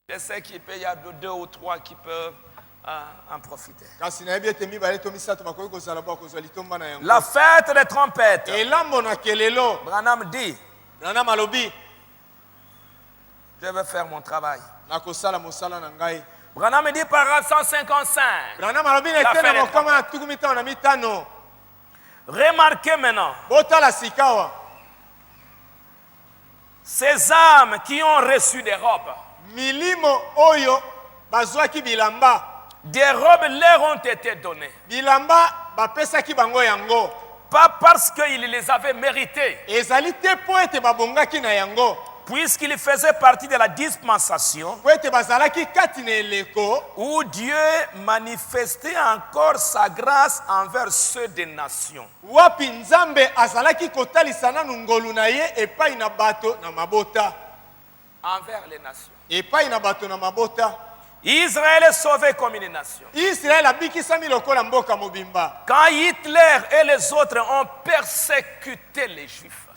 Je sais qu'il y a 2 ou 3 qui peuvent en profiter. La fête des trompettes. Branham dit, je vais faire mon travail. Branham dit paragraphe 155. Remarquez maintenant. Ces âmes qui ont reçu des robes. Des robes leur ont été données. Pas parce qu'ils les avaient méritées. Puisqu'ils faisaient partie de la dispensation où Dieu manifestait encore sa grâce envers ceux des nations. Envers les nations. Israël est sauvé comme une nation. Quand Hitler et les autres ont persécuté les Juifs.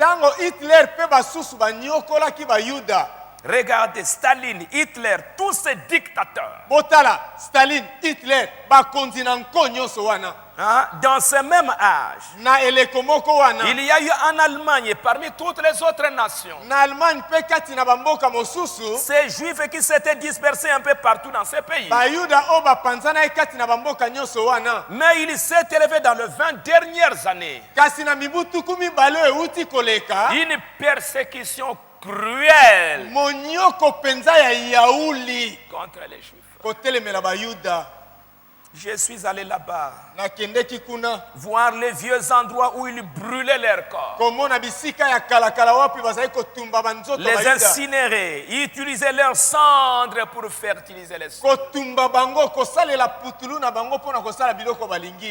Regardez Staline, Hitler, tous ces dictateurs. Dans ce même âge, il y a eu en Allemagne, parmi toutes les autres nations, ces Juifs qui s'étaient dispersés un peu partout dans ces pays. Mais il s'est élevé dans les 20 dernières années une persécution cruelle contre les Juifs. Je suis allé là-bas voir les vieux endroits où ils brûlaient leur corps. Les incinérer, utiliser leurs cendres pour fertiliser les sols.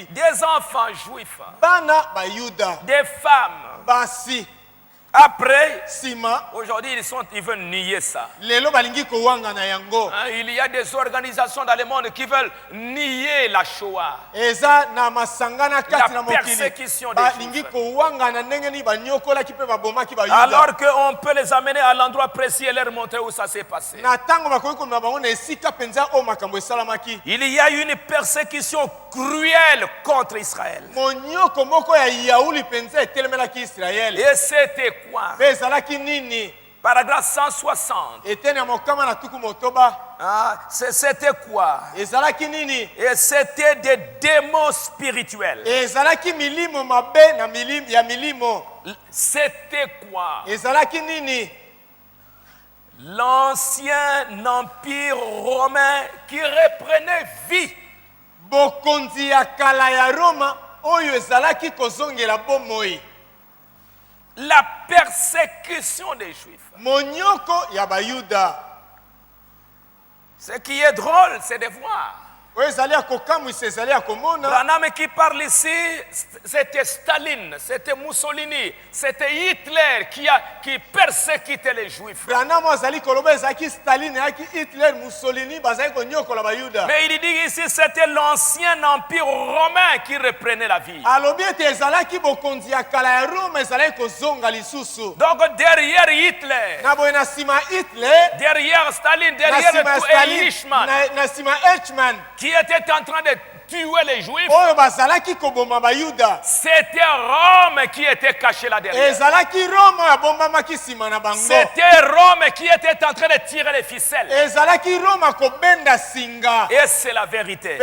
Des enfants juifs, des femmes. Après, aujourd'hui ils veulent nier ça. Il y a des organisations dans le monde qui veulent nier la Shoah, la persécution des Juifs. Alors qu'on peut les amener à l'endroit précis et leur montrer où ça s'est passé. Il y a une persécution cruelle contre Israël. Et c'était quoi? Paragraphe 160. C'était quoi? Et c'était des démons spirituels. C'était quoi? L'ancien empire romain qui reprenait vie. La persécution des Juifs. Ce qui est drôle, c'est de voir. Branham qui parle ici, c'était Staline, c'était Mussolini, c'était Hitler qui persécutait les Juifs. Mais il dit ici, c'était l'ancien empire romain qui reprenait la vie. Donc derrière Hitler, derrière Staline, derrière Eichmann, qui était en train de tuer les Juifs, c'était Rome qui était caché là derrière. C'était Rome qui était en train de tirer les ficelles. Et c'est la vérité.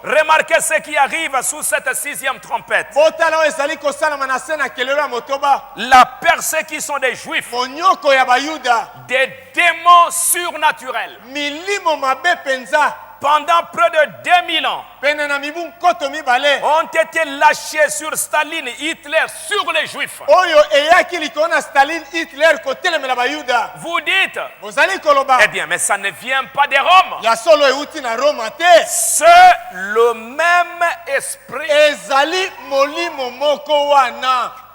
Remarquez ce qui arrive sous cette 6e trompette. La persécution des Juifs, des démons surnaturels. Pendant près de 2000 ans, ont été lâchés sur Staline, Hitler, sur les Juifs. Vous dites, eh bien, mais ça ne vient pas de Rome. C'est le même esprit.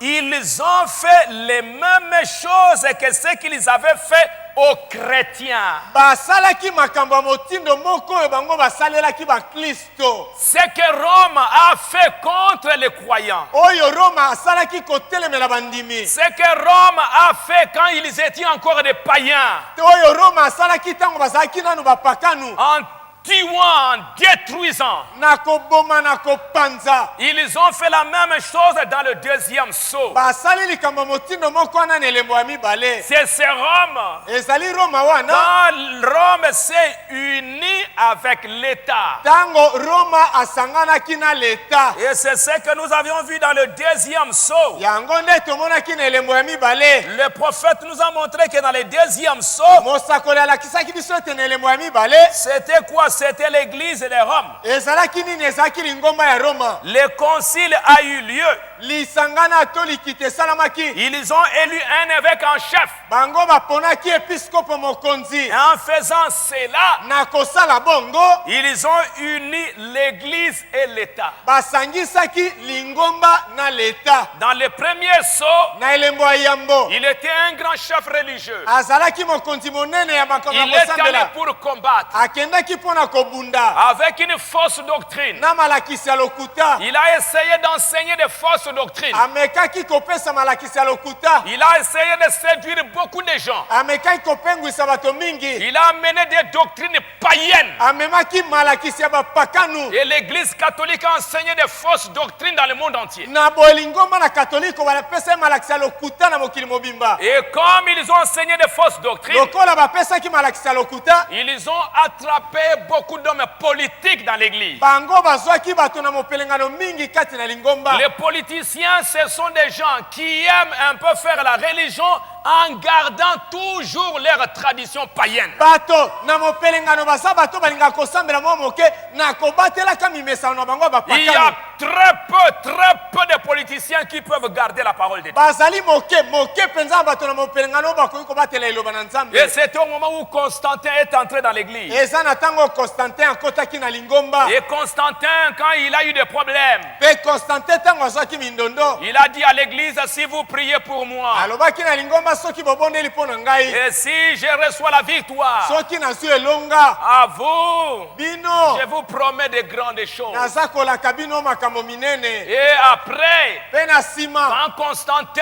Ils ont fait les mêmes choses que ce qu'ils avaient fait aux chrétiens. basalaki makambo ya motindo moko oyo bango basalelaki bakristo. Ce que Rome a fait contre les croyants. oyo Roma asalaki kotelemela bandimi. Ce que Rome a fait quand ils étaient encore des païens. oyo Roma asalaki ntango bazalaki nanu bapakanu. En tuant, en détruisant. na koboma na kopanza. Ils ont fait la même chose dans le deuxième saut. basali likambo motindo moko wana na elembo ya mibale. C'est Rome. ezali Roma wana. Quand Rome s'est uni avec l'État. ntango Roma asanganaki na leta. Et c'est ce que nous avions vu dans le deuxième saut. yango nde tomonaki na elembo ya mibale. Le prophète nous a montré que dans le deuxième saut, mosakoli alakisaki biso ete na elembo ya mibale. c'était quoi? C'était l'église de Rome. ezalaki nini? ezalaki lingomba ya Roma. Le concile a eu lieu. lisangana to likita esalamaki. Ils ont élu un évêque en chef. bango baponaki episkopo mokonzi. Et en faisant cela, na kosala bongo ils ont uni l'église et l'État. basangisaki lingomba na leta. Dans le premier saut, na elembo ya yambo il était un grand chef religieux. azalaki mokonzi monene ya makambo ya Il est allé kosambela. pour combattre akendaki mpo na kobunda avec une fausse doctrine. na malakisi ya lokuta. Il a essayé d'enseigner des fausses doctrines. amekaki kopesa malakisi ya lokuta. Il a essayé de séduire beaucoup de gens. amekaki kopengwisa bato mingi. Il a amené des doctrines païennes. amemaki malakisi ya bapakanu. Et l'église catholique a enseigné des fausses doctrines dans le monde entier. na bolingomba na katoliko balapesa ye malakisi ya lokuta na mokili mobimba. Et comme ils ont enseigné des fausses doctrines, lokola bapesaki malakisi ya lokuta, ils ont attrapé beaucoup d'hommes politiques dans l'église. bango bazwaki bato na mopelengano mingi kati na lingomba. Les politiciens, ce sont des gens qui aiment un peu faire la religion en gardant toujours leur tradition païenne. bato na mopelengano baza bato balingaka kosambela mwa moke na kobatelaka mimesano na bango ya Il y a bapakanu. très peu de politiciens qui peuvent garder la parole de Dieu. bazali moke penza na bato na mopelengano oyo bakoki kobatela eloba na nzambe. Et c'était au moment où Constantin est entré dans l'église. eza na ntango Constantin akotaki na lingomba. Et Constantin, quand il a eu des problèmes, mpe Constantin ntango azwaki mindondo il a dit à l'église, si vous priez pour moi, alobaki na lingomba, soki bobondeli mpo na ngai, et si je reçois la victoire, soki nazwi elonga, à vous, bino je vous promets de grandes choses. naza kolaka bino makambo minene. Et après, mpe na nsima quand Constantin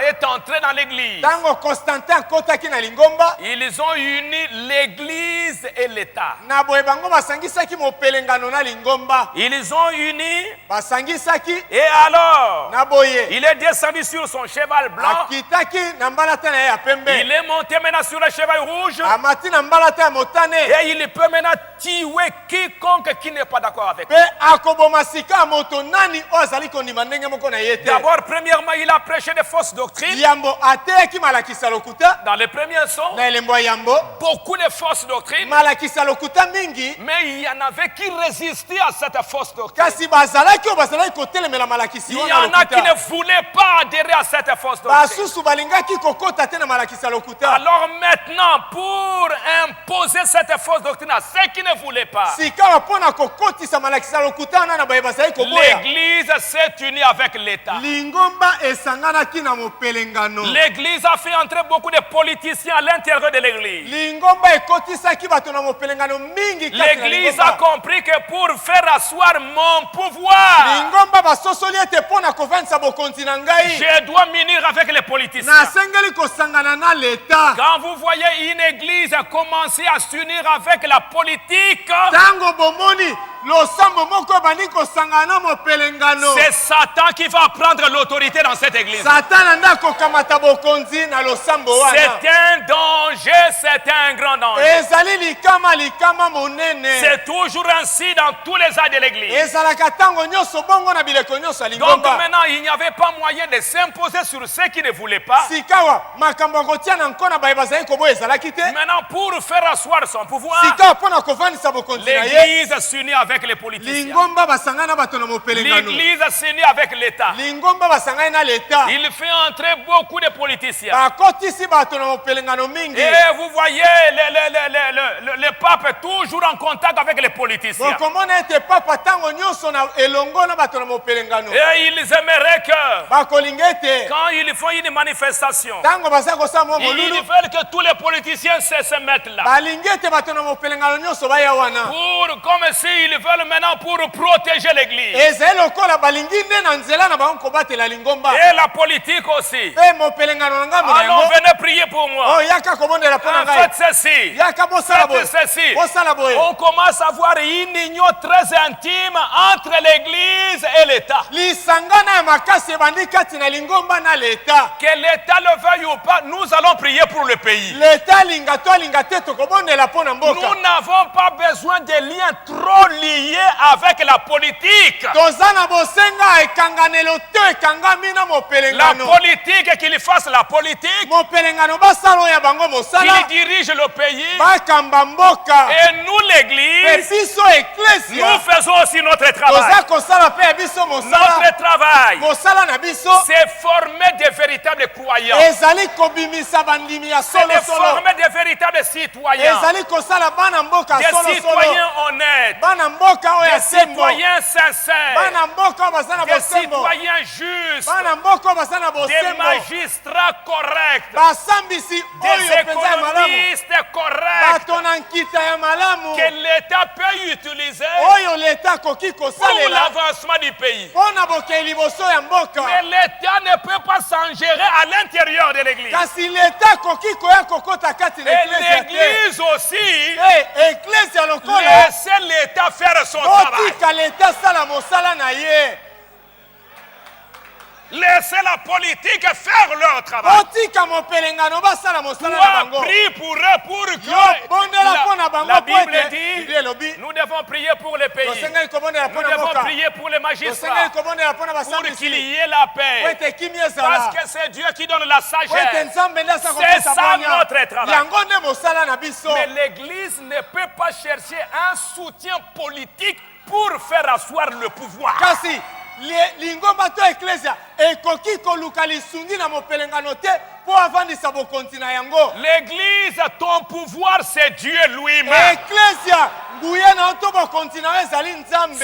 est entré dans l'église, ntango Constantin akotaki na lingomba, ils ont uni l'église et l'État. na boye bango basangisaki mopelengano na lingomba. Ils ont uni, basangisaki et alors, na boye il est descendu sur son cheval blanc. akitaki na mbalata na ye ya pembe, Il est monté maintenant sur le cheval rouge. amati na mbalata ya motane, Et il peut maintenant tuer quiconque qui n'est pas d'accord avec lui. mpe akoboma sika ya moto nani oyo azali kondima ndenge moko na ye te. D'abord, premièrement, il a prêché des fausses doctrines. yambo ateyaki malakisi ya lokuta. Dans le premier son, na elembo ya yambo beaucoup de fausses doctrines. malakisi ya lokuta mingi, Mais il y en avait qui résistaient à cette fausse doctrine. kasi bazalaki oyo bazalaki kotelemela malakisi Il y wana en a qui ne lokuta. voulaient pas adhérer à cette fausse doctrine. basusu balingaki kokota te na malakisi ya lokuta. Alors maintenant, pour imposer cette fausse doctrine à ceux qui ne voulaient pas, sikawa mpo na kokotisa malakisi ya lokuta wana na baye bazali koboya, l'église s'est unie avec l'État. lingomba esanganaki na mopelengano. L'église a fait entrer beaucoup de politiciens à l'intérieur de l'église. lingomba ekotisaki bato na mopelengano mingi kati na L'église a lingomba. compris que pour faire asseoir mon pouvoir, lingomba basosoli ete mpo na kovandisa bokonzi na ngai, je dois m'unir avec les politiciens. nasengeli kosangana na leta. Quand vous voyez une église commencer à s'unir avec la politique, ntango bomoni losambo moko ebandi kosangana na mopelengano, c'est Satan qui va prendre l'autorité dans cette église. satana nde akokamata bokonzi na losambo wana. C'est un danger, c'est un grand danger. ezali likama monene. C'est toujours ainsi dans tous les âges de l'église. ezalaka ntango nyonso bongo na bileko nyonso ya Donc lingomba. maintenant, il n'y avait pas moyen de s'imposer sur ceux qui ne voulaient pas. sikawa makambo ya kotia na nkona baye bazali koboya ezalaki te. Maintenant, pour faire asseoir son pouvoir, sikawa mpo na kovandisa bokonzi na ye, l'église s'unit avec les politiciens. lingomba basangani na bato na mopelengano. L'église s'unit avec l'État. lingomba basangani na leta. Il fait entrer beaucoup de politiciens. bakotisi bato na mopelengano mingi. Et vous voyez le pape est toujours en contact avec les politiciens. bokomona ete papa ntango nyonso na elongo na bato na mopelengano Et ils aimeraient que bakolinga ete quand ils font une manifestation, ntango baza kosala mwa ils molulu veulent que tous les politiciens se mettent là. balingi ete bato na mopelengano nyonso baya wana Comme s'ils veulent maintenant pour protéger l'église. ezali lokola balingi nde na nzela na bango kobatela lingomba Et la politique aussi. mpe mopelengano na ngambo na Allons, yango venez prier pour moi. oyo yaka kobondela mpo na ngai Faites ceci. yaka bosala boye Faites ceci. bosala boye On commence à voir une union très intime entre l'église et l'État. lisangana ya makasi ebandi kati na lingomba na leta Que l'État le veuille ou pas, nous allons prier pour le pays. leta alinga to alinga te tokobondela mpo na mboka Nous n'avons pas besoin de liens trop liés avec la politique. toza na bosenga ekanganelo te ekangami na La mopelengano politique, qu'il fasse la politique, mopelengano basala oyo ya bango mosala qu'il dirige le pays. bakamba mboka Et nous, mpe l'église, biso nous eklesia faisons aussi notre travail. toza kosala mpe ya biso mosala Notre travail, mosala na biso c'est former des véritables croyants. ezali kobimisa bandimi ya C'est de solosolo former des véritables citoyens. ezali kosala bana mboka Des solosolo citoyens honnêtes. bana mboka oyo ya Des sembo citoyens sincères. bana mboka oyo baza na Des bosembo citoyens justes. bana mboka oyo baza na Des bosembo magistrats corrects. basambisi Des oyo mpenza ya malamu économistes corrects. bato na nkita ya malamu Que l'État peut utiliser oyo leta akoki pour kosalela l'avancement du pays. mpo na bokei liboso ya mboka Mais l'État ne peut pas s'en gérer à l'intérieur de l'église. kasi leta akoki koya kokota kati na Et eklesia te l'église aussi, eklesia lokola laissez l'État faire son travail. otika leta asala mosala na ye Laissez la politique faire leur travail. otika mopelengano basala mosala na Toi, bango prie pour eux pour que yo bondela mpo na bango la po Bible ete dit, biblia elobi nous devons prier pour les pays. tosengeli kobondela mpo Nous na devons mboka prier pour les tosengeli magistrats. kobondela mpo na Pour qu'il basambisi y ait la po paix. ete kimi Parce ezala que c'est Dieu qui donne la po ete sagesse. nzambe nde asa C'est kopesa ça bonya notre travail. yango nde mosala na biso Mais l'Église ne peut pas chercher un soutien politique pour faire asseoir le pouvoir. kasi lingomba to eklesia ekoki koluka lisungi na mopelengano te mpo avandisa bokonzi na yango L'Église, ton pouvoir, c'est Dieu lui-même. eklesia nguya na yo to bokonzi na yo ezali nzambe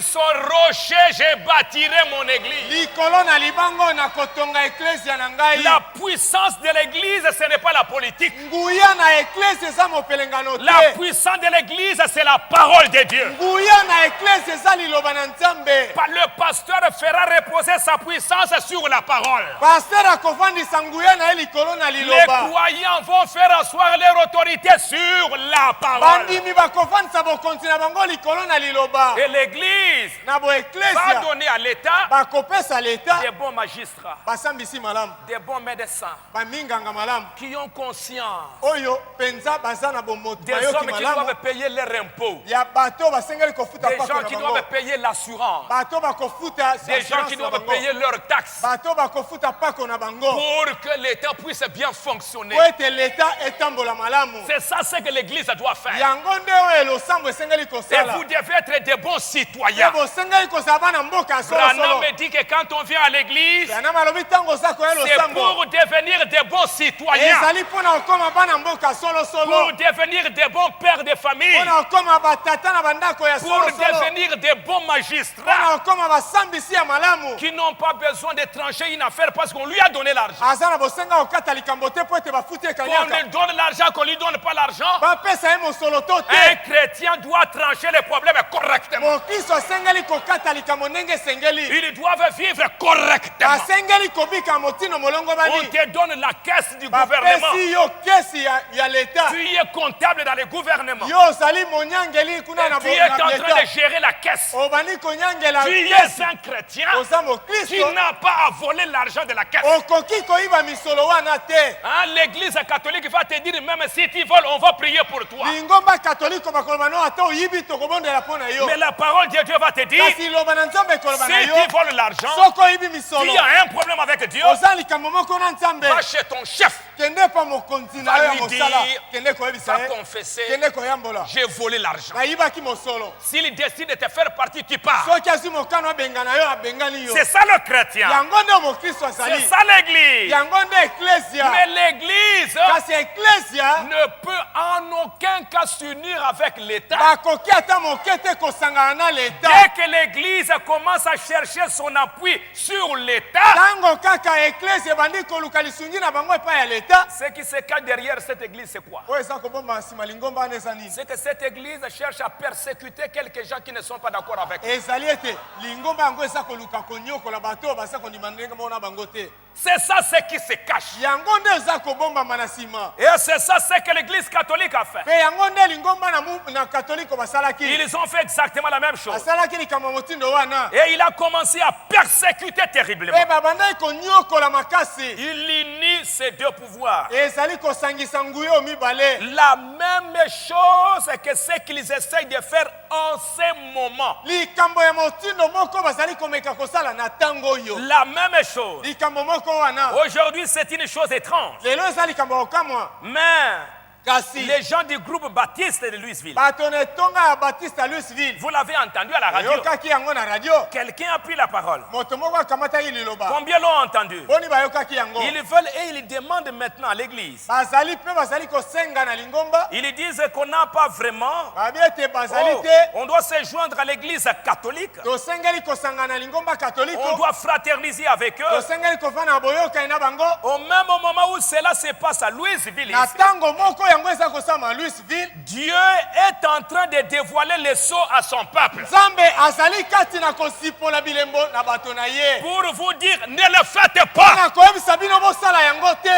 Sur son rocher, je bâtirai mon église. likolo na libango na kotonga eklesia na ngai La puissance de l'église, ce n'est pas la politique. nguya na eklesia eza mopelengano La te puissance de l'église, c'est la parole de Dieu. nguya na eklesia eza liloba na nzambe Le pasteur fera reposer sa puissance sur la parole. paster akovandisa nguya na ye likolo na Les liloba croyants vont faire asseoir leur autorité sur la parole. bandimi bakovandisa bokonzi na bango likolo na liloba Et l'église na va boeklesia donner à l'État bakopesa leta des bons magistrats, basambisi malamu des bons médecins baminganga malamu qui ont conscience, oyo mpenza baza na bomoto des bayoki hommes qui malamu doivent payer leurs impôts, ya bato basengeli kofuta des pako gens na qui bango doivent payer l'assurance, bato bakofuta des gens qui assurance na doivent bango payer leurs taxes bato bakofuta pako na bango pour que l'État puisse bien fonctionner. po ete leta etambola malamu C'est ça ce que l'Église doit faire. yango nde oyo elosambo esengeli Et kosala vous devez être des bons ye citoyens. bosengeli kozala bana mboka ya Branham solosolo me dit que quand on vient à l'église, yana malobi ntango oza koya c'est losambo pour devenir des bons citoyens, ezali mpona kokóma bana mboka solosolo pour devenir des bons pères de famille, mpona kokóma batata na bandako ya pour solosolo devenir des bons magistrats mpona kokóma basambisi ya malamu qui n'ont pas besoin de trancher une affaire parce qu'on lui a donné l'argent. aza na bosenga kokata likambo te po ete bafuti Qu'on ekanyaka lui donne l'argent, qu'on lui donne pas l'argent. bapesa ye mosolo to Un te chrétien doit trancher les problèmes correctement. mokristo asengeli kokata likambo ndenge esengeli Ils doivent vivre correctement. basengeli kobika motino molongo On bani te donne la caisse du gouvernement. bapesi yo kesi ya leta Tu es comptable dans le gouvernement. yo ozali monyangeli kuna na Tu es en train de leta gérer la caisse. obandi konyangela Tu es kesi un chrétien oza qui mokristo n'a pas à voler l'argent de la caisse. okoki koyiba misolo wana te Hein, l'église catholique va te dire, même si tu voles, on va prier pour toi. lingomba katoliko bakoloba no ata oyibi tokobondela mpo na yo Mais la parole de Dieu va te dire, kasi loba na nzambe ekoloba na si yo tu voles l'argent, soki oyibi tu misolo as un problème avec Dieu, oza likambo moko na nzambe va chez ton chef. kende pa mokonzi na yo ya mosala kende koyebisa va confesser, kende koyambola j'ai volé l'argent. nayibaki mosolo S'il décide de te faire partie, tu pars. soki azwi mokano abengana yo abengani yo C'est ça le chrétien. yango nde mokristo C'est azali ça l'église. yango nde eklesia Mais l'église kasi eklesia ne peut en aucun cas s'unir avec l'État. bakoki ata moke te kosangana na leta Dès que l'église commence à chercher son appui sur l'État, ntango kaka eklesia ebandi koluka lisungi na bango epai ya leta ce qui se cache derrière cette église, c'est quoi? oyo eza kobomba na nsima lingomba wana eza nini C'est que cette église cherche à persécuter quelques gens qui ne sont pas d'accord avec elle. ezali ete lingomba yango eza koluka konyokola bato oyo baza kondima ndenge moko na bango te C'est ça ce qui se cache. yango nde eza kobombama na nsima Et c'est ça ce que l'église catholique a fait. mpe yango nde lingomba na katoliko basalaki Ils ont fait exactement la même chose. basalaki likambo ya motindo wana Et il a commencé à persécuter terriblement. mpe babandaki konyokola makasi Il unit ces deux pouvoirs. ezali kosangisa nguya mibale La même chose que ce qu'ils essayent de faire en ce moment. likambo ya motindo moko bazali komeka kosala na ntango oyo La même chose. likambo moko wana Aujourd'hui, c'est une chose étrange. lelo eza likambo ya kokamwa Mais kasi les gens du groupe baptiste de Louisville, bato na etonga ya batiste ya louisville vous l'avez entendu à la radio. bayokaki yango na radio Quelqu'un a pris la parole. moto moko akamataki liloba Combien l'ont entendu? boni bayokaki yango Ils veulent et ils demandent maintenant à l'église. bazali mpe bazali kosenga na lingomba Ils disent qu'on n'a pas vraiment. babi ete bazali Oh, te on doit se joindre à l'église catholique. tosengeli kosanga na lingomba On katoliko doit fraterniser avec eux. tosengeli kofanda na boyokani na bango Au même moment où cela se passe à Louisville, na ici, ntango moko yango eza kosama louisville Dieu est en train de dévoiler les sceaux à son peuple. nzambe azali kati na kosipola bilembo na bato na ye Pour vous dire, ne le faites pas. na koyebisa bino bosala yango te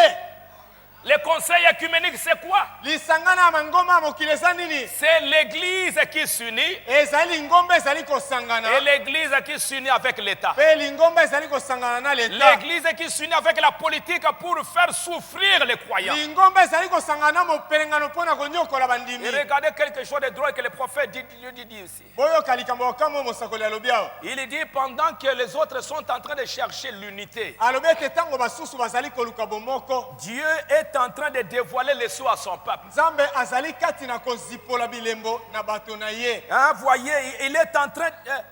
Le conseil œcuménique, c'est quoi? lisangana ya mangomba ya mokili eza nini C'est l'église qui s'unit ezali lingomba ezali kosangana et l'église qui s'unit avec l'État. mpe lingomba ezali kosangana na leta L'église qui s'unit avec la politique pour faire souffrir les croyants. lingomba ezali kosangana na mopelengano mpo na konyokola bandimi Et regardez quelque chose de drôle que le prophète dit ici. boyoka likambo okama oyo mosakoli alobi awa Il dit pendant que les autres sont en train de chercher l'unité, alobi ete ntango basusu bazali koluka bomoko Dieu est en train de dévoiler les sceaux à son peuple. nzambe azali kati na kozipola bilembo na bato na ye Hein, voyez, il est en train,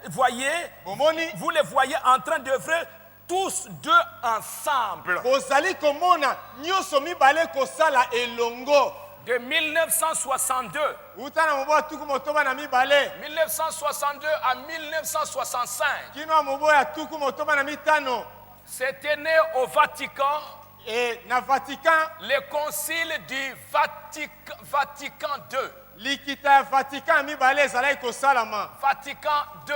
voyez, bomoni vous les voyez en train d'œuvrer tous deux ensemble. bozali komona nyonso mibale kosala elongo De 1962, uta na mobo ya tuku motoba na mibale 1962 à 1965, kino ya mobo ya tuku motoba na mitano c'était né au Vatican e na vatican le concile du Vatican II. likita ya vatican ya mibale ezalaki kosalama Vatican II.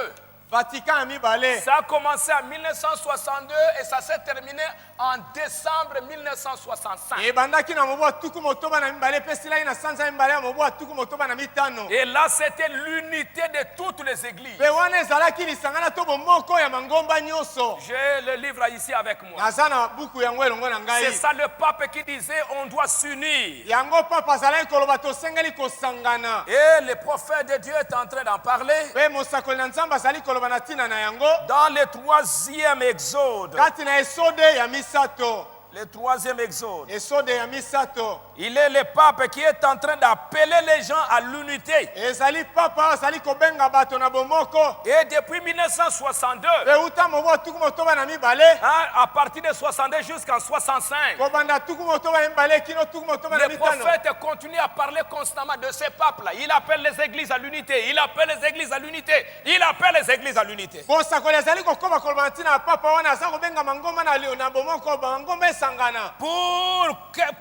vatican ya mibale Ça a commencé en 1962 et ça s'est terminé en décembre 1965. ebandaki na mobo ya tuku motoba na mibale mpe esilaki na sanza ya mibale ya mobo ya tuku motoba na mitano Et là, c'était l'unité de toutes les églises. mpe wana ezalaki lisangana to bomoko ya mangomba nyonso J'ai le livre ici avec moi. naza na buku yango elongo na C'est ngai ça le pape qui disait on doit s'unir. yango papa azalaki koloba tosengeli kosangana Et le prophète de Dieu est en train d'en parler mpe mosakoli na nzambe azali koloba na ntina na yango dans le 3e exode. kati na esode ya misato Le 3e exode. esode ya misato Il est le pape qui est en train d'appeler les gens à l'unité. ezali papa azali kobenga bato na bomoko Et depuis 1962, mpe uta mobo ya tuku motoba na mibale hein, à partir de 62 jusqu'en 65, kobanda tuku motoba na mibale kino tuku motoba na le mitano prophète continue à parler constamment de ce pape-là. Il appelle les églises à l'unité. Il appelle les églises à l'unité. Il appelle les églises à l'unité. mosakoli azali kokoma koloba na ntina ya papa wana aza kobenga mangomba na bomoko bangomba esangana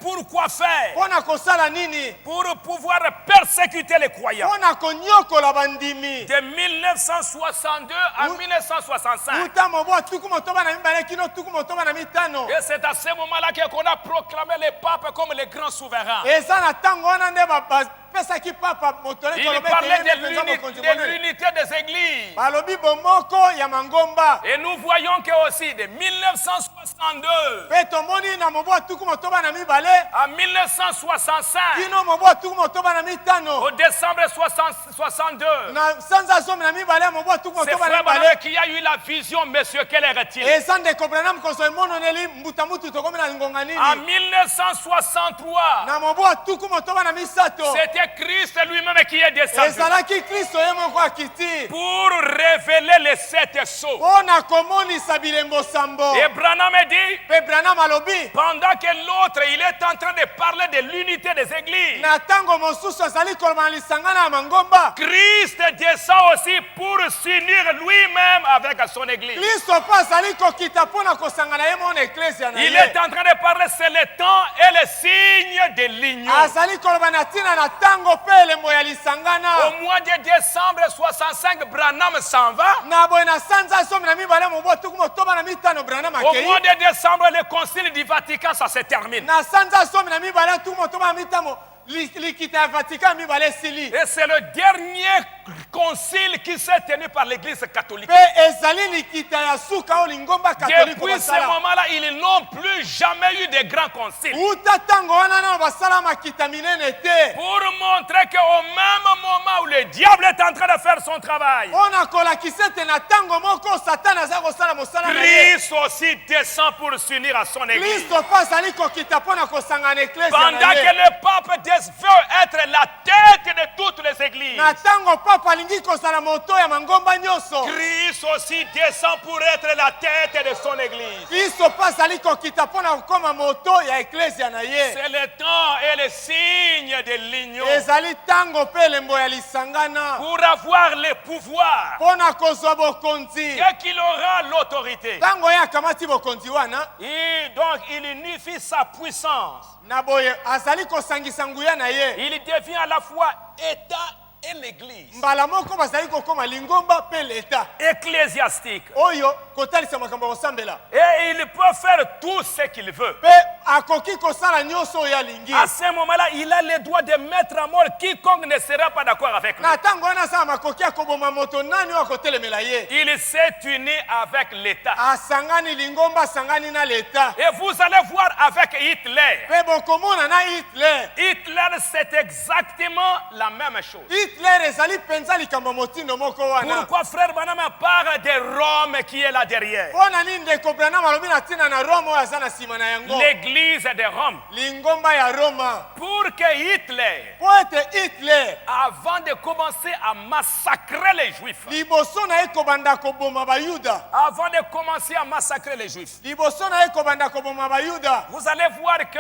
Pourquoi faire? mpo na kosala nini Pour pouvoir persécuter les croyants. mpo na konyokola bandimi De 1962 à 1965. uta mobo ya tuku motoba na mibale kino tuku motoba na mitano Et c'est à ce moment-là qu'on a proclamé le pape comme le grand souverain. eza na ntango wana nde bapesaki papa moto Il parlait de l'unité des églises. balobi bomoko ya mangomba Et nous voyons que aussi de 1962 pe tomoni na mobu atuku motoba na mibale à 1965 kino mobu atuku motoba na mitano au décembre 62, na sanza somi na mibale mobu atuku c'est motoba na Frère Branham mibale qui a eu la vision, monsieur, quelle est-il? eza ndeko Branham koso emononeli mbuta mutu tokomi na ngonga nini En 1963, na mobu atuku motoba na misato c'était Christ lui-même qui est descendu ezalaki kristo ye moko akiti pour révéler les 7 sceaux. mpo na komonisa bilembo sambo Et Branham dit, mpe Branham alobi pendant que l'autre, il est en train de parler de l'unité des églises, na ntango mosusu azali koloba na lisangana ya mangomba Christ descend aussi pour s'unir lui-même avec son église. kristo mpo azali kokita mpo na kosangana ye mona eklesia na Il ye est en train de parler, c'est le temps et le signe de l'union. azali koloba na ntina na ntango mpe elembo ya lisangana Au mois de décembre 65, Branham s'en va. na boye na sanza somi na mibale mobu atuku motoba na mitano Branham Au akei mois de décembre, le concile du Vatican, ça se termine. na sanza somi na mibale atuku motoba na mitano likita ya Vatican ya mibale esili Et c'est le dernier concile qui s'est tenu par l'église catholique. mpe ezali likita ya suka oyo lingomba katolike Depuis ce basala moment-là, ils n'ont plus jamais eu de grand concile. uta ntango wana nano basala makita minene te Pour montrer qu'au même moment où le diable est en train de faire son travail, mpo na kolakisa ete na ntango moko satana aza kosala mosala na ye Christ aussi descend pour s'unir à son église. kristo mpo azali kokita mpo na kosangana eklesia Pendant na que ye le pape veut être la tête de toutes les églises, na ntango papa alingi kozala moto ya mangomba nyonso Christ aussi descend pour être la tête de son église. kristo mpo azali kokita mpo na kokóma moto ya eklesia na ye C'est le temps et le signe de l'union ezali ntango mpe elembo ya lisangana pour avoir le pouvoir. mpo na kozwa bokonzi Dès qu'il aura l'autorité, ntango ye akamati bokonzi wana donc il unifie sa puissance. na boye azali kosangisa nguya na ye Il devient à la fois État et l'Église. mbala moko bazali kokóma lingomba mpe leta Ecclésiastique. oyo kotalisa makambo ya kosambela Et il peut faire tout ce qu'il veut. mpe akoki kosala nyonso oyo alingi À ce moment-là, il a le droit de mettre à mort quiconque ne sera pas d'accord avec lui. na ntango wana asala makoki akoboma moto nani oyo akotelemela ye Il s'est uni avec l'État. asangani lingomba asangani na leta Et vous allez voir avec Hitler. mpe bokomona na hitler Hitler, c'est exactement la même chose. hitler ezali mpenza likambo motindo moko wana Pourquoi frère Branham parle de Rome qui est là derrière? mpo na nini ndeko Branham alobi na ntina na rome oyo aza na nsima na yango L'église de Rome. lingomba ya roma Pour que Hitler, mpo ete hitler avant de commencer à massacrer les Juifs, liboso na ye kobanda koboma bayuda avant de commencer à massacrer les Juifs, liboso na ye kobanda koboma bayuda vous allez voir que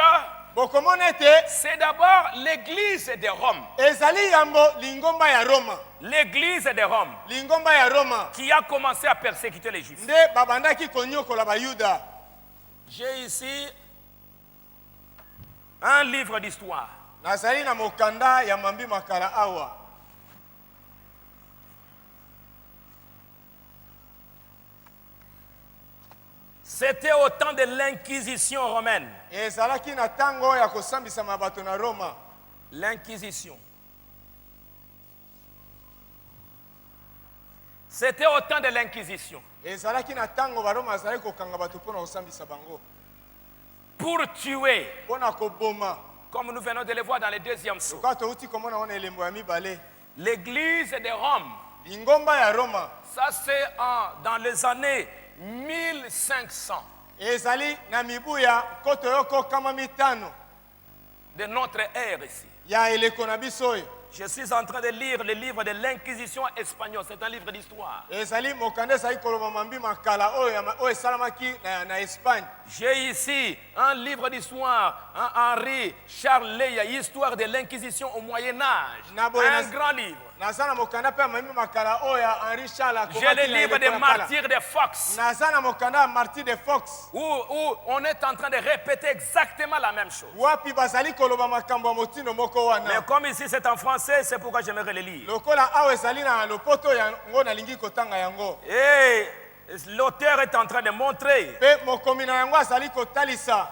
bokomona ete c'est d'abord l'église de Rome. ezali yambo lingomba ya roma L'église de Rome lingomba ya roma qui a commencé à persécuter les Juifs. nde babandaki konyokola bayuda J'ai ici un livre d'histoire. nazali na mokanda ya mambi makala awa C'était au temps de l'Inquisition romaine. ezalaki na ntango ya kosambisama bato na roma L'Inquisition. C'était au temps de l'Inquisition. ezalaki na ntango baroma azali kokanga bato mpo na kosambisa bango Pour tuer, mpo na koboma comme nous venons de le voir dans le deuxième saut. lokola touti komona wana elembo ya mibale L'église de Rome, lingomba ya roma ça c'est dans les années 1500 ezali na mibu ya nkoto yoko kama mitano de notre ère ici. ya eleko na biso oyo Je suis en train de lire le livre de l'Inquisition espagnole. C'est un livre d'histoire. ezali mokanda ezali koloba mambi makala oyo esalamaki na espagne J'ai ici un livre d'histoire, un Henri Charles Leya, histoire de l'Inquisition au Moyen-Âge. Un grand livre. naza na mokanda mpe ya mambi makala oyo ya henri charles J'ai le livre des martyrs de Fox, naza na mokanda ya martyr de fox où on est en train de répéter exactement la même chose. wapi bazali koloba makambo ya motindo moko Mais wana comme ici c'est en français, c'est pourquoi j'aimerais le lire. lokola awa ezali na lopoto yango nalingi kotanga yango Et l'auteur est en train de montrer mpe mokomi na yango azali kotalisa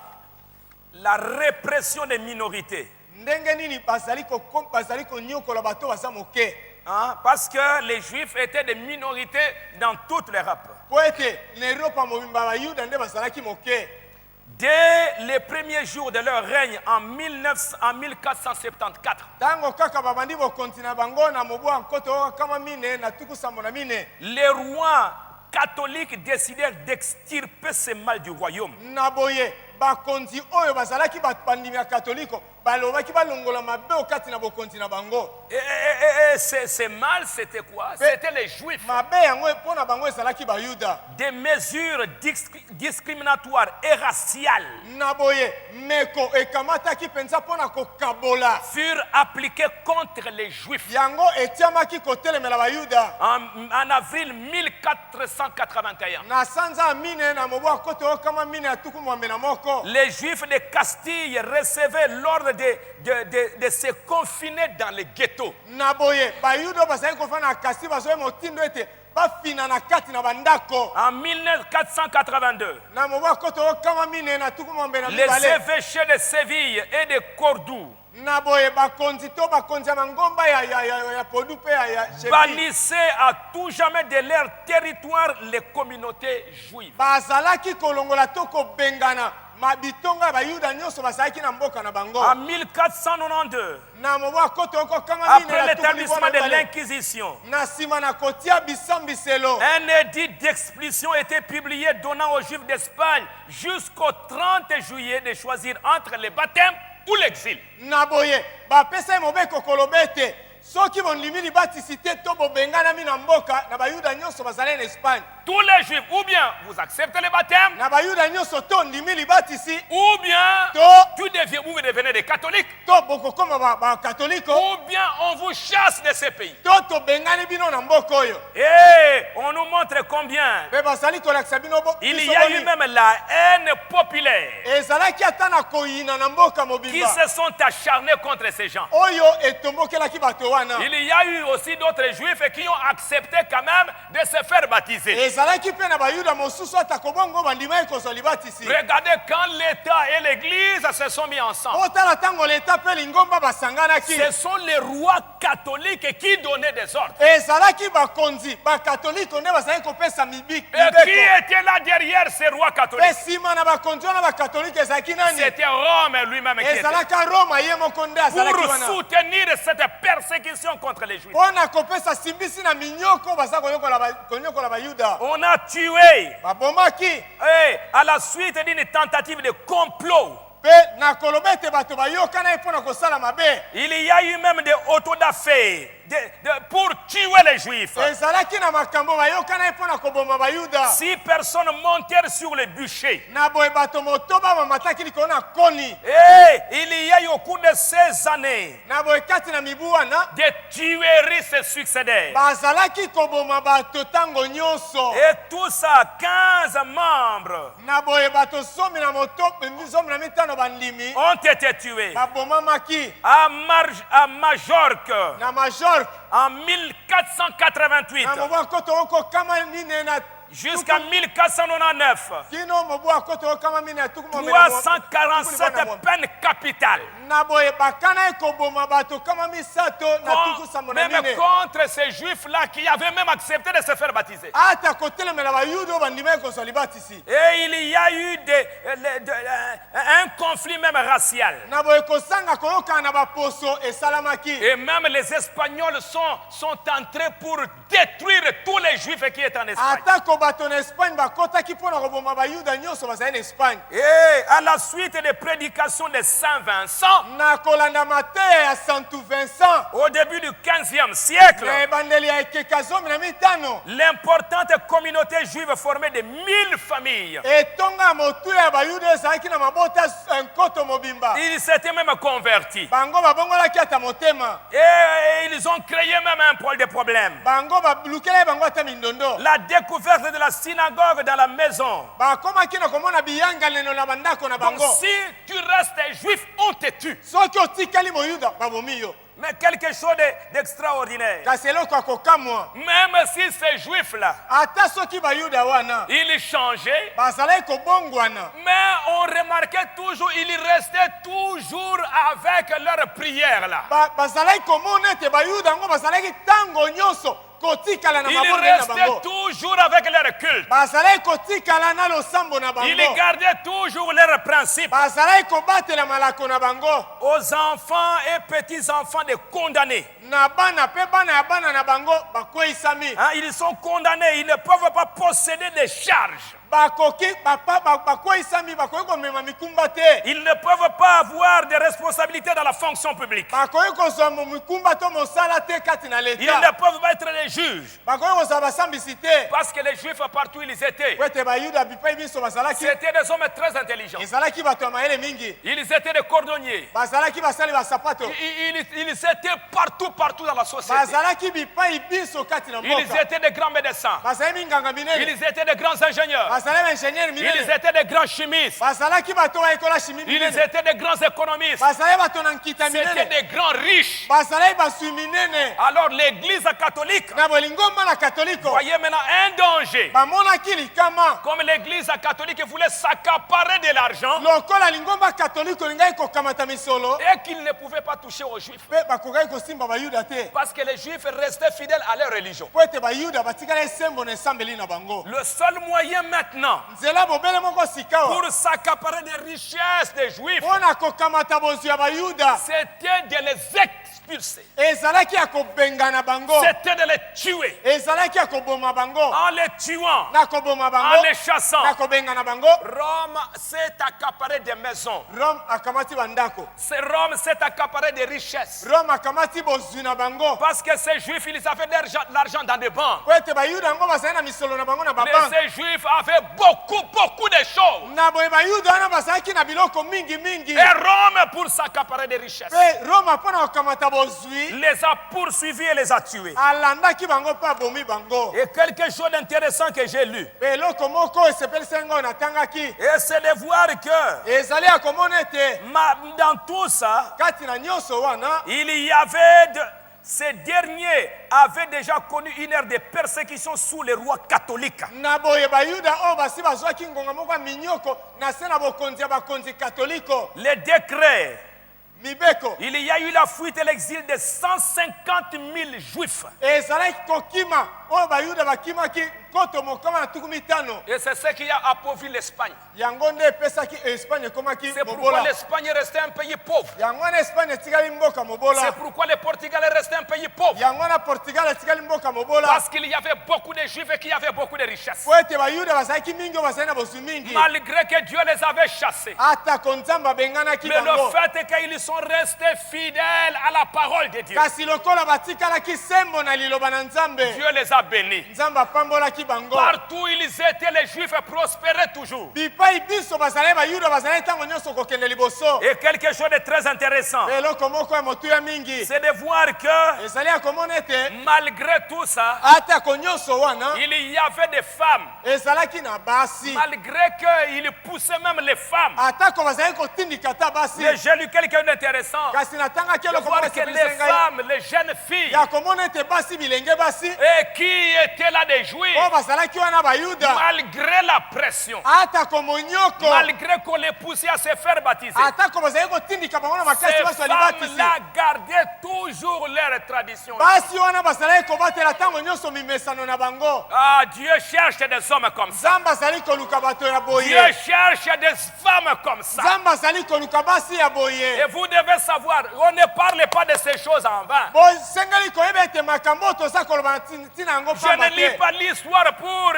la répression des minorités. ndenge nini bazali konyokola bato baza moke. Hein, parce que les Juifs étaient des minorités dans toute l'Europe. Po ete na Europa mobimba bayuda nde bazalaki moke. Dès les premiers jours de leur règne en 1474, Tango kaka babandi bokonzi na bango na mobu ankoto kama mine na tuku sambo na mine. les rois catholiques décidèrent d'extirper ce mal du royaume. Na boye bakonzi oyo bazalaki bapandimi ya katoliko balobaki balongola mabe okati na bokonzi na bango. Et ce mal, c'était quoi? C'était les Juifs. Mabe yango mpona bango ezalaki bayuda. Des mesures discriminatoires et raciales Na boye meko ekamataki penza mpona kokabola. furent appliquées contre les Juifs. Yango etiamaki kotelemela bayuda. En avril 1481. Na sanza ya mine na mobu akoto kama mine ya tuku mwambe na moko. Les Juifs de Castille recevaient l'ordre de se confiner dans les ghettos. Na boye bayuda bazali kofana na kasi bazoye motindo ete bafina na kati na bandako. En 1482, Na mobu akoto kama mine na tuku mwambe na les mibale. évêchés de Séville et de Cordoue Na boye bakonzi to bakonzi ya mangomba ya Podu pe ya Chebi. banissaient à tout jamais de leur territoire les communautés juives. Bazalaki kolongola to kobengana mabitonga ya bayuda nyonso bazalaki na mboka na bango. En 1492, Na mobu akoto kama mine après na tuku l'établissement de libona l'Inquisition, na sima na kotia bisambiselo. un édit d'expulsion était publié donnant aux Juifs d'Espagne jusqu'au 30 juillet de choisir entre le baptême ou l'exil. Na boye bapesa ye mobeko koloba ete soki bondimi libatisi te to bobenganami na mboka na bayuda nyonso bazali na Espagne. Tous les Juifs, ou bien vous acceptez le baptême, Na bayuda nyonso to ndimi libatisi ou bien to vous devenez des catholiques, to bokokoma bakatoliko ou bien on vous chasse de ce pays. to tobengani bino na mboka oyo. Et on nous montre combien Mpe bazali kolakisa bino il biso y a eu boni. même la haine populaire Ezalaki ata na koyina na mboka qui mobimba se sont acharnés contre ces gens. oyo etombokelaki bato wana. Il y a eu aussi d'autres Juifs qui ont accepté quand même de se faire baptiser. Ezalaki mpe na bayuda mosusu ata kobongo bandimaki kozwa libatisi. Regardez quand l'État et l'Église se sont mis ensemble. Otala ntango leta mpe lingomba basanganaki. Ce sont les rois catholiques qui donnaient des ordres. Ezalaki bakonzi bakatoliko nde bazalaki kopesa Et qui mibeko. était là derrière ces rois Mpe catholiques? nsima na bakonzi wana bakatolike ezalaki nani? C'était Rome lui-même qui était. Ezalaka Roma ye moko nde azalaki Pour wana. soutenir cette persécution contre les Juifs. Mpona kopesa simbisi na minyoko baza konyokola bayuda. On a tué Babomaki. à la suite d'une tentative de complot. Mpe na koloba ete bato bayokana ye mpona kosala mabe. Il y a eu même des autodafés pour tuer les Juifs. Ezalaki na makambo bayokana ye mpona koboma bayuda. 6 personnes montèrent sur le bûcher. Na boye bato motoba bamataki likolo na koni. Et il y a eu au cours de ces années, Na boye kati na mibu wana des tueries se succédèrent. bazalaki koboma bato ntango nyonso. Et tout ça, 15 membres Na boye bato zomi na mitano bandimi ont été tués. babomamaki À Majorque, na Majorque en 1488, na mobu akoto oko kama mine na jusqu'à 1499, kino mobu akoto oko kama mine na tuku mwambe na 347 peines capitales. na boye bakana ye koboma bato kama misato na tuku sambo na Même mine contre ces juifs-là qui avaient même accepté de se faire baptiser. ata kotelemela bayuda oyo bandimaki kozwa libatisi. Et il y a eu un conflit même racial. Na boye kosanga koyokana na baposo esalamaki. Et même les Espagnols sont entrés pour détruire tous les juifs qui étaient en Espagne. atako bato na Espagne bakotaki mpona koboma bayuda nyonso bazali na Espagne. Et à la suite des prédications de Saint Vincent, Na kolanda mateya ya Santu Vincent au début du 15e siècle, na ebandeli ya ekeka zomi na mitano l'importante communauté juive formée de 1000 familles, etonga ya motuya ya bayuda ezalaki na mabota nkoto mobimba. ils s'étaient même convertis. Bango babongolaki ata motema. Et ils ont créé même un pôle de problèmes. Bango balukela ye bango ata mindondo. La découverte de la synagogue dans la maison. bakomaki na komona biyanganelo na bandako na Donc bango. si tu restes juif, on te tue. Soki otikali moyuda babomi yo. Mais quelque chose d'extraordinaire. Kasi eloko ya kokamwa. Même si ces juifs-là, Ata soki bayuda wana ils changeaient, bazalaki kobongwana. mais on remarquait toujours, ils restaient toujours avec leur prière là. Bazalaki komona ete bayuda yango bazalaki ntango nyonso kotikala na Ils mabonde na restaient bango. toujours avec leur culte. Bazalaki kotikala na losambo na bango. Ils gardaient toujours leurs principes. Bazalaki kobatela malako na bango. Aux enfants et petits-enfants des condamnés. Na bana pe bana ya bana na bango bakweyisami. Hein, ils sont condamnés, ils ne peuvent pas posséder des charges. Bakoki bakweyisami bakoki komema mikumba te. Ils ne peuvent pas avoir de responsabilités dans la fonction publique. Bakoki kozwa mikumba to mosala te kati na Ils leta. ne peuvent pas être les juges. Bakoki kozwa basambisi te. Parce que les juifs, partout où ils étaient, Po ete bayuda bipai biso bazalaki c'était des hommes très intelligents. ezalaki bato ya mayele mingi. Ils étaient des cordonniers. Bazalaki basali basapato. Ils étaient partout dans la société. Bazalaki bipai biso kati na Ils mboka. étaient des grands médecins. Bazali minganga minene. Ils étaient des grands ingénieurs. Bazali baingénieur Ils minene. étaient des grands chimistes. Bazalaki bato bayekola chimie Ils minene. étaient des grands économistes. Bazali bato na nkita C'était minene. des grands riches. Bazali basui minene. Alors l'église catholique Na bolingo mala katoliko. voyait maintenant un danger. Bamonaki likama. Comme l'église catholique voulait s'accaparer de l'argent Lokola lingomba katoliko lingai kokamata misolo. et qu'ils ne pouvaient pas toucher aux juifs. Pe bakokaki kosimba bayuda te. Parce que les juifs restaient fidèles à leur religion. Po ete bayuda batikala esembo na esambeli na bango. Le seul moyen maintenant Nzela bobele moko sika wa. pour s'accaparer des richesses des juifs, Pona kokamata bozwi ya bayuda. c'était de les expulser. Ezalaki ya kobengana bango. C'était de les tuer. Ezalaki ya koboma bango. En les tuant, Na koboma en bango. les chassant, Na kobengana bango. Rome s'est accaparé des maisons. Rome akamati bandako. Rome s'est accaparé des richesses. Rome akamati bozwi na bango. Parce que ces juifs, ils avaient de l'argent dans des banques. Po ete bayuda yango bazali na misolo na bango na Mais babanke. ces juifs avaient beaucoup de choses. Na boye bayuda wana bazalaki na biloko mingi mingi. Et Rome, pour s'accaparer des richesses, Pe Rome mpona kokamata bozwi. les a poursuivis et les a tués. Alandaki bango mpe abomi bango. Et quelque chose d'intéressant que j'ai lu, Pe eloko moko esepelisi yango natangaki. et c'est de voir que Ezali ya komona ete dans tout ça, kati na nyonso wana il y avait ces derniers avaient déjà connu une ère de persécution sous les rois catholiques. na boye bayuda oyo basi bazwaki ngonga moko ya minyoko na se na bokonzi ya bakonzi katoliko Les décrets, mibeko il y a eu la fuite et l'exil de 150 000 juifs. ezalaki kokima oyo bayuda bakimaki nkoto mokama na tuku mitano. Et c'est ce qui a appauvri l'Espagne. Yango nde epesaki espagne ekomaki C'est pourquoi mobola. l'Espagne est restée un pays pauvre. Yango wana espagne etikali mboka C'est mobola. pourquoi le Portugal est resté un pays pauvre. Yango wana portugal etikali mboka mobola. Parce qu'il y avait beaucoup de juifs et qu'il y avait beaucoup de richesses. po ete bayuda bazalaki mingi oyo bazali na bozwi mingi. Malgré que Dieu les avait chassés. atako nzambe abenganaki Mais le bango. fait est qu'ils sont restés fidèles à la parole de Dieu. kasi lokola batikalaki sembo na liloba na nzambe. Dieu les a bénis. nzambe apambolaki bango. Partout où ils étaient, les juifs prospéraient toujours. bipai biso bazali bayuda bazali ntango nyonso kokende liboso. Et quelque chose de très intéressant, eloko moko ya motuya mingi c'est de voir que ezali ya komona ete malgré tout ça, atako nyonso wana il y avait des femmes. ezalaki na basi. Malgré qu'ils poussaient même les femmes. atako bazali kotindika ata basi. Mais j'ai lu quelque d'intéressant. kasi natangaki De eloko voir moko que esepelisa les ngai femmes, les jeunes filles, ya komona ete basi bilenge basi et qui étaient là des juifs, oyo bazalaki wana bayuda malgré la pression, atako monyoko malgré qu'on les poussait à se faire baptiser, atako bazali kotindika bango na makasi ces basi balibatisi. femmes-là gardaient toujours leur tradition. basi wana bazalaki kobatela ntango nyonso mimesano na bango. Ah, Dieu cherche des hommes comme ça. nzambe azali koluka bato ya Dieu boye. cherche des femmes comme ça. nzambe azali koluka basi ya Et boye. vous devez savoir, on ne parle pas de ces choses en vain. bosengeli koyeba ete makambo oyo toza koloba na ntina yango Je ne pamba lis te. pas l'histoire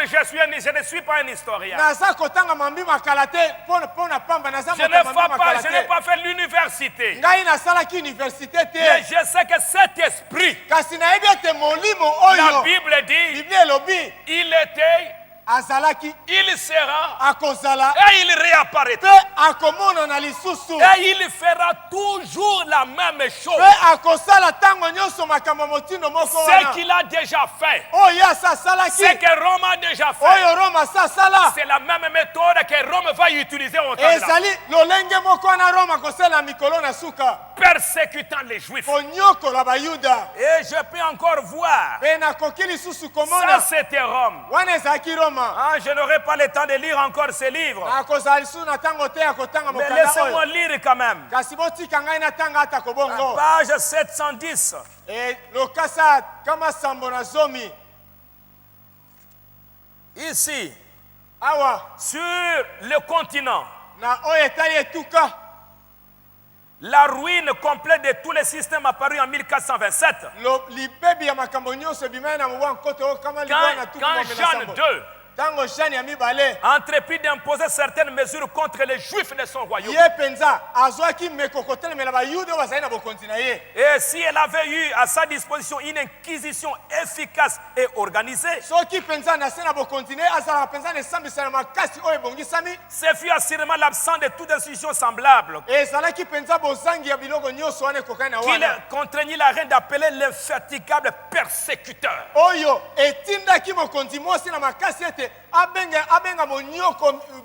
je ne suis pas un historien. naza kotanga mambi makala te mpo na pamba naza Je moto ya mambi makala n'ai te. pas fait l'université. ngai nasalaki université Mais te. je sais que cet esprit, kasi nayebi ete molimo la oyo Bible dit, biblia elobi il était azalaki il sera akozala et il réapparaîtra. mpe akomona na lisusu Et il fera toujours la même chose. mpe akosala ntango nyonso makambo motindo moko Ce wana qu'il a déjà fait, oyo asa asalaki ce que Rome a déjà fait, oyo roma asa asala c'est la même méthode que Rome va utiliser au temps de la ezali lolenge moko wana roma akosala mikolo na suka persécutant les Juifs. konyokola bayuda Et je peux encore voir, mpe nakoki lisusu ça komona c'était Rome. wana ezalaki roma Ah, je n'aurai pas le temps de lire encore ces livres. nakozala lisusu na ntango te ya kotanga Mais mokanda laissez-moi oyo lire quand même. kasi botika ngai natanga ata kobongo Page 710. lokasa kama sambo na zomi Ici, awa sur le continent, na oyo etali etuka la ruine complète de tous les systèmes apparus en 1427. libebi ya makambo nyonso ebimai na mobwa nkoto oyo kama libwa na tuku Quand ngombe na Jean sambo II ntango jeanne ya mibale entreprit d'imposer certaines mesures contre les Juifs de son royaume. ye mpenza azwaki meko kotelemela bayuda oyo bazali na bokonzi na ye Et si elle avait eu à sa disposition une inquisition efficace et organisée, soki mpenza na se na bokonzi na ye azalaka mpenza na esambisana makasi oyo ebongisami ce fut assurément l'absence de toute institution semblable ezalaki mpenza bozangi ya biloko nyonso wana ekokani na qui wana contraignit la reine d'appeler l'infatigable persécuteur. oyo etindaki mokonzi mwasi na makasi ete abenga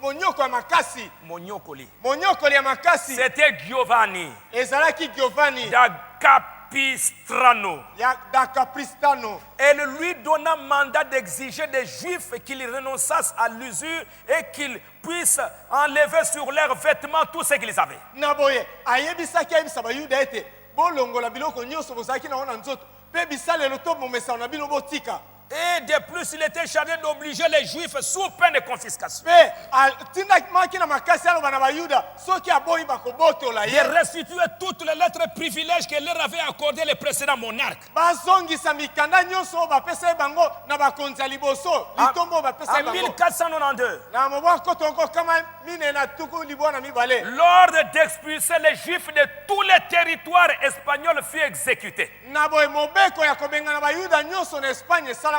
monyoko ya makasi Monyokoli. monyokoli ya makasi C'était Giovanni ezalaki giovanni da Capistrano. da capristano Elle lui donna mandat d'exiger des Juifs qu'ils renonçassent à l'usure et qu'ils puissent enlever sur leurs vêtements tout ce qu'ils avaient. na boye ayebisa bayuda ete bolongola biloko nyonso bozalaki nango na nzoto mpe bisalelo to bomesano na bino botika Et de plus, il était chargé d'obliger les Juifs sous peine de confiscation mpe atindamaki na makasi aloba na bayuda soki aboyi bakobotola de ye restituer toutes les lettres privilèges que leur avaient accordé les précédents monarques. bazongisa mikanda nyonso oyo bapesa ye bango na bakonzi ya liboso litombo oyo bapesa ye En bango 1492, na mobwa nkoto ngo kama mine na tuku libwa na mibale l'ordre d'expulser les Juifs de tous les territoires espagnols fut exécuté. na boye mobeko ya kobengana bayuda nyonso na espagne esalamaki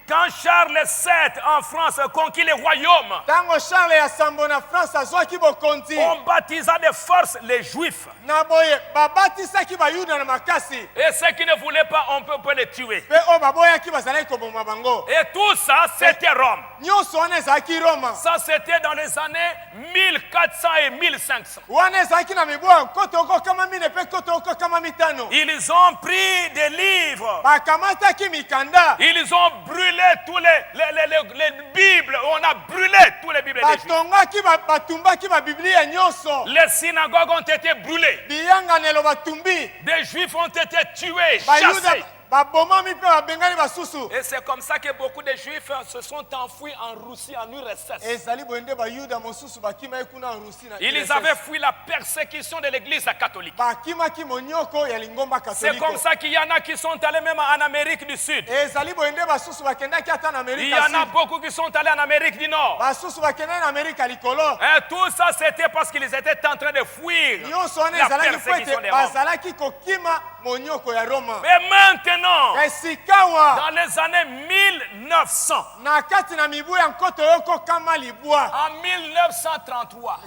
Quand Charles VII en France conquit les royaumes, ntango charles ya sambo na france azwaki bokonzi on baptisa de force les Juifs. na boye babatisaki bayuda na makasi Et ceux qui ne voulaient pas, on peut les tuer. mpe oyo baboyaki bazalaki koboma bango Et tout ça, c'était Rome. nyonso wana ezalaki roma Ça, c'était dans les années 1400 et 1500. wana ezalaki na mibwa nkoto oko kama mine mpe nkoto oko kama mitano Ils ont pris des livres. bakamataki mikanda Ils ont brûlé tous les Bibles. On a brûlé tous les Bibles des Juifs. batongaki batumbaki babiblia nyonso Les synagogues ont été brûlées. biyanganelo batumbi Des Juifs ont été tués, bayuda chassés. babomami mpe babengani basusu Et c'est comme ça que beaucoup de Juifs se sont enfouis en Russie, en URSS. ezali boye nde bayuda mosusu bakimaki kuna na rusi na Ils URSS. avaient fui la persécution de l'église catholique. bakimaki monyoko ya lingomba C'est comme katoliko ça qu'il y en a qui sont allés même en Amérique du Sud. ezali boye nde basusu bakendaki ata na Il amerika y en a sud beaucoup qui sont allés en Amérique du Nord. basusu bakendaki na amerika likolo Et tout ça, c'était parce qu'ils étaient en train de fuir nyonso wana la ezalaki po persécution ete des Roms. bazalaki kokima monyoko ya roma Mais maintenant, esikawa dans les années 1900, na kati na mibu ya nkoto yoko kama libwa en 1933,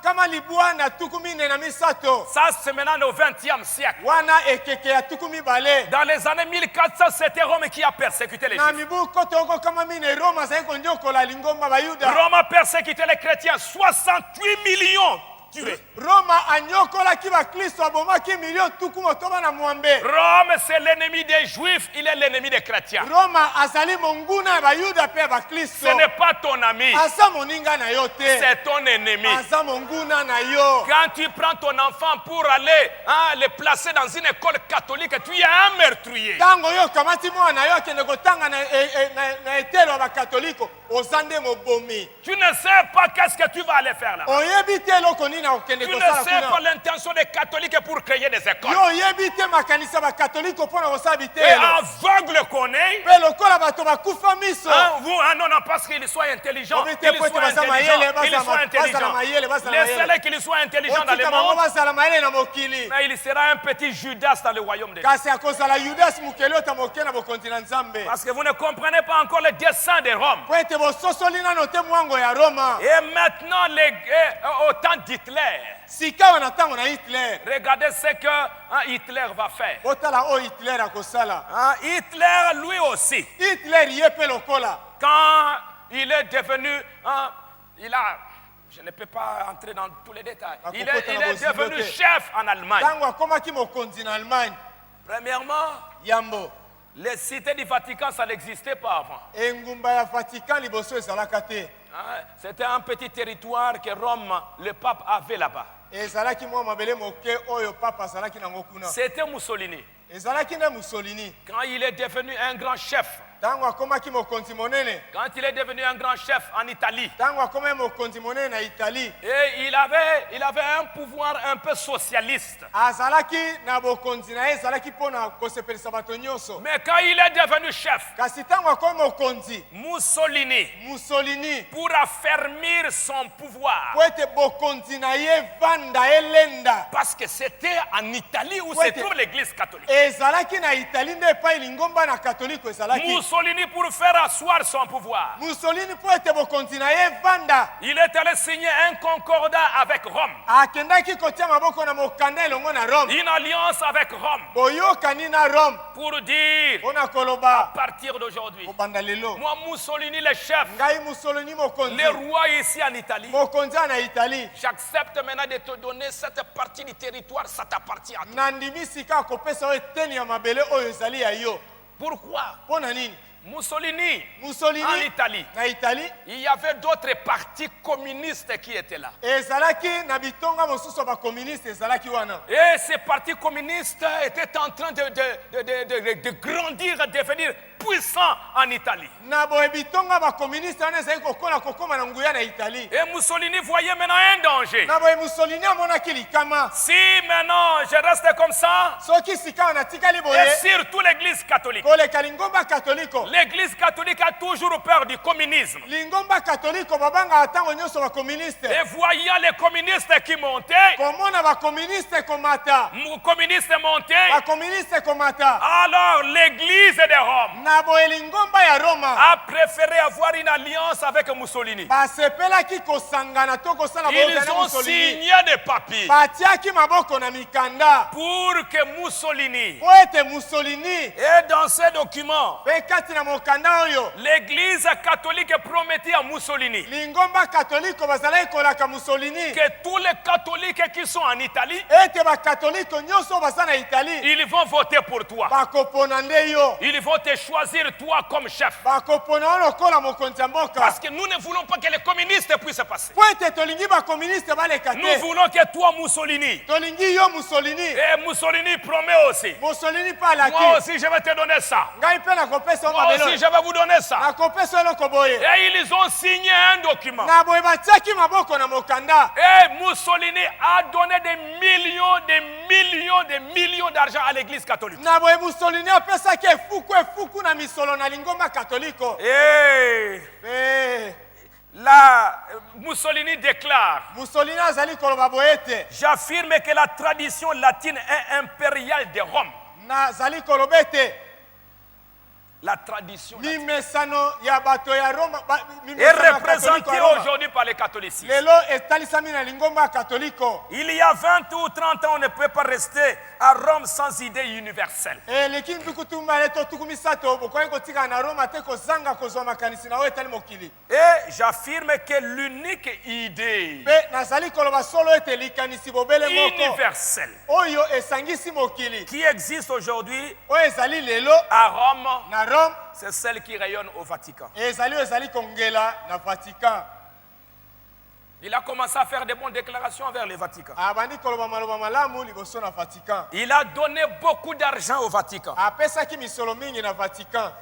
kama libwa na tuku mine na misato ça c'est maintenant au XXe siècle. wana ekeke ya tuku mibale Dans les années 1400, c'était Rome qui a persécuté les na Juifs. mibu nkoto yoko kama mine roma azali konyokola lingomba bayuda Rome a persécuté les chrétiens, 68 millions tués. roma anyokolaki bakristo abomaki milio tuku motoba na mwambe Rome, c'est l'ennemi des Juifs, il est l'ennemi des chrétiens. roma azali monguna ya bayuda mpe ya bakristo Ce n'est pas ton ami, aza moninga na yo te c'est ton ennemi. aza monguna na yo Quand tu prends ton enfant pour aller le placer dans une école catholique, tu es un meurtrier. ntango yo okamati mwana na yo akende kotanga na etelo ya bakatoliko oza nde mobomi Tu ne sais pas qu'est-ce que tu vas aller faire là. oyebi te eloko nini akokende Tu ne kosala sais pas kuna l'intention des catholiques pour créer des écoles. yo oyebi te makanisi ya bakatoliko mpona kosala Et bitelo aveugle qu'on est, mpe lokola bato bakufa miso non, parce qu'ils soient intelligents. Obi te Qu'ils po ete soient baza mayele, intelligents. Ils bazala soient bazala mayele, bazala mayele. Laissez-les qu'ils soient intelligents dans le otika bango monde. bazala mayele na mokili Mais il sera un petit Judas dans le royaume de Dieu. kasi akozala yudasi mokeli ota moke na bokonzi na nzambe Parce que vous ne comprenez pas encore le dessein de Rome. po ete bososoli nano te mwango ya Roma. Et maintenant, au temps d'Hitler, Sika wana ntango na Hitler. regardez ce que Hitler va faire. Botala o Hitler akosala. Hitler, lui aussi, Hitler ye pe lokola. quand il est devenu, je ne peux pas entrer dans tous les détails, il est devenu chef en Allemagne. Tango akomaki mokonzi na Allemagne. Premièrement, Yambo. les cités du Vatican, ça n'existait pas avant. Engumba ya Vatican liboso ezalaka te. C'était un petit territoire que Rome, le pape, avait là-bas. Ezalaki mwa mabele moke oyo papa azalaki nango kuna. C'était Mussolini. Ezalaki na Mussolini. Quand il est devenu un grand chef, Tango akomaki mokonzi monene. quand il est devenu un grand chef en Italie, Tango akomaki mokonzi monene na Italie. et il avait un pouvoir un peu socialiste. Azalaki na bokonzi na ye ezalaki mpona kosepelisa bato nyonso. Mais quand il est devenu chef, Kasi tango akomi mokonzi, Mussolini pour affermir son pouvoir, po ete bokonzi na ye vanda elenda. parce que c'était en Italie où Ouais, se trouve l'église catholique. Ezalaki na Italie nde epai lingomba na katoliko ezalaki. Mussolini, pour faire asseoir son pouvoir, Mussolini po ete bokonzi na ye vanda. il est allé signer un concordat avec Rome, Akendaki kotia maboko na mokanda elongo na Rome. une alliance avec Rome, Boyokani na Rome. pour dire, Mpona à koloba partir d'aujourd'hui, kobanda lelo. moi Mussolini le chef, Ngai Mussolini mokonzi. le roi ici en Italie, Mokonzi na Italie. j'accepte maintenant de te donner cette partie du territoire, ça t'appartient à toi. Nandimi sika akopesa oyo eteni ya mabele oyo ezali ya yo. Pourquoi? Mpona nini? Mussolini, en Mussolini Italie, na Italie il y avait d'autres partis communistes qui étaient là. ezalaki na bitonga mosusu ya bakomuniste ezalaki wana. Et ces partis communistes étaient en train de grandir, de devenir puissants en Italie. Na boye bitonga bakomuniste wana ezali kokola kokoma na nguya na Italie. Et Mussolini voyait maintenant un danger. Na boye Mussolini amonaki likama. Si maintenant je reste comme ça, Soki sika wana tikali et boye surtout l'église catholique. koleka lingomba katoliko. L'église catholique a toujours peur du communisme. Lingomba katoliko babanga ntango nyonso bakomuniste. Et voyant les communistes qui montaient, Komona bakomuniste komata. communistes montaient, Bakomuniste komata. alors l'église de Rome Na boye lingomba ya Roma. a préféré avoir une alliance avec Mussolini. Basepelaki kosangana to kosala boye Ils na ont Mussolini. signé des papiers Batiaki maboko na mikanda. pour que Mussolini, Po ete Mussolini et dans ces documents, pe kati na mokanda oyo l'église catholique promettait à Mussolini lingomba katoliko bazalaki kolaka Mussolini que tous les catholiques qui sont en Italie, ete bakatoliko nyonso baza na Italie ils vont voter pour toi. bakopona nde yo Ils vont te choisir toi comme chef. bakopona yo lokola mokonzi ya mboka Parce que nous ne voulons pas que les communistes puissent passer. po ete tolingi bakomuniste baleka Nous te voulons que toi, Mussolini, tolingi yo Mussolini et Mussolini promet aussi. Mussolini mpe Moi alaki aussi, je vais te donner ça. ngai mpe nakopesa yo Moi mabelo aussi, je vais vous donner ça. nakopesa yo eloko boye Et ils ont signé un document. na boye batiaki maboko na mokanda Et Mussolini a donné des millions d'argent à l'église catholique. na boye Mussolini apesaki efuku na misolo na lingomba katoliko Et là, Mussolini déclare, Mussolini azali koloba boye ete j'affirme que la tradition latine est impériale de Rome. nazali koloba ete La tradition latine mimesano ya bato ya Roma est mimesano ya représentée katoliko ya Roma aujourd'hui par les catholicistes. lelo etalisami na lingomba ya katoliko Il y a 20 ou 30 ans, on ne peut pas rester à Rome sans idée universelle. eleki ntukutu mibale to tuku misato bokoki kotikala na Roma te kozanga kozwa makanisi na oyo etali mokili Et j'affirme que l'unique idée mpe nazali koloba solo ete likanisi bobele moko universelle oyo esangisi mokili qui existe aujourd'hui oyo ezali lelo à Rome, na Rome c'est celle qui rayonne au Vatican. ezali oyo ezali kongela na Vatican. Il a commencé à faire de bonnes déclarations vers le Vatican. abandi koloba maloba malamu liboso na Vatican. Il a donné beaucoup d'argent au Vatican. apesaki misolo mingi na Vatican.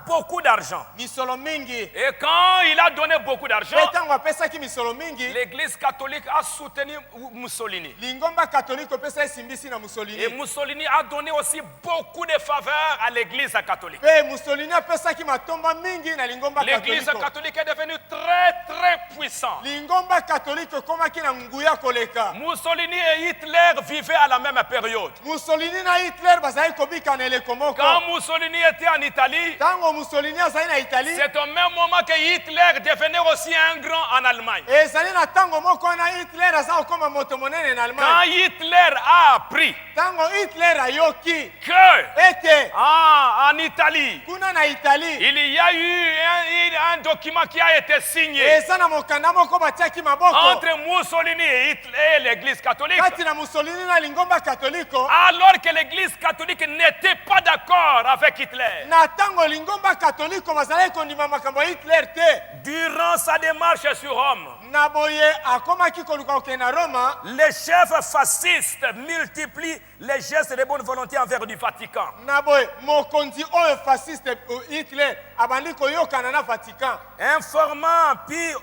Beaucoup d'argent. misolo mingi Et quand il a donné beaucoup d'argent, mpe ntango apesaki misolo mingi l'église catholique a soutenu Mussolini. lingomba katoliko epesa esimbisi na Et Mussolini Mussolini a donné aussi beaucoup de faveurs à l'église catholique. mpe Mussolini apesaki matomba mingi na lingomba L'église katoliko. catholique est devenue très puissante. lingomba catholique ekomaki na nguya koleka. Mussolini et Hitler vivaient à la même période. Mussolini na Hitler bazali kobika na eleko moko. Quand Mussolini était en Italie, Tango Mussolini azali na Italie, c'est au même moment que Hitler devenait aussi un grand en Allemagne. ezali na tango moko na Hitler aza kokoma moto monene na Quand Allemagne. Hitler a appris Tango Hitler ayoki que ete en Italie, kuna na Italie il y a eu un document qui a été signé eza na mokanda moko batiaki maboko entre Mussolini et Hitler et l'Église catholique, kati na Mussolini na lingomba katoliko, alors que l'Église catholique n'était pas d'accord avec Hitler. na tango lingomba katoliko bazali kondima makambo ya Hitler te. Durant sa démarche sur Rome, Na boye akomaki koluka kokende na Roma, les chefs fascistes multiplient les gestes de bonne volonté envers du Vatican. na boye mokonzi oyo fasciste Hitler abandi koyokana na Vatican. Informant Pie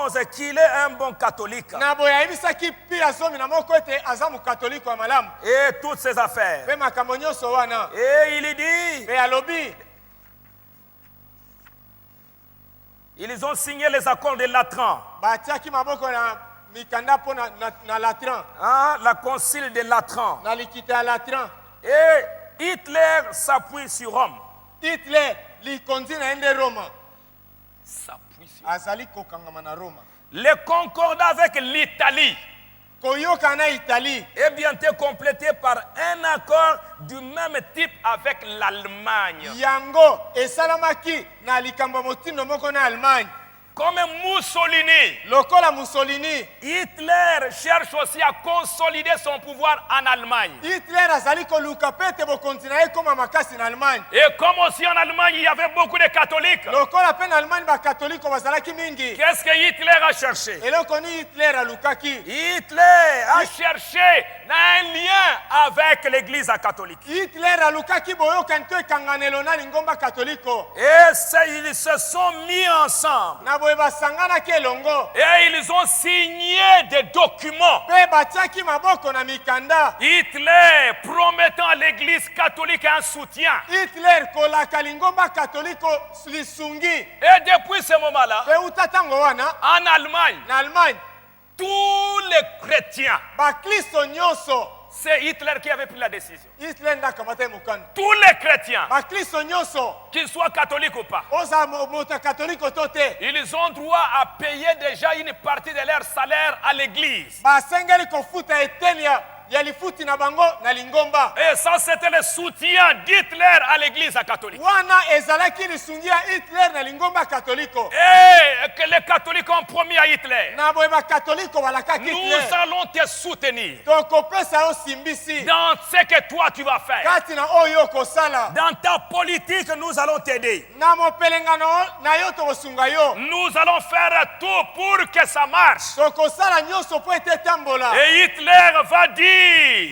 XI qu'il est un bon catholique Na boye ayebisaki Pia zomi na moko ete aza mokatoliko ya malamu et toutes ses affaires. mpe makambo nyonso wana. Et il dit, Mpe alobi ils ont signé les accords de Latran, batiaki maboko na mikanda mpo na Latran, hein, la concile de Latran. na likita ya Latran. Et Hitler s'appuie sur Rome. Hitler likonzi na ye nde Roma, S'appuie sur... azali kokangama na Roma. Le concordat avec l'Italie Koyoka na Italie est bientôt complété par un accord du même type avec l'Allemagne. yango esalamaki na likambo ya motindo moko na Allemagne. Comme Mussolini, Lokola Mussolini, Hitler cherche aussi à consolider son pouvoir en Allemagne. Hitler azali koluka pe ete bokonzi na ye ekoma makasi na Allemagne. Et comme aussi en Allemagne, il y avait beaucoup de catholiques, Lokola pe na Allemagne bakatoliko bazalaki mingi, qu'est-ce que Hitler a cherché? eloko ni Hitler alukaki. Hitler a cherché un lien avec l'église catholique. Hitler alukaki boyokani to ekanganelo na lingomba katoliko. Et ils se sont mis ensemble. Na boye basanganaki elongo Et ils ont signé des documents. mpe batiaki maboko na mikanda. Hitler promettant à l'église catholique un soutien. Hitler kolaka lingomba katoliko lisungi. Et depuis ce moment-là, Mpe uta tango wana en Allemagne, na Allemagne tous les chrétiens, bakristo nyonso, c'est Hitler qui avait pris la décision. Hitler nde akamata ye mokano. Tous les chrétiens, Bakristo nyonso qu'ils soient catholiques ou pas, oza moto ya katoliko to te, ils ont droit à payer déjà une partie de leur salaire à l'église. basengeli kofuta eteni ya lifuti na bango na lingomba. Et ça, c'était le soutien d'Hitler à l'église catholique. Wana ezalaki lisungi ya Hitler na lingomba katoliko. Et que les catholiques ont promis à Hitler, Na boye bakatoliko balakaki nous Hitler, allons te soutenir tokopesa yo simbisi dans ce que toi tu vas faire. kati na oyo okosala. Dans ta politique, nous allons t'aider. Na mopelengano na yo tokosunga yo. Nous allons faire tout pour que ça marche. Tokosala nyonso po ete tambola. Et Hitler va dire,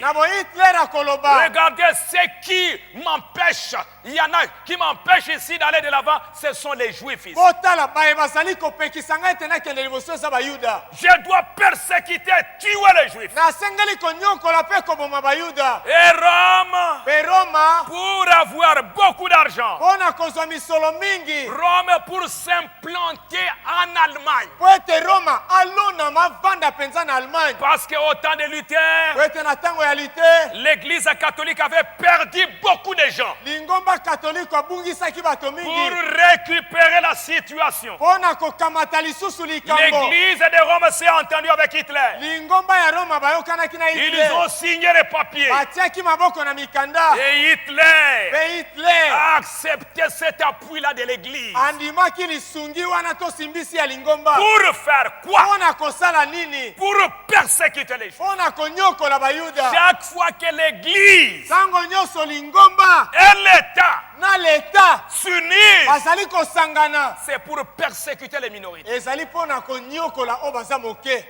Na boye Hitler akoloba, regardez ce qui m'empêche. Il y en a qui m'empêchent ici d'aller de l'avant, ce sont les juifs ici. botala baye bazali kopekisa ngai ete nakende liboso eza bayuda. Je dois persécuter, tuer les juifs. Nasengeli konyokola mpe koboma bayuda. Et Rome, Mpe Roma pour avoir beaucoup d'argent, mpo na kozwa misolo mingi, Rome pour s'implanter en Allemagne. po ete Roma alonama avanda mpenza na Allemagne. Parce qu'au temps de Po Luther, ete na ntango ya Luther, l'église catholique avait perdu beaucoup de gens. lingomba katoliko abungisaki bato Pour mingi récupérer la situation, mpo na kokamata lisusu likambo. l'église de Rome s'est entendue avec Hitler. Lingomba ya Roma bayokanaki na Ils Hitler, ont signé les papiers. batiaki maboko na mikanda. Et Hitler Mpe Hitler a accepté cet appui-là de l'église. andimaki lisungi wana to simbisi ya lingomba. Pour faire quoi? Mpo na kosala nini? Pour persécuter les juifs. Mpo na konyokola bayuda. Chaque fois que l'église Sango nyonso lingomba et l'État na leta s'unissent, bazali kosangana, c'est pour persécuter les minorités. ezali mpo na konyokola oyo baza moke.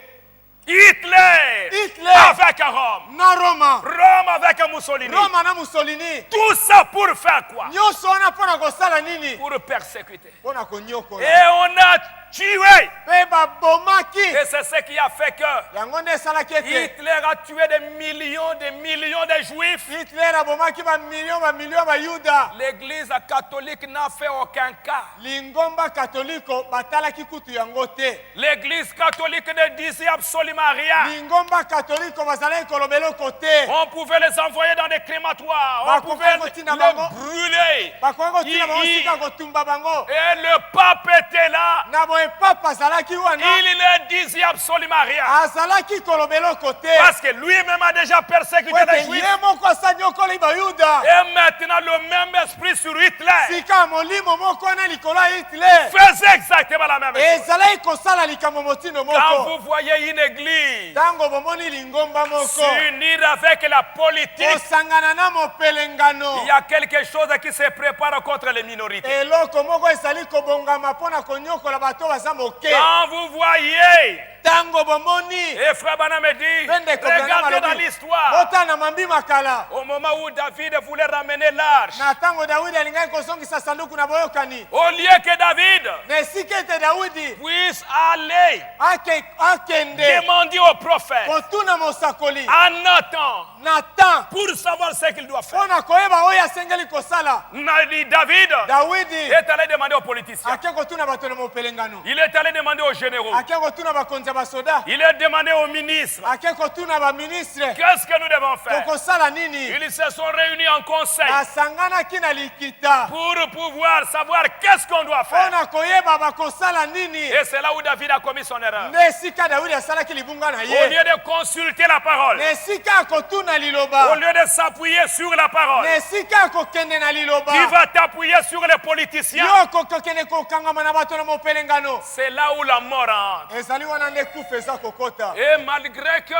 Hitler Hitler avec Rome, na Roma, Rome avec Mussolini. Roma na Mussolini, Tout ça pour faire quoi? nyonso wana mpo na kosala nini? Pour persécuter. Mpo na Et konyokola. on a tué. mpe babomaki Et c'est ce qui a fait que yango nde esalaki ete Hitler a tué des millions de juifs. hitler abomaki bamilio bayuda L'église catholique n'a fait aucun cas. lingomba katoliko batalaki kutu yango te L'église catholique ne disait absolument rien. lingomba katoliko bazalaki kolobela oko te On pouvait les envoyer dans des crématoires. On Bah, pouvait pourquoi les continue bango? brûler. bakoki kotina bango Il- sika kotumba bango Et le pape était là. na boye papa azalaki wana Il ne disait absolument rien. azalaki kolobela oko te Parce que lui-même a déjà persécuté po les ete juifs. ye moko asanyokoli bayuda Et maintenant, le même esprit sur Hitler sika molimo moko wana likolo ya hitler faisait exactement la même chose. ezalaki kosala likambo motindo Quand moko vous voyez une église ntango bomoni lingomba moko s'unir avec la politique, kosangana na mopelengano il y a quelque chose qui se prépare contre les minorités. eloko moko ezali kobongama mpo na konyokola bato baza moke Quand vous voyez, ntango bomoni et Frère Branham me dit, Pendeko Branham regardez dans alobi, l'histoire, botana mambi makala au moment où David voulait ramener l'arche, na ntango dawidi alingaki kosongisa sanduku na boyokani au lieu que David na esika ete dawidi puisse aller akende demander au prophète, kotuna mosakoli à Nathan, natan pour savoir ce qu'il doit faire. mpo na koyeba oyo asengeli kosala David dawidi est allé demander aux politiciens. ake kotuna bato na mopelengano Il est allé demander aux généraux. ake kotuna bakonzi ya basoda Il est demandé aux ministres. ake kotuna baministre Qu'est-ce que nous devons faire? tokosala nini Ils se sont réunis en conseil basanganaki na likita pour pouvoir savoir qu'est-ce qu'on doit mpo faire. na koyeba bakosala nini Et c'est là où David a commis son erreur. nde esika dawidi asalaki libunga na Au ye lieu de consulter la parole, na esika ya kotuna au liloba lieu de s'appuyer sur la parole, na esika ya kokende na liloba tu vas t'appuyer sur les politiciens. yo kokokende kokangama na bato na mopelengano C'est là où la mort entre. ezali wana nde kufa eza kokota Et malgré que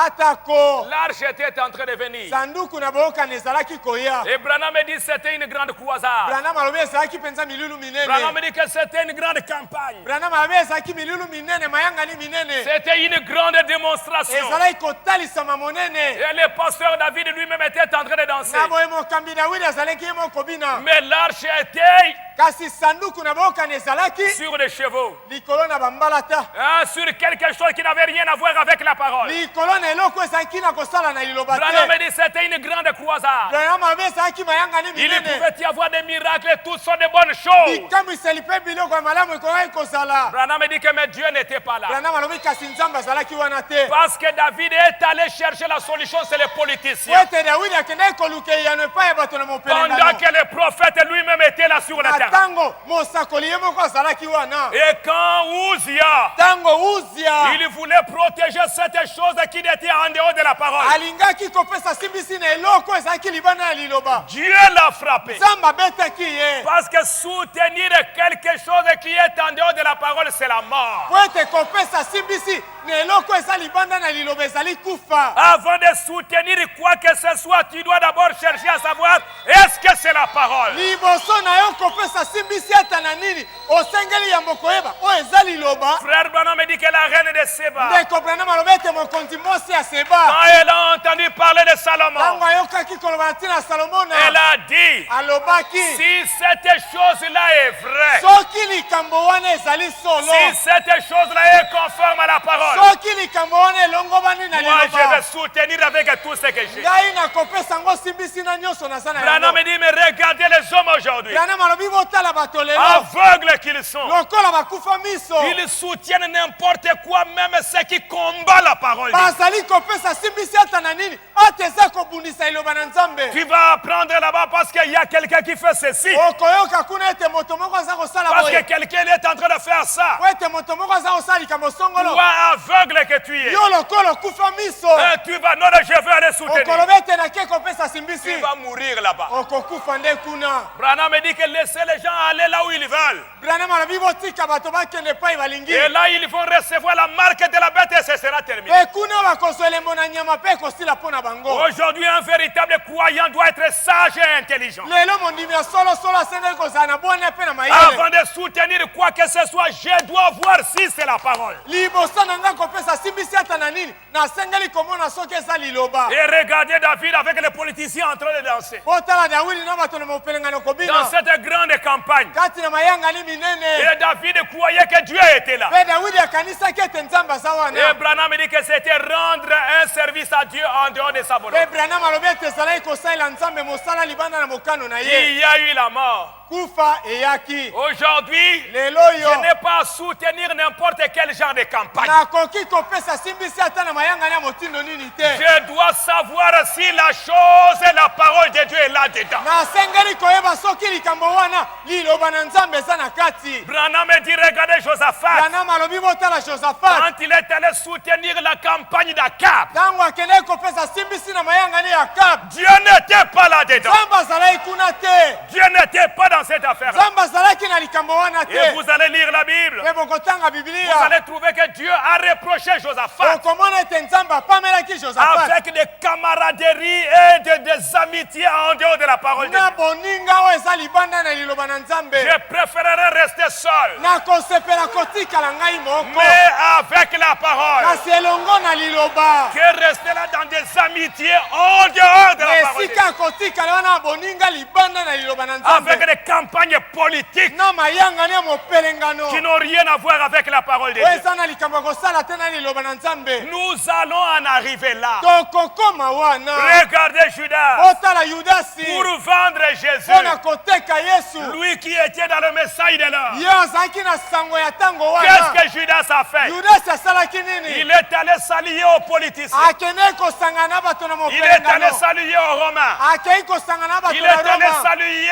atako l'arche était en train de venir, sanduku na boyokani ezalaki koya et Branham me dit que c'était une grande croisade. branam alobi ezalaki mpenza milulu minene Branham me dit que c'était une grande campagne. branam alobi ezalaki milulu minene mayangani minene C'était une grande démonstration. ezalaki kotalisama monene Et le pasteur David lui-même était en train de danser. na boye mokambi dawidi azalaki ye moko bina Mais l'arche était kasi sanduku na boyokani ezalaki sur des chevaux. likolo na bambalata Hein, sur quelque chose qui n'avait rien à voir avec la parole. likolo na eloko ezalaki na kosala na liloba Branham te me dit que c'était une grande croisade. branam alobi ezalaki mayangani Il minene pouvait y avoir des miracles et toutes sortes de bonnes choses. likamiseli mpe biloko ya malamu ekokaki kozala Branham me dit que mais Dieu n'était pas là. branam alobi kasi nzambe azalaki wana te Parce que David est allé chercher la solution, c'est les po politiciens. ete dawidi akendaki koluka eyano epai ya bato na Pendant mopelengano que le prophète lui-même était là sur la na terre. ntango mosakoli ye moko azalaki wana Et quand Uzia, ntango uzia il voulait protéger cette chose qui était en dehors de la parole, alingaki kopesa simbisi na eloko ezalaki libanda ya liloba Dieu l'a frappé. nzambe abetaki ye Parce que soutenir quelque chose qui est en dehors de la parole, c'est la mort. po ete kopesa simbisi na eloko eza libanda na liloba ezali kufa Avant de soutenir quoi que ce soit, tu dois d'abord chercher à savoir est-ce que c'est la parole. liboso na yo kopesa simbisi ata na nini osengeli yambo koyeba oyo eza liloba Frère Branham me dit que la reine de Séba, ndeko branam alobi ete mokonzi mosi ya seba quand elle a entendu parler de Salomon, ntango ayokaki koloba na ntina ya salomona elle a dit, alobaki si cette chose-là est vraie, soki likambo wana ezali solo si cette chose-là est conforme à la parole, soki likambo wana elongobani na moi je vais liloba soutenir avec tout ce que j'ai. ngai nakopesa yango simbisi na nyonso naza na Branham yango me dit, mais regardez les hommes aujourd'hui, branam alobi botala bato lelo aveugles qu'ils sont. lokola bakufa miso Ils soutiennent n'importe quoi, même ceux qui combattent la parole. bazali kopesa simbisi ata na nini ata eza kobundisa liloba na nzambe Tu vas apprendre là-bas parce qu'il y a quelqu'un qui fait ceci. okoyoka kuna ete moto moko aza kosala Parce que boye quelqu'un est en train de faire ça. po ete moto moko aza kosala likambo songolo Toi, aveugle que tu es, yo lokola okufa miso tu vas, non, je vais aller soutenir. okolobi ete nake kopesa simbisi Tu vas mourir là-bas. okokufa nde kuna Branham me dit que laissez les gens aller là où ils veulent. branam alobi botika bato bakende epai balingi Et là, ils vont recevoir la marque de la bête et ce sera terminé. mpe kuna bakozwa elembo na nyama mpe ekosila mpo na bango Aujourd'hui, un véritable croyant doit être sage et intelligent. lelo mondimi ya solosolo asengeli kozala na bwana mpe na mayele Avant de soutenir quoi que ce soit, je dois voir si c'est la parole. liboso na ngai kopesa simbisi ata na nini nasengeli komona soki eza liloba Et regardez David avec les politiciens en train de danser. otala dawidi na bato na mopelengano Dans kobina cette grande campagne, kati na na mayangani minene. Et David croyait que Dieu était là. Mpe Dawidi akanisaki ete Nzambe aza Et wana. Branham dit que c'était rendre un service à Dieu en dehors de sa volonté. Mpe Branham alobi ete ezalaki kosalela Nzambe mosala libanda na mokano na ye. Il y a eu la mort. Kufa eyaki. Aujourd'hui, Lelo je yo n'ai pas à soutenir n'importe quel genre de campagne. nakoki kopesa simbisi ata na mayangani ya motindo nini te. Je dois savoir si la chose et la parole de Dieu est là-dedans. Nasengeli koyeba soki likambo wana liloba na Nzambe eza na kati. Branham dit, regardez Josaphat. Branham alobi botala Josaphat. Quand il est allé soutenir la campagne d'Akab, Ntango akendeki kopesa simbisi na mayangani ya Akabu, Dieu n'était pas là-dedans. Nzambe azalaki kuna te. Dieu n'était pas dans cette affaire. Nzambe azalaki na likambo wana te. Et vous allez lire la Bible. Mpe bokotanga Vous Biblia allez trouver que Dieu a reproché Josaphat okomona ete Nzambe apamelaki Josaphat avec des camaraderies et des amitiés en dehors de la parole de na Dieu. boninga oyo eza libanda na liloba na Nzambe. Je préférerais rester seul, nakosepela kotikala ngai moko mais avec la parole, kasi elongo na liloba. que rester là dans des amitiés en dehors de la parole de Dieu. esika kotikala wana na boninga libanda na liloba na Avec Nzambe des campagnes politiques na mayangani ya mopelengano qui n'ont rien à voir avec la parole de oyo Dieu. eza na likambo kosala te na liloba na Nzambe. Nous allons en arriver là. tokokoma wana Regardez Judas botala Yudasi pour vendre Jésus, mpo na koteka Yesu. lui qui était dans le messail de l'heure. ye azalaki na sango ya ntango Qu'est-ce wana. que Judas a fait? Yudasi asalaki nini? Il est allé s'allier aux politiciens. akendeki kosangana na bato na Il est allé mopelengano. s'allier aux Romains. akei kosangana na bato Il na est allé Roma. s'allier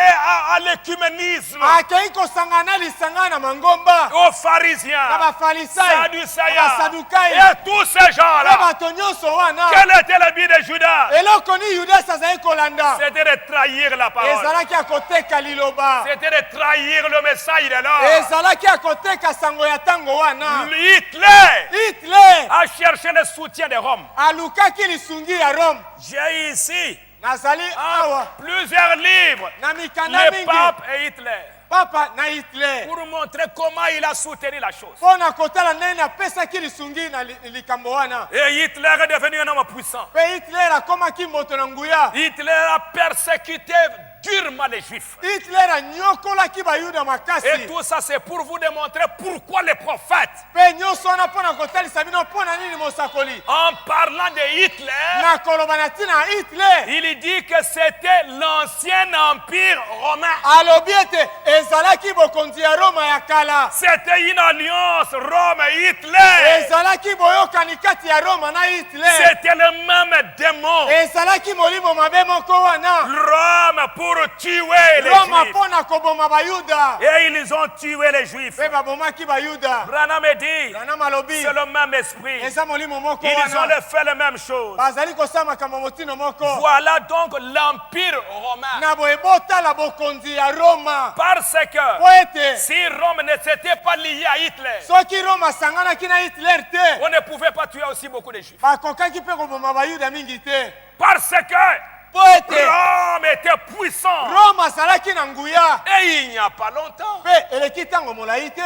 à l'écuménisme, akei kosangana na lisanga na mangomba aux na pharisiens, bafarisayi na Sadducéens basadukayi et tous ces na gens-là. bato nyonso wana. Quel était le but de Judas? eloko ni Yudasi azalaki kolanda C'était de trahir la parole. ezalaki ya koteka liloba. C'était de trahir le messail de l'heure. ezalaki ya koteka sango ya ntango wana. Hitler Hitler a cherché le soutien de Rome. alukaki lisungi ya Rome. J'ai ici nazali awa plusieurs livres, na mikanda le mingi pape et Hitler, papa na Hitler pour montrer comment il a soutenu la chose. mpo na kotala ndenge apesaki lisungi na likambo wana. Et Hitler est devenu un homme puissant. mpe Hitler akomaki moto na nguya. Hitler a persécuté durement les Juifs. Hitler anyokolaki bayuda Et makasi. tout ça, c'est pour vous démontrer pourquoi les prophètes, mpe nyonso wana mpo na kotalisa bino mpo na nini mosakoli en parlant de Hitler, na koloba na ntina ya Hitler il dit que c'était l'ancien empire romain. alobi ete ezalaki bokonzi ya Roma ya kala. C'était une alliance Rome-Hitler. ezalaki boyokani kati ya Roma na Hitler. C'était le même démon. ezalaki molimo mabe moko wana. Rome pour tuer les Roma Juifs. mpo na koboma bayuda Et ils ont tué les Juifs. mpe babomaki bayuda. Branham dit, Branham alobi c'est le même esprit. eza molimo moko Ils ont wana. fait la même chose. bazali kosala makambo motindo moko. Voilà donc l'empire romain. na boye botala bokonzi ya Roma Parce po que ete si Rome ne s'était pas liée à Hitler, soki Roma asanganaki na Hitler te on ne pouvait pas tuer aussi beaucoup de Juifs. bakokaki mpe koboma bayuda mingi te. Parce que po ete Rome était puissant. Roma azalaki na nguya Et il n'y a pas longtemps, mpe eleki ntango molai te.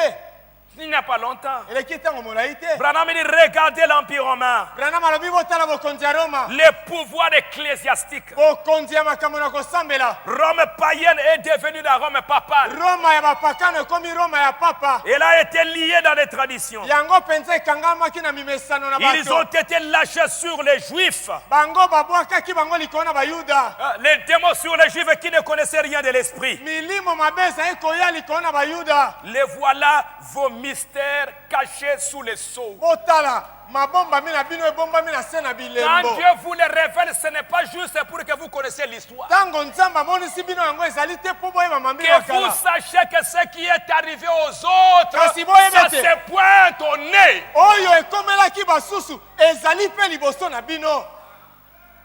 il n'y a pas longtemps, eleki ntango molai te. Branham dit, regardez l'empire romain, Branham alobi botala bokonzi ya Roma les pouvoirs ecclésiastiques. bokonzi ya makambo na kosambela. Rome païenne est devenue la Rome papale. Roma ya bapakano ekomi Roma ya papa. Elle a été liée dans les traditions. yango mpenza ekangamaki na mimesano na Ils ont bato. été lâchés sur les Juifs. bango babwakaki bango likolo na bayuda. Les démons sur les Juifs qui ne connaissaient rien de l'esprit. milimo mabe ezali koya likolo na bayuda. Les voilà vos mystères cachés sous les sceaux. botala mabombami na bino ebombami na se na Quand bilembo. Dieu vous les révèle, ce n'est pas juste pour que vous connaissiez l'histoire. ntango nzambe amonisi bino yango ezali te mpo boyeba mambili Que ya vous kala. sachiez que ce qui est arrivé aux autres, Kasi boyeba ça te. se pointe au nez. oyo ekomelaki basusu ezali mpe liboso na bino.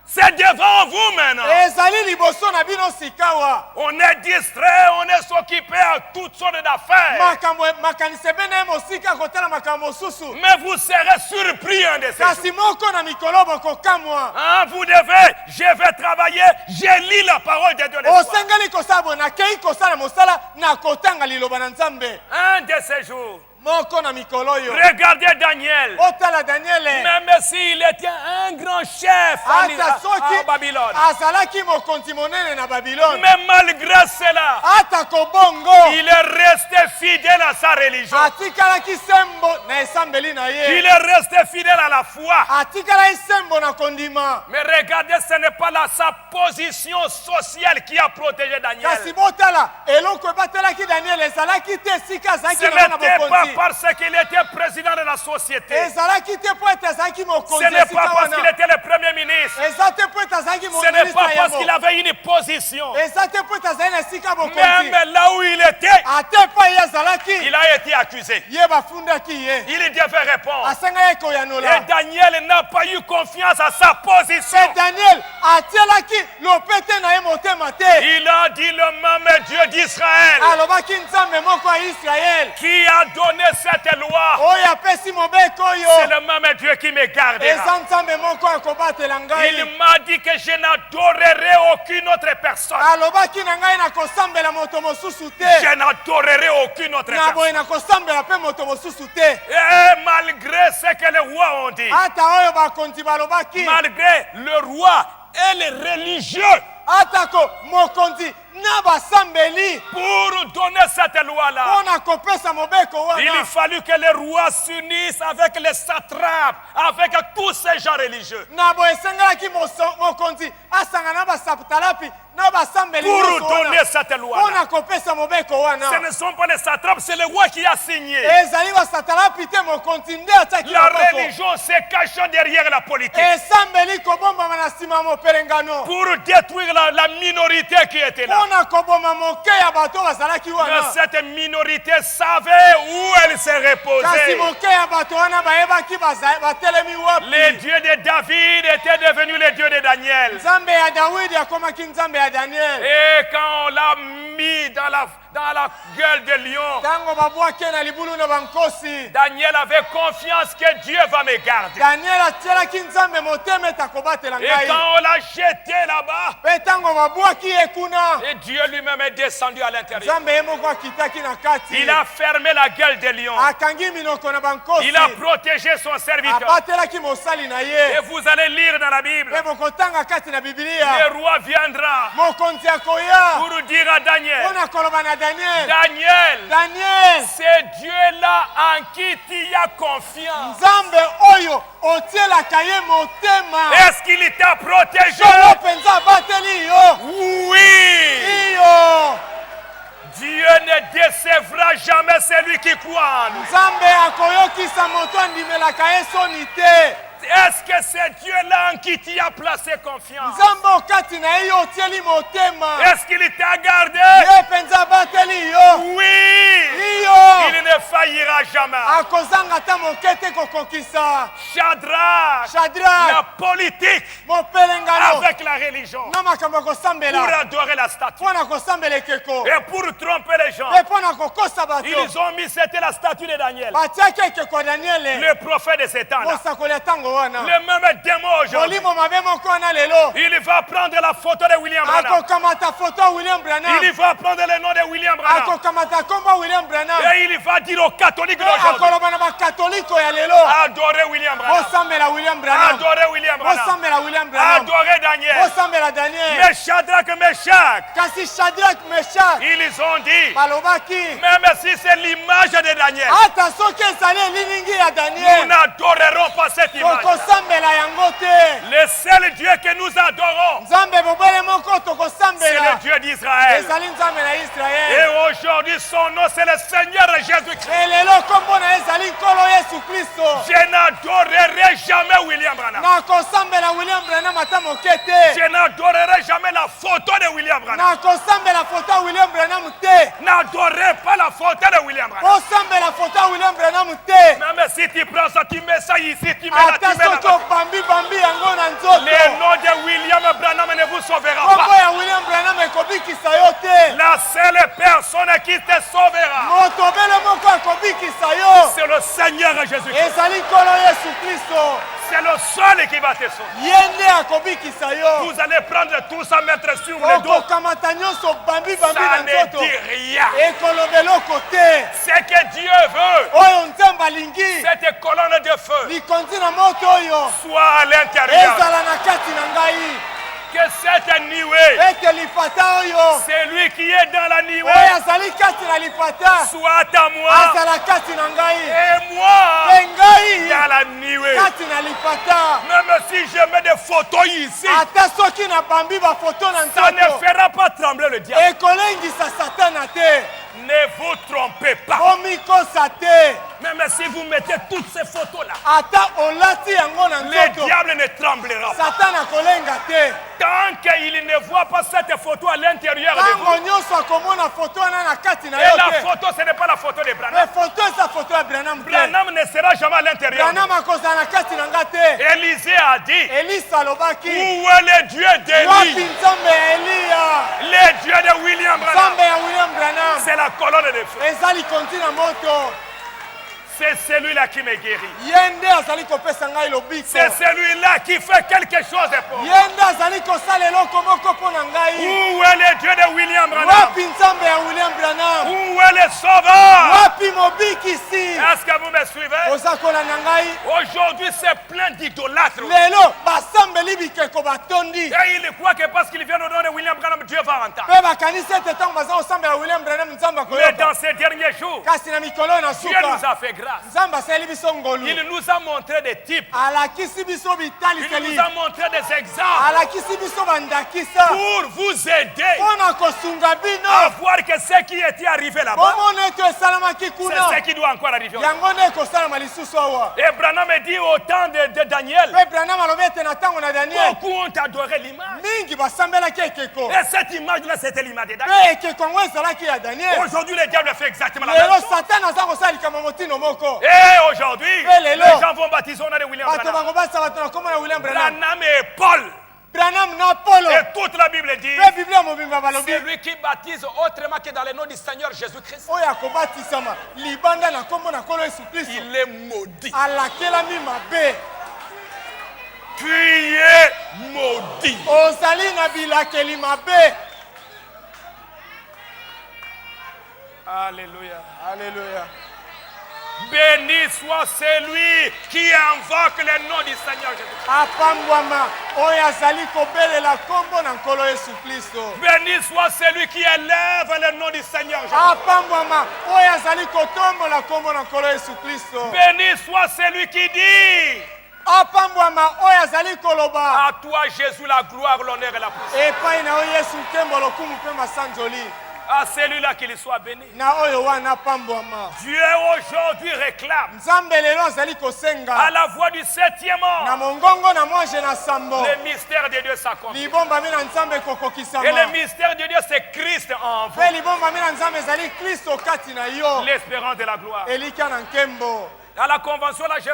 C'est devant vous maintenant. ezali liboso na bino sikawa. On est distrait, on est occupé à toutes sortes d'affaires. makanisi ebene ye mosika kotala makambo mosusu. Mais vous serez surpris un de ces jours. kasi moko na mikolo bokokamwa. Hein, vous devez, je vais travailler, je lis la parole de Dieu le soir. osengeli kosala boye nakei kosala mosala na kotanga liloba na Nzambe. Un de ces jours, moko na mikolo oyo. Regardez Daniel. Otala Daniele. Même s'il était un grand chef Ata à soki Babylone. azalaki mokonzi monene na Babylone. Mais malgré cela, Ata kobongo. il est resté fidèle à sa religion. Atikalaki sembo na esambeli na ye. Il est resté fidèle à la foi. Atikalaki sembo na kondima. Mais regardez, ce n'est pas là sa position sociale qui a protégé Daniel. Kasi botala eloko ebatelaki Daniel ezalaki te sika azalaki Ce na n'était pas bokonzi. parce qu'il était président de la société. Ezalaki te po ete azalaki Ce mokonzi n'est esika pas parce qu'il wana. était le premier ministre. Eza te po ete azalaki Ce n'est pas mokonzi parce ya qu'il avait une position. eza te po ete azalaki na esika bokonzi. Même là où il était, Ate pa ye azalaki il a été accusé. ye bafundaki ye. Il devait répondre. Asengaki Et koyanola. Daniel n'a pas eu confiance à sa position. Et Daniel atielaki lopete na ye motema te. Il a dit le même Dieu d'Israël Alobaki nzambe moko ya Israel qui a donné cette loi. oyo apesi mobeko C'est oyo. le même Dieu qui me gardera. Eza nzambe moko akobatela ngai. Il m'a dit que je n'adorerai aucune autre personne. Alobaki na ngai na kosambela moto mosusu te. Je n'adorerai aucune autre Na personne. boye na kosambela mpe moto mosusu te. Et malgré ce que les rois ont dit, Ata oyo bakonzi balobaki. malgré le roi et les religieux, Atako mokonzi na basambeli pour donner cette loi-là, mpona kopesa mobeko il wana. fallut que les rois s'unissent avec les satrapes, avec tous ces gens religieux, Na boye esengelaki mokonzi asanga na basatalapi na basambeli pour nyonso wana. donner cette loi-là. Mpona kopesa mobeko wana. Ce ne sont pas les satrapes, c'est le roi qui a signé. Ezali basatalapi te mokonzi nde atiaki La maboko. religion se cache derrière la politique Esambeli kobombama na nsima ya mopelengano. pour détruire la minorité qui était là. Mpona koboma moke ya bato bazalaki Mais wana. cette minorité savait où elle se Kasi reposait. moke ya bato wana bayebaki batelemi wapi. Les dieux de David étaient devenus les dieux de Daniel. Nzambe ya Dawidi akomaki nzambe ya Daniel. Et quand on l'a mis dans la gueule de lion, Tango babwaki na libulu na bankosi. Daniel avait confiance que Dieu va me garder. Daniel atielaki nzambe motema ete akobatela Et ngai. quand on l'a jeté là-bas, Mpe tango babwaki ye kuna. et Dieu lui-même est descendu à l'intérieur. Nzambe ye moko akitaki na kati. Il a fermé la gueule de lion. Akangi minoko na bankosi. Il a protégé son serviteur. Abatelaki mosali na ye. Et vous allez lire dans la Bible, Mpe bokotanga kati na le Biblia. roi viendra Mokonzi akoya. pour dire à Daniel, Mpona koloba na Daniel. Daniel, Daniel. c'est Dieu-là en qui tu as confiance. Nzambe oyo otielaka ye motema. Est-ce qu'il t'a protégé? Solo penza abateli yo. Oui. Iyo. Dieu ne décevra jamais celui qui croit en nous. Nzambe akoyokisa moto andimelaka ye soni te. Est-ce que c'est Dieu-là en qui tu as placé confiance? Nzambe okati na ye yo otieli motema. Est-ce qu'il t'a gardé? Ye penza abateli yo. Oui. Iyo. Il ne faillira jamais. Akozanga ata moke te kokokisa. Shadrach, Shadrach. la politique Mopelengano. avec la religion Na makambo ya pour kosambela. adorer la statue Mpona kosambela ekeko. et pour tromper les gens. Mpe mpona kokosa bato. Ils ont mis, c'était la statue de Daniel, Batiaki ekeko ya Daniele. le prophète de ces temps-là. Mosakoli ya ntango wana. Le même démon aujourd'hui, Molimo mabe moko wana lelo. il va prendre la photo de William Branham. Akokamata foto ya William Branham. Il va prendre le nom de William Branham. Akokamata kombo ya William Branham. Et il va dire aux catholiques d'aujourd'hui, Akoloba na bakatoliko ya lelo. adorez William Branham. Bosambela William Branham. Adorez William Branham. Bosambela William Branham. Adorez Daniel. Bosambela Daniel. Mais Shadrach, Meshach, Kasi Shadrach, Meshach ils ont dit, balobaki. même si c'est l'image de Daniel, Ata soki ezali elilingi ya nous Daniel. n'adorerons pas cette image. Tokosambela yango te. Le seul Dieu que nous adorons, Nzambe bobele moko c'est tokosambela. le Dieu d'Israël. Ezali nzambe na Et Israel. aujourd'hui, son nom, c'est le Seigneur Jésus-Christ. Elelo kombo na ye ezali nkolo Yesu Kristo. Je n'adorerai jamais William Branham. Nakosambela William Branham ata moke te. Je n'adorerai jamais la photo de William Branham. Nakosambela foto ya William Branham te. N'adorez pas la photo de William Branham. Osambela foto ya William Branham te. Même si tu prends ça, tu mets ça ici, tu mets là, tu Ata mets soki là. obambi yango na nzoto. Le nom de William Branham ne vous sauvera Kombo pas. ya William Branham ekobikisa yo te. La seule personne qui te sauvera, Motobele moko akobikisa yo. c'est le Seigneur Jésus-Christ. Ezali nkolo Yesu Kristo. C'est le seul qui va te sauver. ye nde akobikisa yo. Vous allez prendre tout ça, mettre sur le dos. okokamata nyonso bambi Ça na ne nzoto dit rien. ekoloba eloko te. Ce que Dieu veut, oyo nzambe alingi cette colonne de feu likonzi na moto oyo soit à l'intérieur. ezala na kati na ngai. Que cette nuée, ete lipata oyo celui qui est dans la nuée, oyo azali kati na lipata soit à moi azala kati na ngai. et moi mpe ngai dans la nuée. kati na lipata. Même si je mets des photos ici, ata soki na bambi bafoto na ça ne nzoto fera pas trembler le diable. ekolengisa satana te. Ne vous trompez pas. omikosa te. Même si vous mettez toutes ces photos-là, ata olati yango na le nzoto diable ne tremblera pas. satana akolenga te. Tant qu'il ne voit pas cette photo à l'intérieur de vous. ntango nyonso akomona foto wana na kati na Et yo la te. photo, ce n'est pas la photo de me Branham. foto eza foto ya branam te. Branham ne sera jamais à l'intérieur. branam akozala na kati na nga te. Élisée a dit, elisa alobaki où est le Dieu wapi d'Élie? nzambe ya eliya. Le Dieu de William Branham. nzambe ya william branam C'est la colonne de feu. eza likonzi na moto. C'est celui-là qui me guérit. ye nde azali kopesa ngai lobiko. C'est celui-là qui fait quelque chose pour moi. ye nde azali kosala eloko moko mpo na ngai. Où est le Dieu de William Branham? wapi nzambe ya william branam. Où est le sauveur? wapi mobikisi. Est-ce que vous me suivez? oza kolanda ngai. Aujourd'hui, c'est plein d'idolâtres. lelo basambeli bikeko batondi. Et il croit que parce qu'il vient au nom de William Branham, Dieu va entendre. mpe bakanisi ete ntango baza kosambela william branam nzambe Mais akoyoka. dans ces derniers jours, kasi na mikolo na Dieu nous suka a fait grâce. nzambe asali biso ngolu. Il nous a montré des types. alakisi biso Il bitaliseli. nous a montré des exemples alakisi biso bandakisa pour vous aider mpo na kosunga bino. à voir que ce qui était arrivé là-bas, bomona ete esalamaki c'est kuna ce qui doit encore arriver. yango nde ekosalama lisusu awa. Et Branham dit au temps de Daniel, mpe branam alobi ete na ntango na daniel beaucoup ont adoré l'image. mingi basambelaki ekeko. Et cette image-là, c'était l'image de Daniel. mpe ekeko yango ezalaki ya daniel. Aujourd'hui, le diable fait exactement la même lelo chose. satana aza kosala likambo motino moko. Et aujourd'hui, Et les lelo. gens vont baptiser au nom de William bato Branham. bakobasa bato na kombo na william branam. Branham et Paul. branam na polo. Et toute la Bible dit, mpe biblia mobimba balobi c'est lui qui baptise autrement que dans le nom du Seigneur Jésus-Christ. oyo akobatisama libanda na kombo na nkolo yesu kristo Il est maudit. alakelami mabe. Tu es maudit. ozali na bilakeli mabe. Alléluia. Alléluia. Béni soit celui qui invoque le nom du Seigneur Jésus. apambwama oyo azali kobelela kombo na nkolo yesu kristo. Béni soit celui qui élève le nom du Seigneur Jésus. apambwama oyo azali kotombola kombo na nkolo yesu kristo. Béni soit celui qui dit, apambwama oyo azali koloba à toi Jésus la gloire, l'honneur et la puissance. epai na oyo yesu nkembo lokumu mpe masanzoli. À celui-là qu'il soit béni. na oyo wana apambwama. Dieu aujourd'hui réclame nzambe lelo azali à kosenga la voix du septième na ange. mongongo na mwange na sambo. Le mystère de Dieu s'accomplit. libombami na nzambe Et le ekokokisama. mystère de Dieu, c'est Christ en vous. mpe libombami na nzambe ezali kristo kati na yo. L'espérance de la gloire. elika na nkembo. À la convention, là, j'ai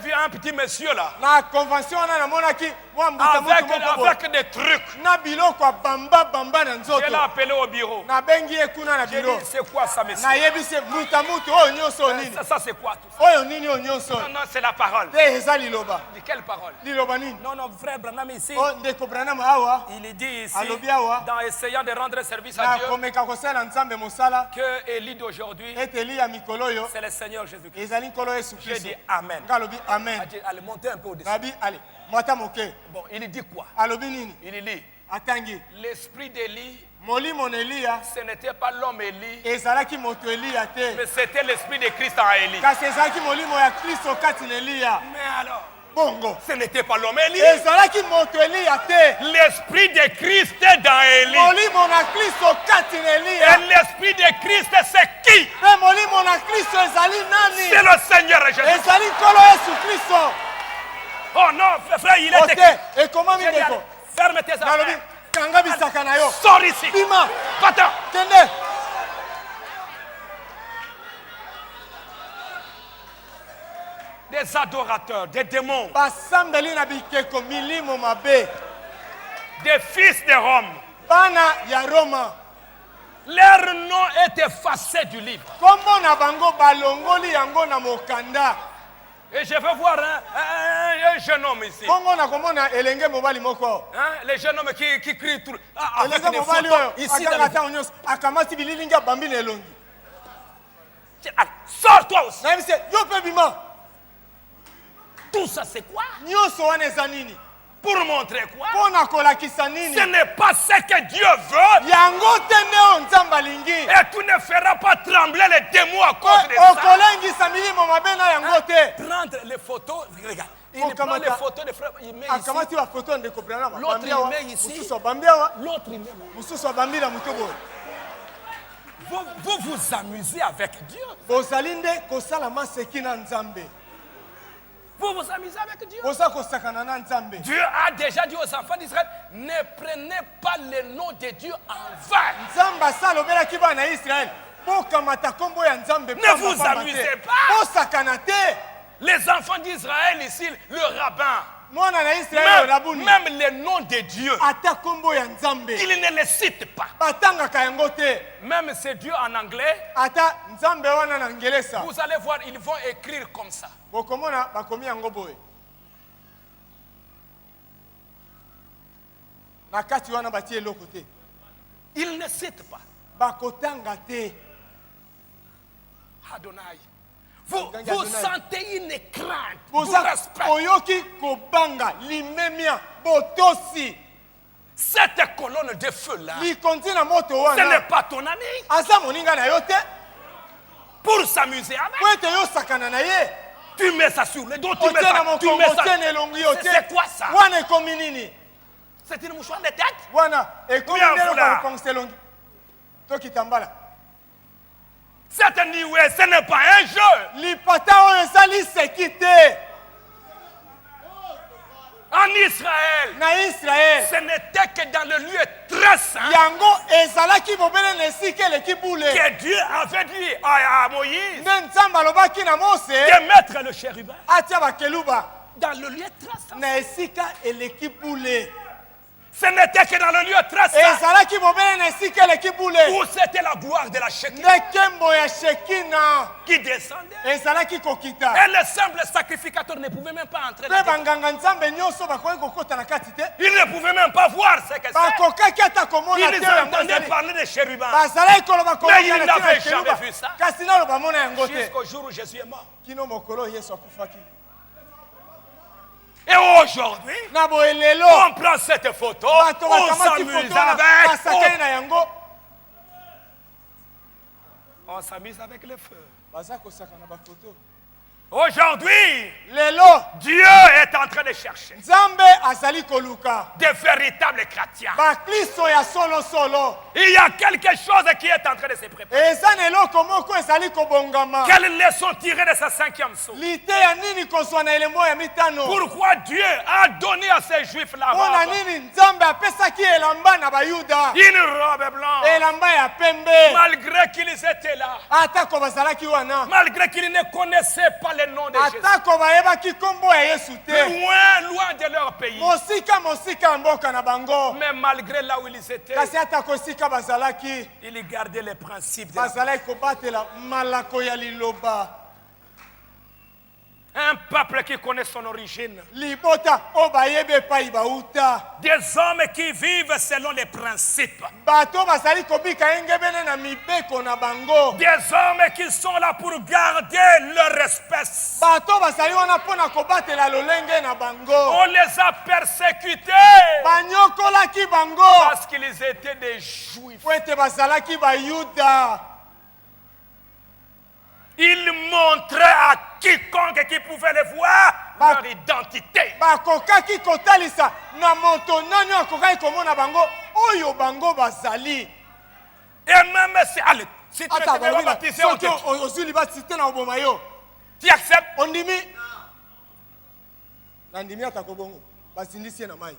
vu un petit monsieur là, na convention wana namonaki mwa mbuta mutu moko avec des trucs. na biloko ya bamba na Je l'ai nzoto. appelé au bureau. nabengi ye kuna na J'ai biro. dit, c'est quoi ça, monsieur? nayebisi mbuta mutu oyo nyonso oyo nini. Ça c'est quoi tout ça? oyo nini oyo nyonso Non, non, c'est la parole. te eza liloba. De quelle parole? liloba nini. Non, non, frère Branham ici, o ndeko branam awa il dit ici, alobi awa dans essayant de rendre service à na Dieu, komeka kosala nzambe mosala que Élie d'aujourd'hui, ete eli ya mikolo oyo c'est le Seigneur Jésus-Christ. ezali nkolo yesu J'ai kristo. dit Amen. nga alobi amen. Allez, montez un peu au-dessus. nabi ale mwata moke Bon, il dit quoi? alobi nini. Il dit, atangi l'esprit d'Élie, molimo na eliya ce n'était pas l'homme Élie, ezalaki moto eliya te mais c'était l'esprit de Christ en Élie. kasi ezalaki molimo ya kristo kati na eliya. Mais alors, bongo ce n'était pas l'homme Élie. ezalaki moto eliya te. L'esprit de Christ est dans Élie. molimo na kristo kati na Et eliya. l'esprit de Christ, c'est qui? mpe molimo na kristo ezali C'est nani. le Seigneur Jésus. ezali nkolo yesu kristo. Oh non, frère, il est ote écrit. ekomami J'ai dit, ndeko. allez, ferme tes nalobi affaires. kanga bisaka na yo. Sors ici. bima Va-t'en. kende. Des adorateurs, des démons, basambeli na bikeko milimo mabe. des fils de Rome. bana ya roma. Leur nom est effacé du livre. kombo na bango balongoli yango na mokanda. Et je veux voir un jeune homme ici. bongo nakomona elenge mobali moko Les jeunes hommes qui crient tout. Avec elenge des mobali photos oyo ici dans akanga le... ntango nyonso akamati bililingi abambi na elongi Sors-toi aussi. nayebi se yo mpe bima Tout ça c'est quoi? nyonso wana eza nini Pour montrer quoi? mpo na kolakisa nini Ce n'est pas ce que Dieu veut. yango te nde oyo nzambe alingi Et tu ne feras pas trembler les démons à cause de ça. okolengisa milimo mabe na yango te Prendre les photos. Regarde. Il Faut prend les kamata- photos de frères. Il met ici. akamati bafoto ya ndeko branama L'autre, bambi il awa met ici. mosusu abambi awa L'autre, il met là. mosusu abambi na moto boye Vous vous amusez avec Dieu. bozali nde kosala maseki na nzambe Vous vous amusez avec Dieu. boza kosakana na nzambe Dieu a déjà dit aux enfants d'Israël, ne prenez pas le nom de Dieu en vain. nzambe asalobelaki bana ya israele bokamata nkombo ya nzambe Ne vous amusez pas. bosakana te Les enfants d'Israël ici, le rabbin, mwana na israele oyo labuni même le nom de Dieu, ata nkombo ya nzambe il ne le cite pas. batangaka yango te Même c'est Dieu en anglais, ata nzambe wana na ngelesa vous allez voir, ils vont écrire comme ça. bokomona bakomi yango boye na kati wana batie eloko te Ils ne citent pas. bakotanga te Adonai. Vous Adonai. sentez une crainte, du boza respect. oyoki kobanga limemia botosi Cette colonne de feu-là, likonzi na moto ce n'est wana pas ton ami. aza moninga na yo te Pour s'amuser avec, po ete yosakana na ye tu mets ça sur le dos, tu mets otie na ça, tu mokongo mets ça. otie na elongi yo te C'est quoi ça? wana ekomi nini C'est une mouchoir de tête. wana ekomi Bien, nde voilà. lokokongisa elongi to kitambala Cette nuée, ce n'est pas un jeu. lipata oyo ezali seki te En Israël, na israele ce n'était que dans le lieu très saint yango ezalaki bobele na esika eleki bule que Dieu avait dit à Moïse nde nzambe alobaki na mose de mettre le chérubin atia bakeluba dans le lieu très saint. na esika eleki bule Ce n'était que dans le lieu très saint ezalaki bobele na esika eleki bule où c'était la gloire de la Shekinah nde nkembo ya shekina qui descendait. ezalaki kokita Et les simples sacrificateurs ne pouvaient même pas entrer mpe là-dedans. banganga nzambe nyonso bakoki kokota na kati te Ils ne pouvaient même pas voir ce que c'est. bakokaki ata komona te Ils yango entendaient ezali parler de chérubins bazalaki koloba Mais ils kolonga na n'avaient tina ya keluba jamais vu ça. kasi nalo bamona yango te jusqu'au jour où Jésus est mort. kino mokolo yesu akufaki Et aujourd'hui, na boye lelo on prend cette photo, bato on bakamati s'amuse foto wana avec. basakani na yango On s'amuse avec le feu. baza kosaka na bafoto Aujourd'hui, lelo Dieu est en train de chercher nzambe azali koluka des véritables chrétiens. bakristo ya solosolo Il y a quelque chose qui est en train de se préparer. eza na eloko moko ezali kobongama Quelle leçon tirer de ce cinquième saut? liteya nini kozwa na elembo ya mitano Pourquoi Dieu a donné à ces juifs la mpo na robe, nini nzambe apesaki elamba na bayuda une robe blanche, elamba ya pembe malgré qu'ils étaient là, atako bazalaki wana malgré qu'ils ne connaissaient pas le nom de Jésus, atako bayebaki nkombo ya yesu te loin de leur pays. mosika ya mboka na bango Mais malgré là où ils étaient, kasi atako esika bazalaki ils gardaient les principes de la... bazalaki kobatela malako ya liloba Un peuple qui connaît son origine. libota oyo bayebi epai bauta Des hommes qui vivent selon les principes. bato bazali kobika yengebene na mibeko na bango Des hommes qui sont là pour garder leur espèce. bato bazali wana mpona kobatela lolenge na bango On les a persécutés banyokolaki bango parce qu'ils étaient des juifs. po ete bazalaki bayuda Ils montraient à quiconque qui pouvait les voir leur identité. bakokaki kotalisa na moto nani akokaki komona bango oyo bango bazali Et même si, allez, si tu ata n'étais pas balobi na baptisé, on soki te tue. ozwi libati te na koboma yo Tu acceptes? ondimi nandimi ata kobongo basindisi ye na mai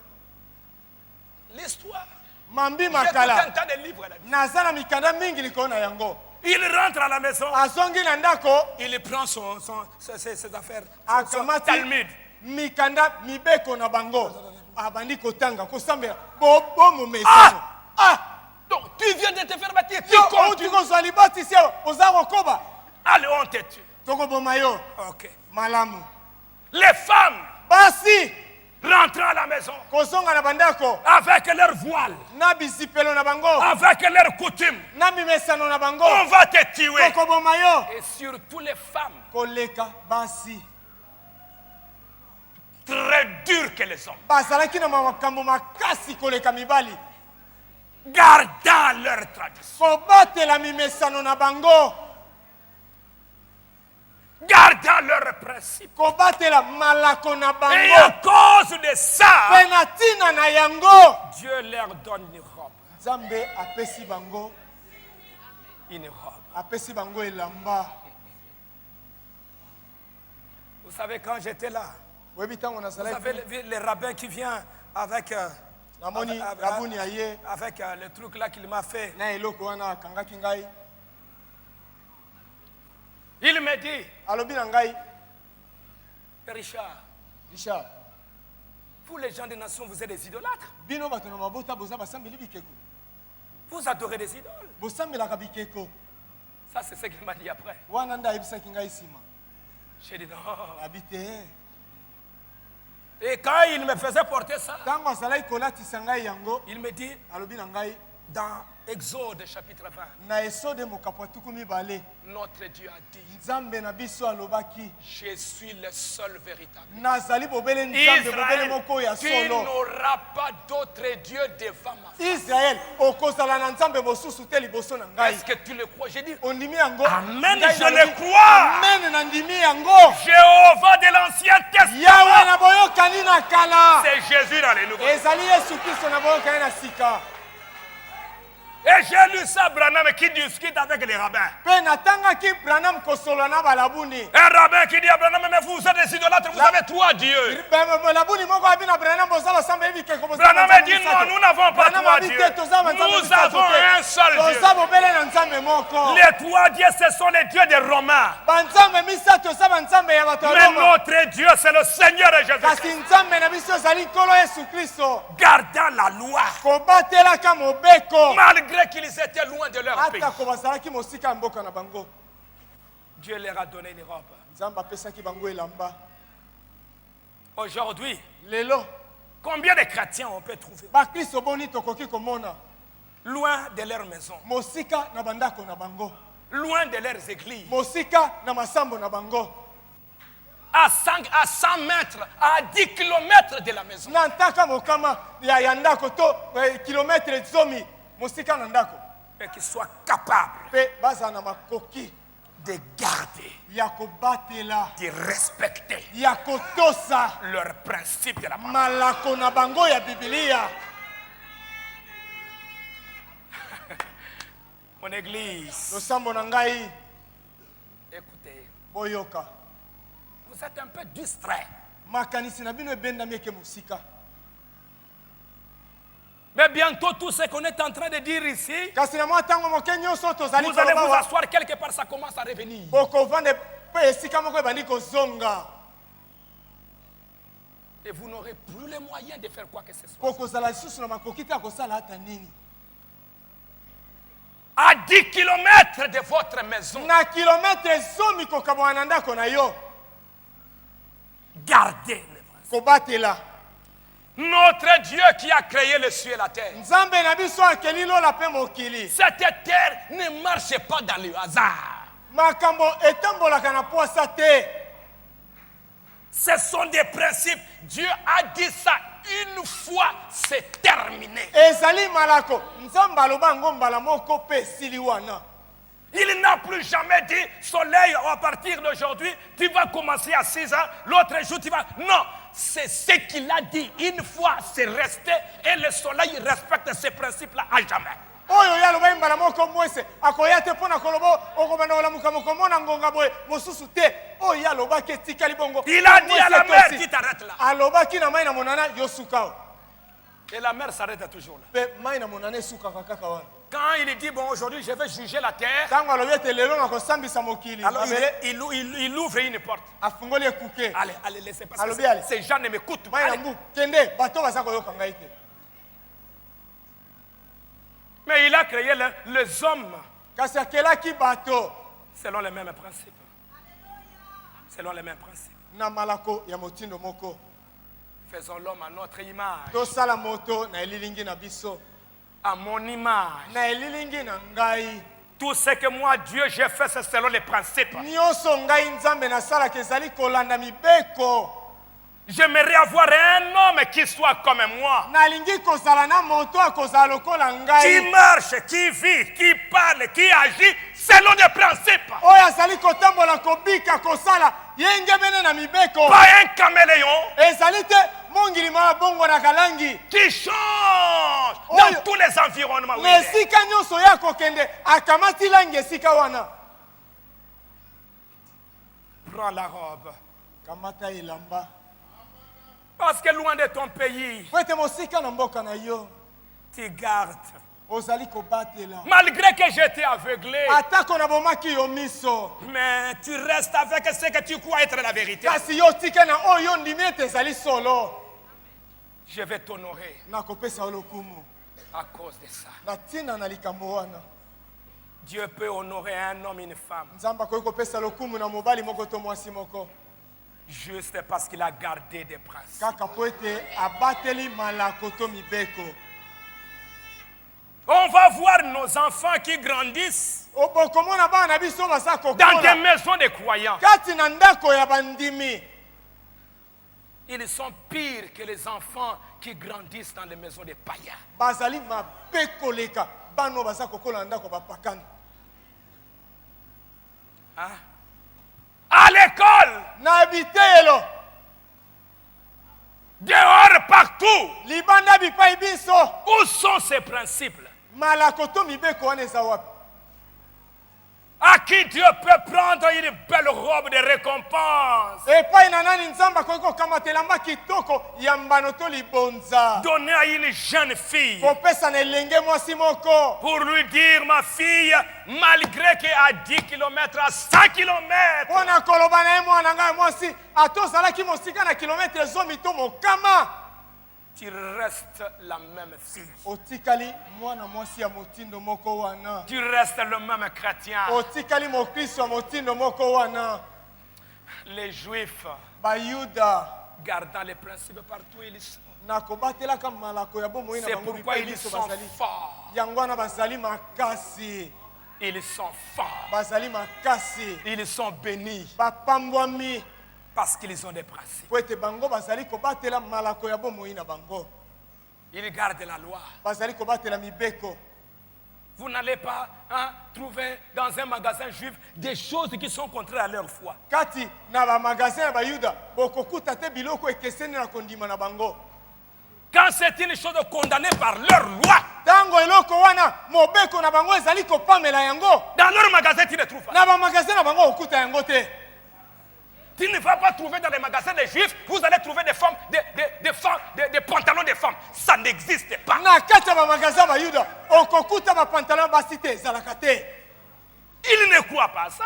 L'histoire. mambi J'ai tout un makala tas de livres là. naza na mikanda mingi likolo na yango Il rentre à la maison, azongi na ndako il prend ses affaires, son akamati Talmud. mikanda mibeko na bango abandi kotanga kosambela bomomesano Donc tu viens de te faire baptiser. Tu yo continues. outi kozwa libati se oza kokoba Allez, on te tue. tokoboma yo Ok. malamu Les femmes basi rentrant à la maison kozonga na bandako avec leur voile, na bizipelo na bango avec leurs coutumes. na mimesano na bango On va te tuer. kokoboma yo Et surtout les femmes, koleka basi très dures que les hommes, bazalaki na makambo makasi koleka mibali gardant leur tradition, kobatela mimesano na bango gardant leurs principes. kobatela malako na Et à bango cause de ça, mpe na ntina na yango Dieu leur donne une robe. nzambe apesi bango Une robe. apesi bango elamba Vous savez, quand j'étais là, oyebi ntango vous nazalaki savez le rabbin qui vient avec, namoni rabuni aye avec le truc là qu'il m'a fait. na eloko wana akangaki ngai Il me dit, alobi na ngai Richard, richard vous les gens des nations, vous êtes des idolâtres. bino bato na mabota boza basambeli bikeko Vous adorez des idoles. bosambelaka bikeko Ça, c'est ce qu'il m'a dit après. wana nde ayebisaki ngai nsima J'ai dit non. abi te Et quand il me faisait porter ça, ntango azalaki kolatisa ngai yango il me dit, alobi na ngai dans Exode chapitre 20, na esode mokapo ya tuku mibale notre Dieu a dit, nzambe na biso alobaki je suis le seul véritable. nazali bobele nzambe bobele Israël, moko ya tu solo n'auras pas d'autre Dieu devant ma face. israel okozala na nzambe mosusu te liboso na ngai Est-ce que tu le crois? J'ai dit, ondimi yango Amen, Ngai je nalobi, le crois. amen nandimi yango Jéhovah de l'Ancien yawe Testament, na boyokani na kala c'est Jésus dans les nouveaux. ezali yesu kristo na boyokani na sika Et j'ai lu ça, Branham, qui discute avec les rabbins. mpe natangaki branam kosolola na balabuni Un rabbin qui dit à Branham, mais vous êtes des idolâtres, vous avez trois dieux. balabuni moko abi na branam boza basambeli bikeko Branham dit non, nous n'avons pas trois dieux. Nous avons un seul Dieu. toza bobele na nzambe moko Les trois dieux, ce sont les dieux des Romains. banzambe misato eza banzambe ya bato ya Mais Roma. notre Dieu, c'est le Seigneur Jésus. kasi nzambe na biso ezali nkolo yesu kristo Gardant la loi, kobatelaka mobeko malgré qu'ils étaient loin de leur pays. atako bazalaki mosika ya mboka na bango Dieu leur a donné une robe. nzambe apesaki bango elamba Aujourd'hui, lelo combien de chrétiens on peut trouver bakristo boni tokoki komona loin de leur maison, mosika na bandako na bango loin de leurs églises, mosika na masambo na bango à 100 mètres, à 10 kilomètres de la maison. na ntaka mokama ya ndako to kilometre zomi mosika na ndako Et qu'ils soient capables mpe bazala na makoki de garder, ya kobatela de respecter ya kotosa leurs principes de la parole. malako na bango ya bibilia Mon église, losambo na ngai écoutez, boyoka vous êtes un peu distrait. makanisi na bino ebendami eke mosika Mais bientôt, tout ce qu'on est en train de dire ici, kasi na mwa ntango moke nyonso tozali vous allez vous koloba asseoir quelque part, ça commence à revenir. bokovanda mpe esika moko ebandi kozonga Et vous n'aurez plus les moyens de faire quoi que ce soit. po kozala lisusu na makoki te ya kosala ata nini À 10 kilomètres de votre maison, na kilometre zomi kokabwana na ndako na yo gardez les principes. kobatela Notre Dieu qui a créé le ciel et la terre. nzambe na biso akeli lola mpe mokili Cette terre ne marche pas dans le hasard. makambo etambolaka na poasa te Ce sont des principes. Dieu a dit ça une fois, c'est terminé. ezali malako nzambe aloba yango mbala moko mpe esili wana Il n'a plus jamais dit, soleil, à partir d'aujourd'hui, tu vas commencer à 6 ans, l'autre jour tu vas... Non, c'est ce qu'il a dit une fois, c'est resté, et le soleil respecte ces principes-là à jamais. oyo ye alobai mbala moko mwese akoya te mpo na koloba okobanda kolamuka mokomona ngonga boye mosusu te oyo ye alobaki etikali bongo Il a dit à la mer, Mwese tu t'arrêtes là. alobaki na mai na monana yo suka o Et la mer s'arrête toujours là. mpe mai na monana esukaka kaka wana Quand il dit, bon, aujourd'hui je vais juger la terre, ntango alobi ete lelo na kosambisa mokili alors mabele il ouvre une porte. afungoli ekuke Allez, allez, laissez passer. Allô, bien, allez. Ces gens ne m'écoutent pas. mai na Allez. mbu kende bato baza koyoka ngai te Mais il a créé les hommes kasi akelaki bato selon les mêmes principes. Selon les mêmes principes. na malako ya motindo moko. Faisons l'homme à notre image. Tosala moto na elilingi na biso. À mon image. Na elilingi na ngai. Tout ce que moi, Dieu, j'ai fait, c'est selon les principes. Nyonso ngai nzambe na sala kezali kolanda mibeko. J'aimerais avoir un homme qui soit comme moi. Nalingi kozala na moto akozala lokola ngai. Qui marche, qui vit, qui parle, qui agit selon les principes. Oyo azali kotambola kobika kosala yenge mene na mibeko. Pas un caméléon. Ezali te mongili ma bongo na kalangi. Qui change dans tous les environnements. Esika nyonso ya kokende akamati langi esika wana. Prends la robe. Kamata ilamba. Parce que loin de ton pays, tu gardes. Malgré que j'étais aveuglé, mais tu restes avec ce que tu crois être la vérité. Je vais t'honorer à cause de ça. Dieu peut honorer un homme et une femme. Juste parce qu'il a gardé des principes. On va voir nos enfants qui grandissent dans des maisons de croyants. Ils sont pires que les enfants qui grandissent dans les maisons de païens. Hein? À l'école, dehors, partout, où sont ces principes? À qui Dieu peut prendre une belle robe de récompense, donner à une jeune fille pour lui dire, ma fille, malgré qu'elle a 10 km à 100 km, tu restes la même fille. Tu restes le même chrétien. Les Juifs, gardant les principes partout, ils sont. C'est pourquoi ils sont forts. Ils sont forts. Ils sont bénis. Parce qu'ils ont des principes. Ils gardent la loi. Vous n'allez pas trouver dans un magasin juif des choses qui sont contraires à leur foi. Quand c'est une chose condamnée par leur loi, dans leur magasin, tu ne trouves pas. Tu ne vas pas trouver dans les magasins des juifs, vous allez trouver des femmes, des pantalons de femmes. Ça n'existe pas. Ils ne croient pas ça.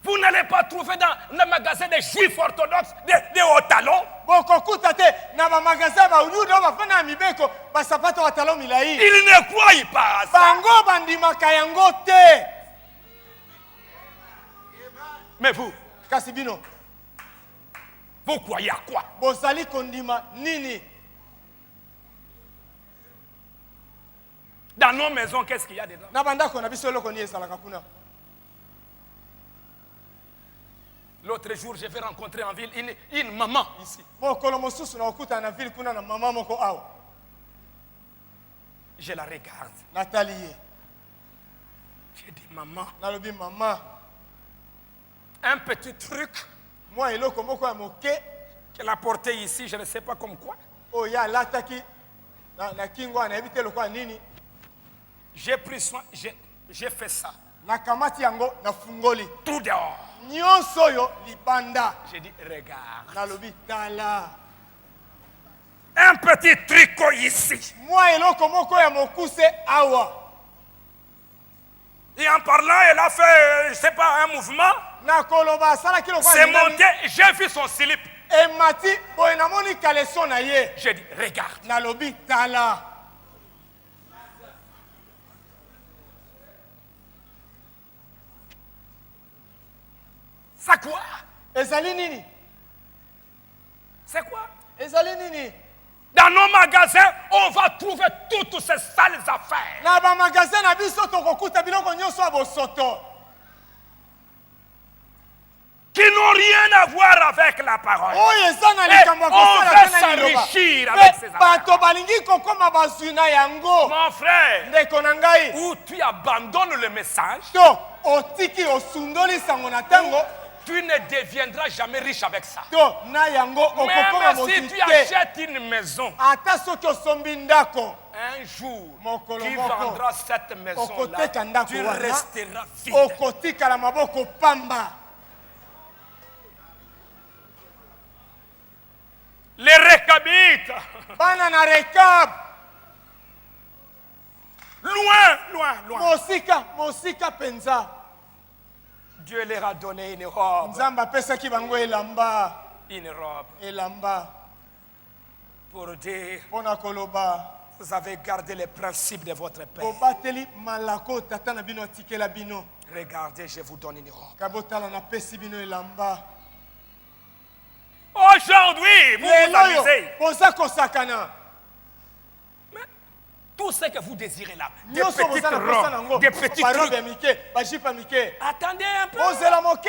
Vous n'allez pas trouver dans le magasin des juifs orthodoxes des hauts talons. Ils ne croient pas à ça. Mais vous, vous croyez à quoi? Dans nos maisons, qu'est-ce qu'il y a dedans? L'autre jour, je vais rencontrer en ville une maman ici. Je la regarde. Nathalie. J'ai dit, maman. Un petit truc qu'elle a porté ici, je ne sais pas comme quoi. J'ai pris soin, j'ai fait ça. Tout dehors. J'ai dit, regarde. Un petit tricot ici. Et en parlant, elle a fait, je ne sais pas, un mouvement. C'est monté, j'ai vu son slip. J'ai dit, regarde. C'est quoi? ezali nini? C'est quoi? Ezali nini? Dans nos magasins, on va trouver toutes ces sales affaires. Na ba magasin na biso tokokuta biloko nyonso ya bosoto Qui n'ont rien à voir avec la parole. oyo eza na Et likambo ya on kosala veut te na liloba. s'enrichir avec ces Mpe affaires. bato balingi kokoma bazwi na yango. Mon frère, Ndeko na ngai, où tu abandonnes le message, to otiki osundoli sango na ntango, tu ne deviendras jamais riche avec ça. to na yango okokoma Même si mozwi tu te. achètes une maison, Ata soki osombi ndako, un jour, Mokolo tu moko, vendras cette maison-là, okoteka ndako tu wana, resteras vide. okotikala maboko pamba. Les Rechabites, Bana na Rekab, loin, loin, loin. mosika penza. Dieu leur a donné une robe. Nzambe apesaki bango elamba, Une robe elamba pour dire, mpona koloba vous avez gardé les principes de votre père. bobateli malako tata na bino atikela bino. Regardez, je vous donne une robe. Kabotala napesi bino elamba. Aujourd'hui, vous vous Lelo yo amusez. poza kosakana. Mais tout ce que vous désirez là, des Nyonso petites boza na posa nango. robes, des petits Barobe ya trucs. mike, bajipa mike. Attendez un peu. Bozela moke.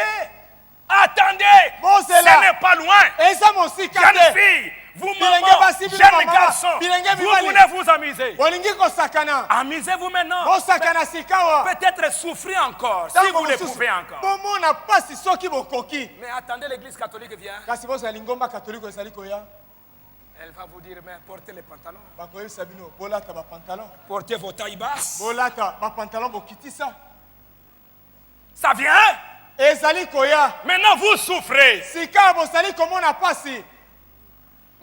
Attendez. Bon, c'est Ce là. n'est pas loin. Eza mosika Jeune te. fille, vous Bilenge maman, basi, bino jeune mama, garçon, bilenge vous mibali. voulez vous amuser. Bolingi kosakana. Amusez-vous maintenant. Bosakana sikawa. Peut-être souffrir encore, si Ntango vous le mosusu, pouvez encore. bomona pasi soki bokoki. Mais attendez, l'église catholique vient. Kasi bozala lingomba katoliko ezali koya. Elle va vous dire, mais portez les pantalons. Bakoyebisa bino bolata bapantalon. Portez vos tailles basses. Bolata bapantalon bokitisa. Ça vient. Ezali koya. Maintenant, vous souffrez. Sika bozali komona pasi.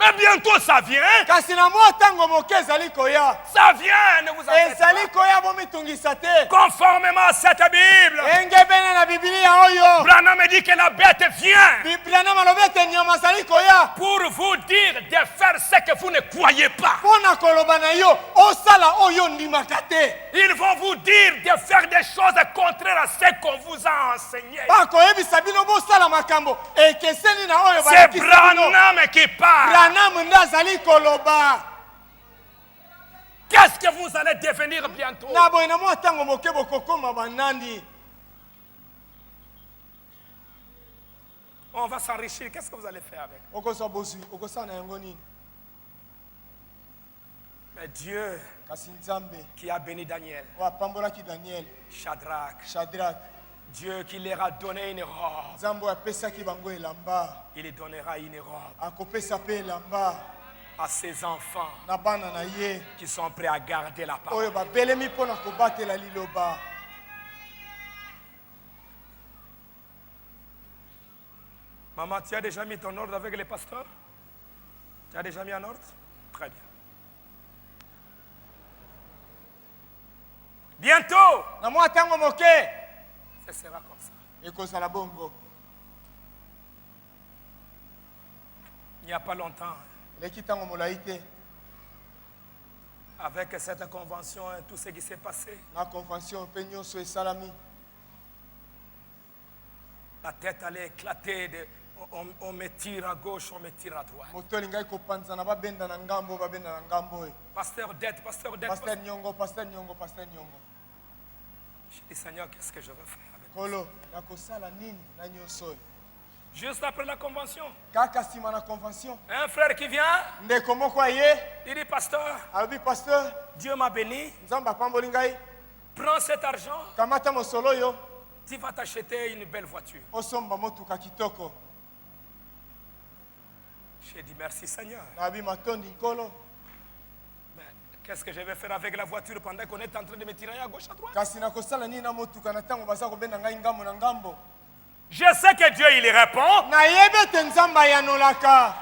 Mais bientôt, ça vient. Kasi na mwa tango moke ezali koya. Ça vient, ne vous en faites Ezali pas. koya bomitungisa te. Conformément à cette Bible, Engebene na Biblia oyo. Branham dit que la bête vient Biblia na malobi ete nyama ezali koya. pour vous dire de faire ce que vous ne croyez pas. Mpona koloba na yo osala oyo ndimaka te. Ils vont vous dire de faire des choses contraires à ce qu'on vous a enseigné. Bakoyebisa bino bosala makambo ekeseni na oyo C'est balakisi bino. Branham qui parle. Branham nde azali koloba. Qu'est-ce que vous allez devenir bientôt? Na boye na mwa ntango moke bokokoma banani. On va s'enrichir. Qu'est-ce que vous allez faire avec? Okozwa bozwi okosala na yango nini? Mais Dieu Kasi Nzambe qui a béni Daniel, oyo apambolaki Daniel, Shadrach, Shadrach, Dieu qui leur a donné une robe, Nzambe oyo apesaki bango elamba, il donnera une robe akopesa mpe elamba à ses enfants na bana na ye qui sont prêts à garder la parole. oyo babelemi mpona kobatela liloba. Maman, tu as déjà mis ton ordre avec les pasteurs? Tu as déjà mis en ordre? Très bien. Bientôt, Na mwa ntango moke ce sera comme ça. ekozala bongo. Il n'y a pas longtemps, Eleki ntango molai te avec cette convention et tout ce qui s'est passé, na convention mpe nyonso esalami. la tête allait éclater. On me tire à gauche, on me tire à droite. Moto alingaki kopanzana babenda na ngambo babenda na ngambo oyo. Pasteur dette, pasteur dette. Pasteur Nyongo, Pasteur Nyongo, Pasteur Nyongo. Je dis, Seigneur, qu'est-ce que je veux faire avec toi? Kolo nakosala nini na nyonso oyo? Juste après la convention, Kaka nsima na convention un frère qui vient, ndeko moko aye il dit, pasteur, alobi pasteur Dieu m'a béni, Nzambe apamboli ngai, prends cet argent, kamata mosolo oyo tu vas t'acheter une belle voiture. osomba motuka kitoko. J'ai dit, merci Seigneur. Nabi matondi nkolo, Mais qu'est-ce que je vais faire avec la voiture pendant qu'on est en train de me tirer à gauche, à droite? kasi nakosala nini na motuka na ntango baza kobenda ngai ngambo na ngambo? Je sais que Dieu, il répond. Nayebi ete Nzambe ayanolaka.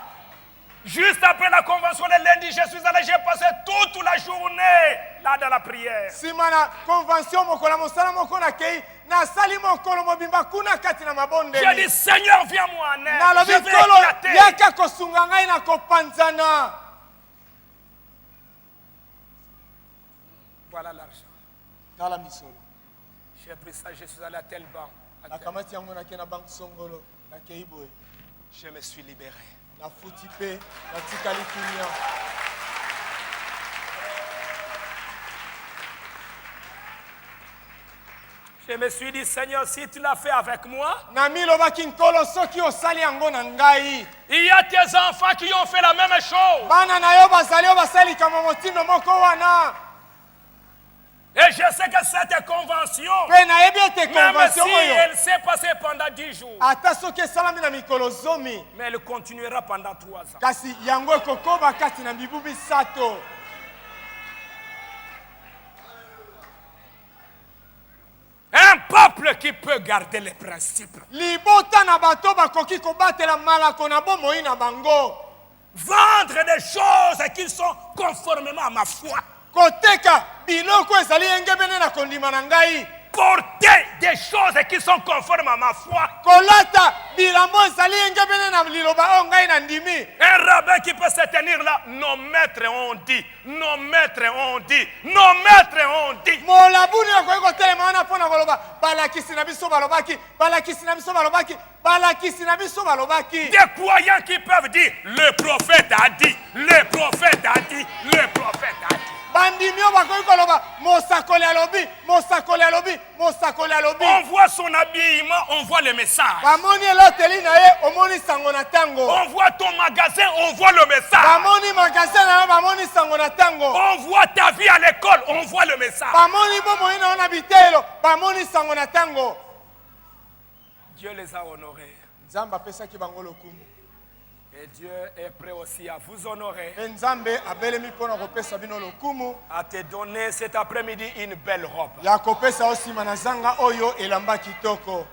Juste après la convention le lundi, je suis allé, j'ai passé toute la journée là dans la prière. Nsima na convention mokola mosala moko nakei nasali mokolo mobimba kuna kati na J'ai mabondeli. dit, Seigneur, viens-moi en aide. Nalobi Je vais nkolo éclater. yaka kosunga ngai na kopanzana. Voilà l'argent. Tala misolo. J'ai pris ça, je suis allé à tel banque, nakamati yango nake na banque songolo nakei boye Je me suis libéré. nafuti mpe natikali kimia. Je me suis dit, Seigneur, si tu l'as fait avec moi, nami lobaki nkolo soki osali yango na ngai il y a tes enfants qui ont fait la même chose. bana na yo bazali oyo basali likambo motindo moko wana. Et je sais que cette convention, mpe nayebi ete même convention si oyo elle s'est passée pendant 10 jours, ata soki esalami na mikolo zomi mais elle continuera pendant 3 ans. kasi yango ekokoba kati na mibu misato. Un peuple qui peut garder les principes. Libota na bato bakoki kobatela malako na bomoi na bango. Vendre des choses qui sont conformément à ma foi. Koteka biloko ezali engebene na kondima na ngai. Porter des choses qui sont conformes à ma foi. Kolata bilambo ezali engebene na liloba o ngai na ndimi. Un rabbin qui peut se tenir là, nos maîtres ont dit, nos maîtres ont dit, nos maîtres ont dit. Molabuni akoki kotelema wana mpona koloba balakisi na biso balobaki, balakisi na biso balobaki, balakisi na biso balobaki. Des croyants qui peuvent dire, le prophète a dit, le prophète a dit, le prophète a dit. Bandimio bakoki koloba mosakoli alobi, mosakoli alobi, mosakoli alobi. On voit son habillement, on voit le message. Bamoni eloteli na ye omoni sango na tango. On voit ton magasin, on voit le message. Bamoni magasin na yo bamoni sango na tango. On voit ta vie à l'école, on voit le message. Bamoni bomoi na yo na bitelo bamoni sango na tango. Dieu les a honorés. Nzambe apesaki bango lokumu. Et Dieu est prêt aussi à vous honorer, Mpe Nzambe abelemi mpona kopesa bino lokumu à te donner cet après-midi une belle robe. ya kopesa yo nsima na zanga oyo elamba kitoko.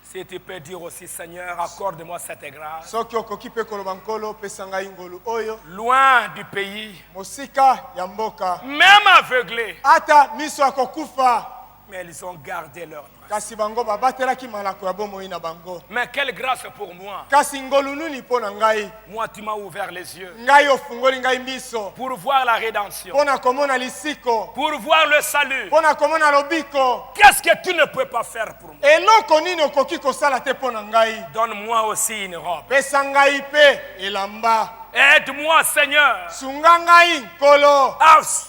Si tu peux dire aussi, Seigneur, accorde-moi cette grâce. Soki okoki mpe koloba nkolo pesa ngai ngolu oyo Loin du pays, mosika ya mboka. même aveuglés, Ata miso akokufa mais ils ont gardé leur grâce. kasi bango babatelaki malako ya bomoi na bango. Mais quelle grâce pour moi. Kasi ngolu nini mpo na ngai? Moi, tu m'as ouvert les yeux Ngai ofungoli ngai miso pour voir la rédemption, mpona komona lisiko, pour voir le salut. mpona komona lobiko. Qu'est-ce que tu ne peux pas faire pour moi? Eloko nini okoki kosala te mpo na ngai? Donne-moi aussi une robe. Pesa ngai mpe elamba. Aide-moi, Seigneur, Sunga ngai nkolo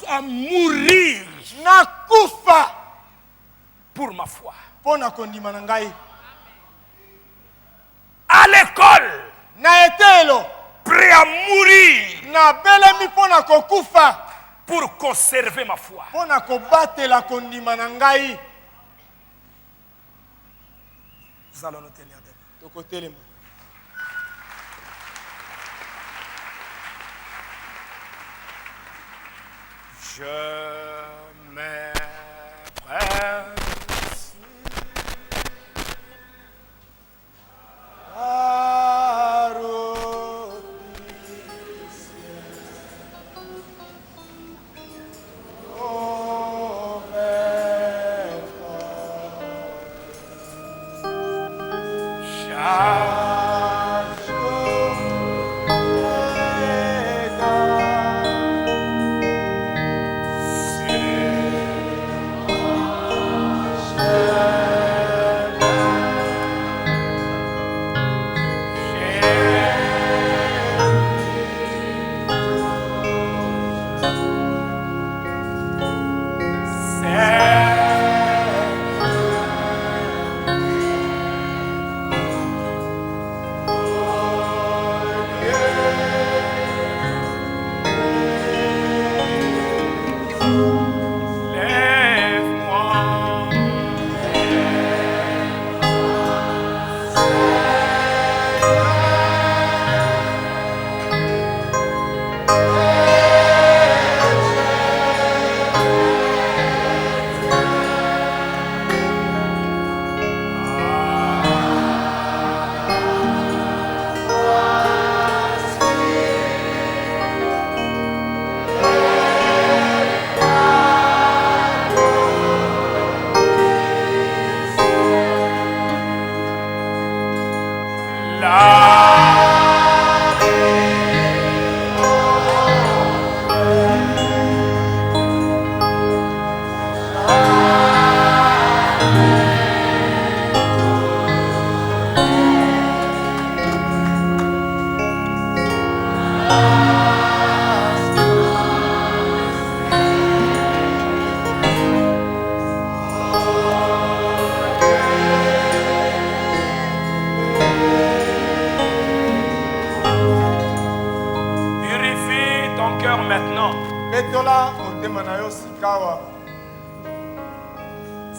à mourir nakufa pour ma foi. mpona kondima na ngai. À l'école, Na etelo prêt à mourir nabelemi mpona kokufa pour conserver ma foi. mpona kobatela kondima na ngai. Nous allons nous tenir debout. Tokotelema. Je m'empresse sur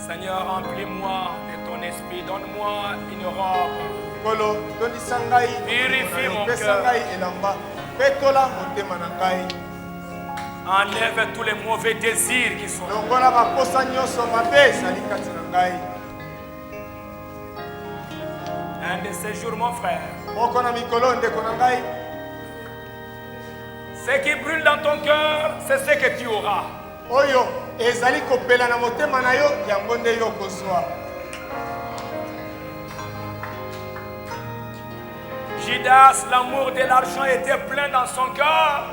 Seigneur, remplis-moi de ton esprit. Donne-moi une robe. Purifie mon cœur. Enlève tous les mauvais désirs qui sont là. Un de ces jours, mon frère, ce qui brûle dans ton cœur, c'est ce que tu auras. Judas, l'amour de l'argent était plein dans son cœur.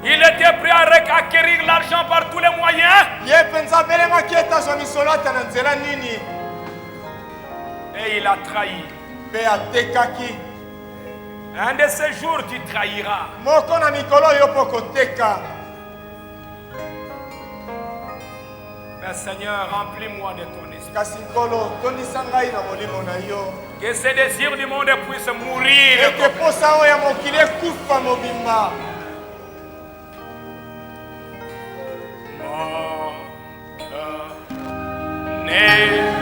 Il était prêt à acquérir l'argent par tous les moyens. Et il a trahi. Un de ces jours, tu trahiras. Mais Seigneur, remplis-moi de ton esprit. Que ces désirs du monde puissent mourir. Mon cœur n'est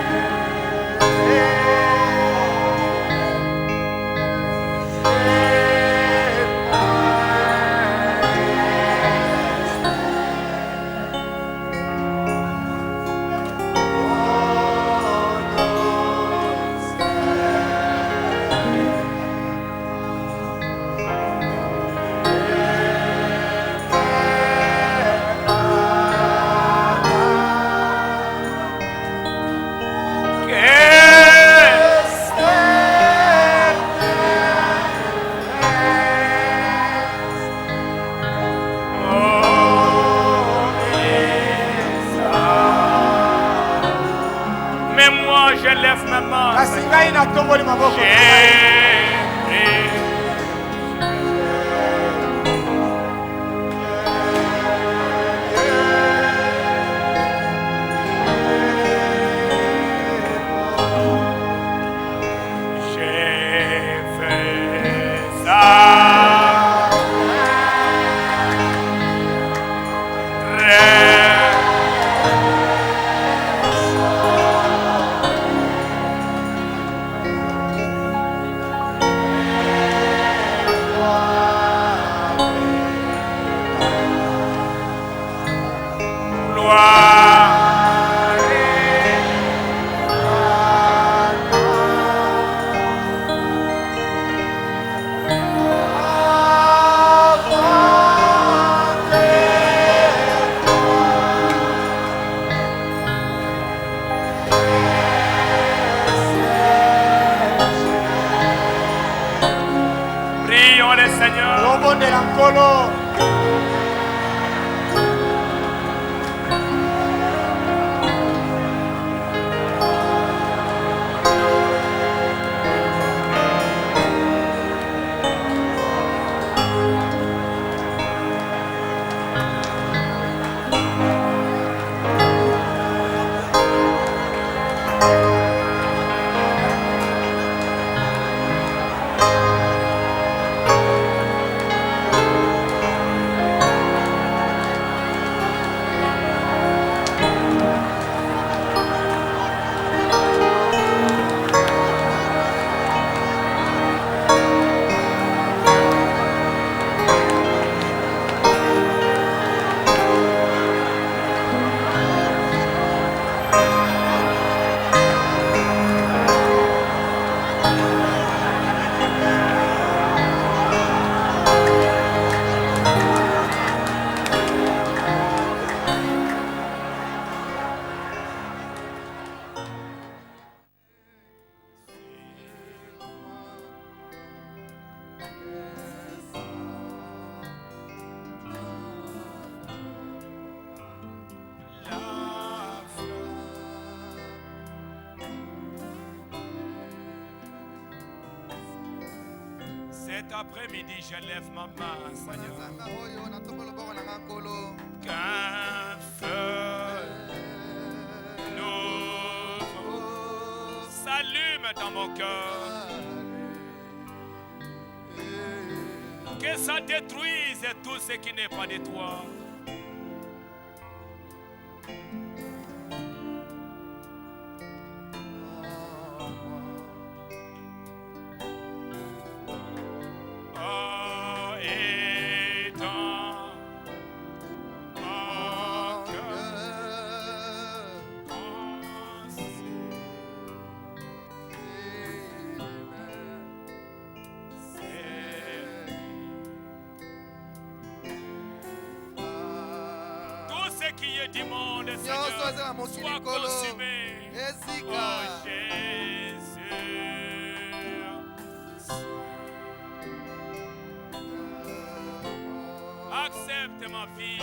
Cet après-midi, je lève ma main, Seigneur. Qu'un feu nouveau s'allume dans mon cœur. Que ça détruise tout ce qui n'est pas de toi. qui est du monde, nyonso Seigneur, ezala mokili soit likolo consumé. ezika. Oh Jésus. Accepte ma vie.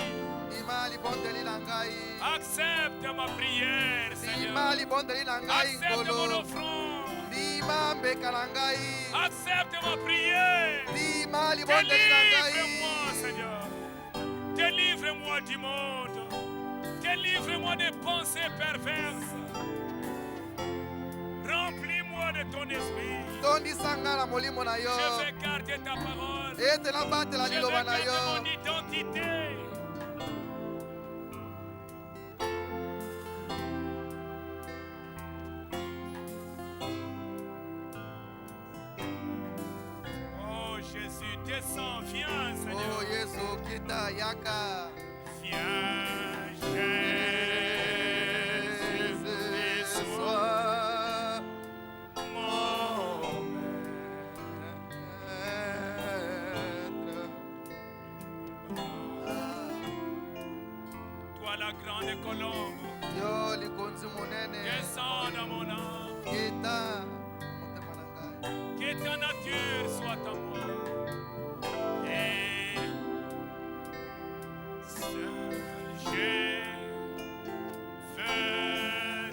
Bima libondeli na ngai. Accepte ma prière, Seigneur. Bima libondeli na ngai Accepte mon ngolo. offrande. Bima mbeka na ngai. Accepte ma prière. Bima libondeli na ngai. Délivre-moi, Seigneur. Délivre-moi du monde. Délivre-moi des pensées perverses. Remplis-moi de ton esprit. Tondisa nga na molimo na yo. Je vais garder ta parole. Ete nabatela Je vais liloba na garder yo. mon identité. Oh Jésus, descends, viens, Oh Seigneur. Yesu kita yaka. Viens, Jésus, et sois mon toi la grande colombe. Yo likonzi monene. Descends dans mon âme. Kita motema na ngai. Que ta nature soit en moi. Et seul je veux.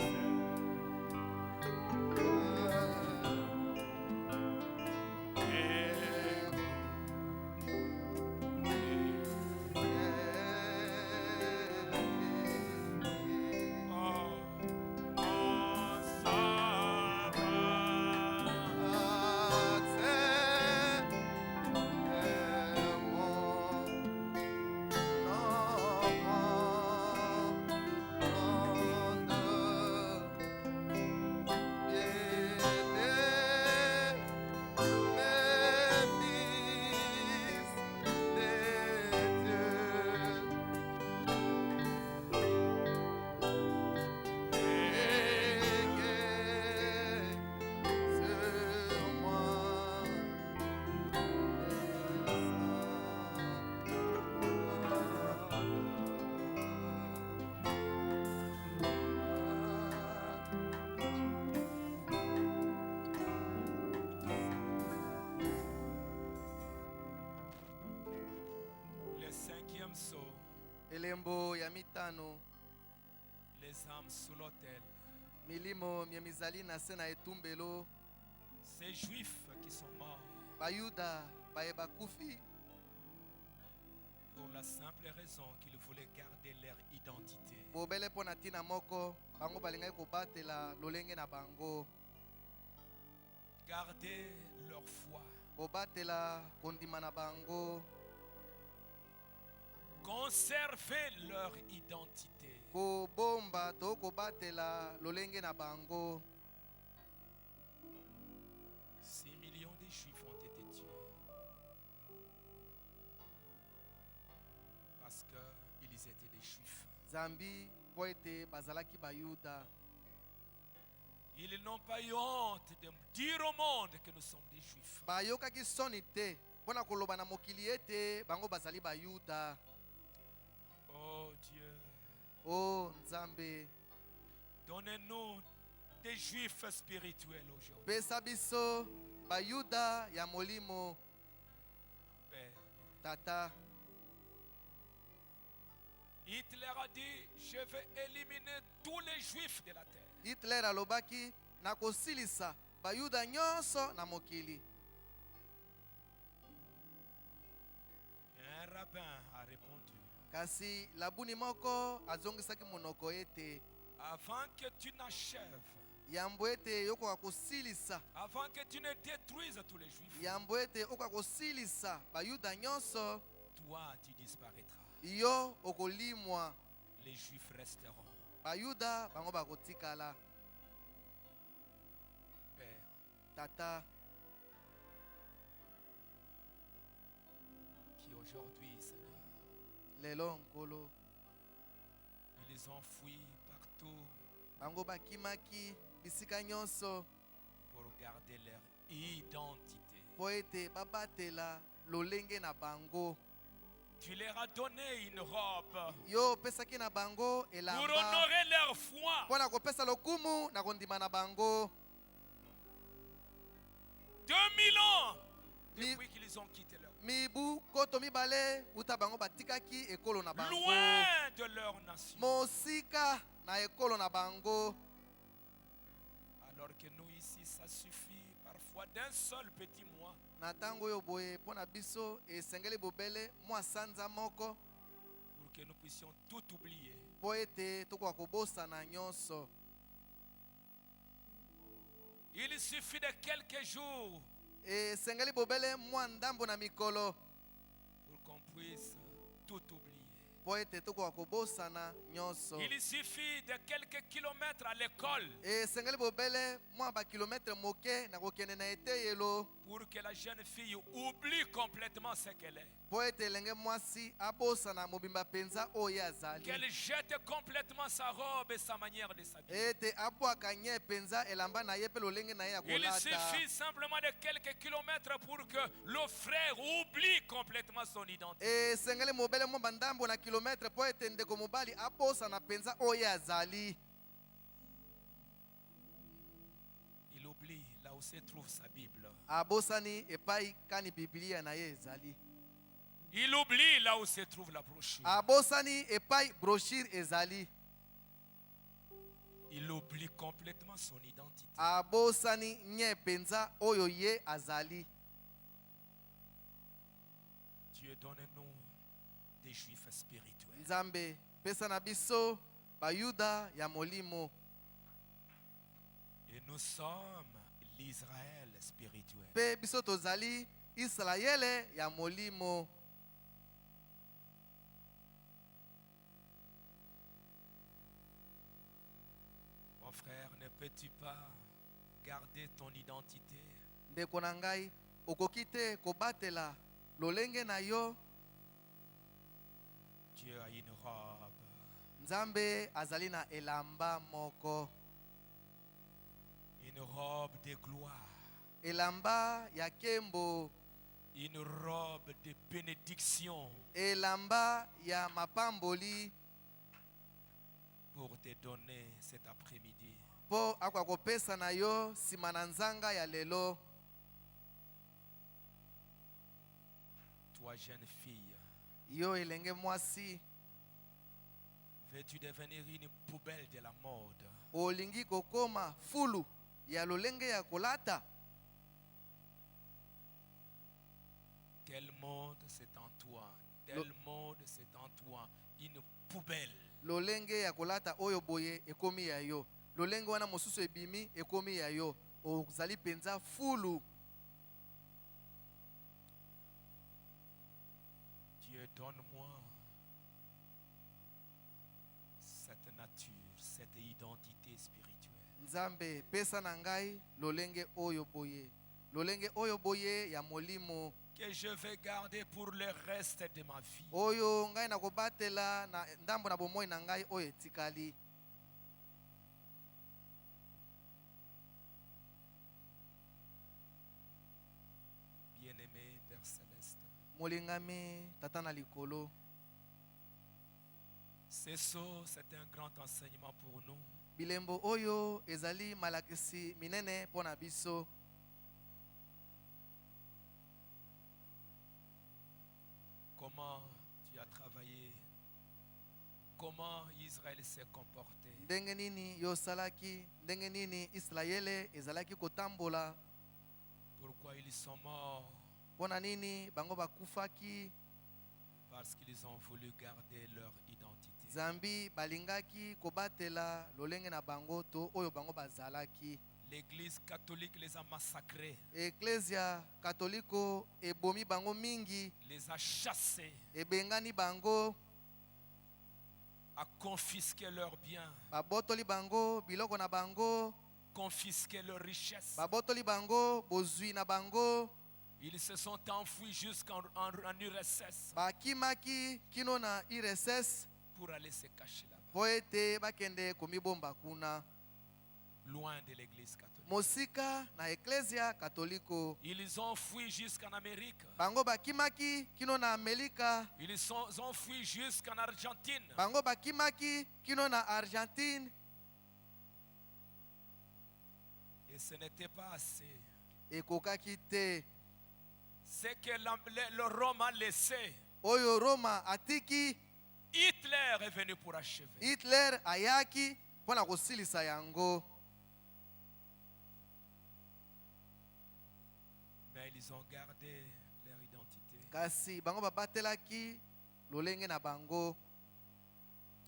Cinquième saut, Elembo ya mitano. les âmes sous l'autel. Milimo myemizali na se na etumbelo. Ces juifs qui sont morts Bayuda bayeba kufi. pour la simple raison qu'ils voulaient garder leur identité. Bobele pona tina moko. Bango balingai kobatela lolenge na bango. Garder leur foi. Bobatela kondima na bango. Conserver leur identité. Ko bomba to kobatela lolenge na bango. 6 millions de juifs ont été tués. Parce qu'ils étaient des juifs. Zambi poete bazalaki bayuda. Ils n'ont pas eu honte de dire au monde que nous sommes des juifs. Bayokaki soni te pona koloba na mokili ete bango bazali bayuda. Oh Dieu, Oh Nzambe, donnez-nous des juifs spirituels aujourd'hui. pesa biso bayuda ya molimo. Père, Tata, Hitler a dit, je vais éliminer tous les juifs de la terre. Hitler alobaki na kosilisa bayuda nyonso na mokili. Un rabbin a répondu, Kasi labuni moko azongisaki monoko ete avant que tu n'achèves, yambo ete yokoka kosilisa, avant que tu ne détruises tous les juifs, yambo ete okoka kosilisa bayuda nyonso, toi tu disparaîtras. yo okolimwa. Les juifs resteront. Bayuda bango bakotikala. Père, Tata, qui aujourd'hui, Seigneur, lelo nkolo ils les ont fui partout bango bakimaki bisika nyonso pour garder leur identité. po ete babatela lolenge na bango. Tu leur as donné une robe yo opesaki na bango pour elamba honorer leur foi. mpo na kopesa lokumu na kondima na bango 2000 ans Mi- depuis qu'ils ont quitté leur mibu koto mibale uta bango batikaki ekolo na bango loin de leur nation. mosika na ekolo na bango. Alors que nous ici, ça suffit parfois d'un seul petit mois Na ntango oyo boye mpo na biso esengeli bobele mwa sanza moko pour que nous puissions tout oublier. mpo ete tokoka kobosana nyonso. Il suffit de quelques jours Esengeli bobele mwa ndambo na mikolo pour qu'on puisse tout oublier. mpo ete tokoka kobosana nyonso. Il suffit de quelques kilomètres à l'école Esengeli bobele mwa bakilometre moke na kokende na eteyelo pour que la jeune fille oublie complètement ce qu'elle est. mpo ete elenge mwasi abosana mobimba mpenza oyo ye azali, Qu'elle jette complètement sa robe et sa manière de s'habiller. ete abwaka nye mpenza elamba na ye mpe lolenge na ye ya Il kolata. suffit simplement de quelques kilomètres pour que le frère oublie complètement son identité. Esengeli mobele mwa bandambo na kilometre mpo ete ndeko mobali abosana mpenza oyo ye azali. Il oublie là où se trouve sa Bible. Abosani epai kani biblia na ye ezali. Il oublie là où se trouve la brochure. Abosani epai brochure ezali. Il oublie complètement son identité. Abosani nye mpenza oyo ye azali. Dieu donne-nous des juifs spirituels. Nzambe pesa na biso bayuda ya molimo. Et nous sommes l'Israël spirituel. Pe biso tozali Israele ya molimo. Mon frère, ne peux-tu pas garder ton identité? Ndeko na ngai okoki te kobatela lolenge na yo. Dieu a une robe. Nzambe azali na elamba moko, Une robe de gloire. elamba ya kembo, Une robe de bénédiction elamba ya mapamboli pour te donner cet après-midi. mpo akoka kopesa na yo nsima na nzanga ya lelo. Toi, jeune fille, Yo elenge mwasi, veux-tu devenir une poubelle de la mode? olingi kokoma fulu ya lolenge ya kolata? Tel monde, c'est en toi. Tel monde, c'est en toi. Une poubelle. Lolenge ya kolata oyo boye ekomi ya yo, lolenge wana mosusu ebimi ekomi ya yo, ozali penza fulu. Dieu, donne-moi cette nature, cette identité spirituelle. Nzambe pesa na ngai lolenge oyo boye, lolenge oyo boye ya molimo Que je vais garder pour le reste de ma vie. oyo ngai na kobatela na ndambo na bomoi na ngai oyo etikali. Bien-aimé Père Céleste, Molingami tata na likolo, c'est un grand enseignement pour nous. bilembo oyo ezali malakisi minene mpo na biso. Comment tu as travaillé, comment Israël s'est comporté. Ndenge nini yo salaki, ndenge nini Israele ezalaki kotambola, Pourquoi ils sont morts? mpo na nini bango bakufaki. Parce qu'ils ont voulu garder leur identité. Zambi balingaki kobatela lolenge na bango to oyo bango bazalaki. L'Église catholique les a massacrés, Ecclesia katoliko ebomi bango mingi, les a chassés, ebengani bango, a confisqué leurs biens, babotoli bango biloko na bango, confisqué leurs richesses. babotoli bango bozwi na bango, Ils se sont enfouis jusqu'en URSS bakimaki kino na IRSS pour aller se cacher là-bas. po ete bakende komibomba kuna. loin de l'église catholique. mosika na eklezia katoliko. Ils ont fui jusqu'en Amérique. Bango bakimaki kino na Amerika. Ils ont fui jusqu'en Argentine. Bango bakimaki kino na Argentine. Et ce n'était pas assez. Ekokaki te. C'est que le Rome a laissé. Oyo Roma atiki. Hitler est venu pour achever. Hitler ayaki pona kosilisa yango. Mais ils ont gardé leur identité. Kasi bango babatelaki lolenge na bango.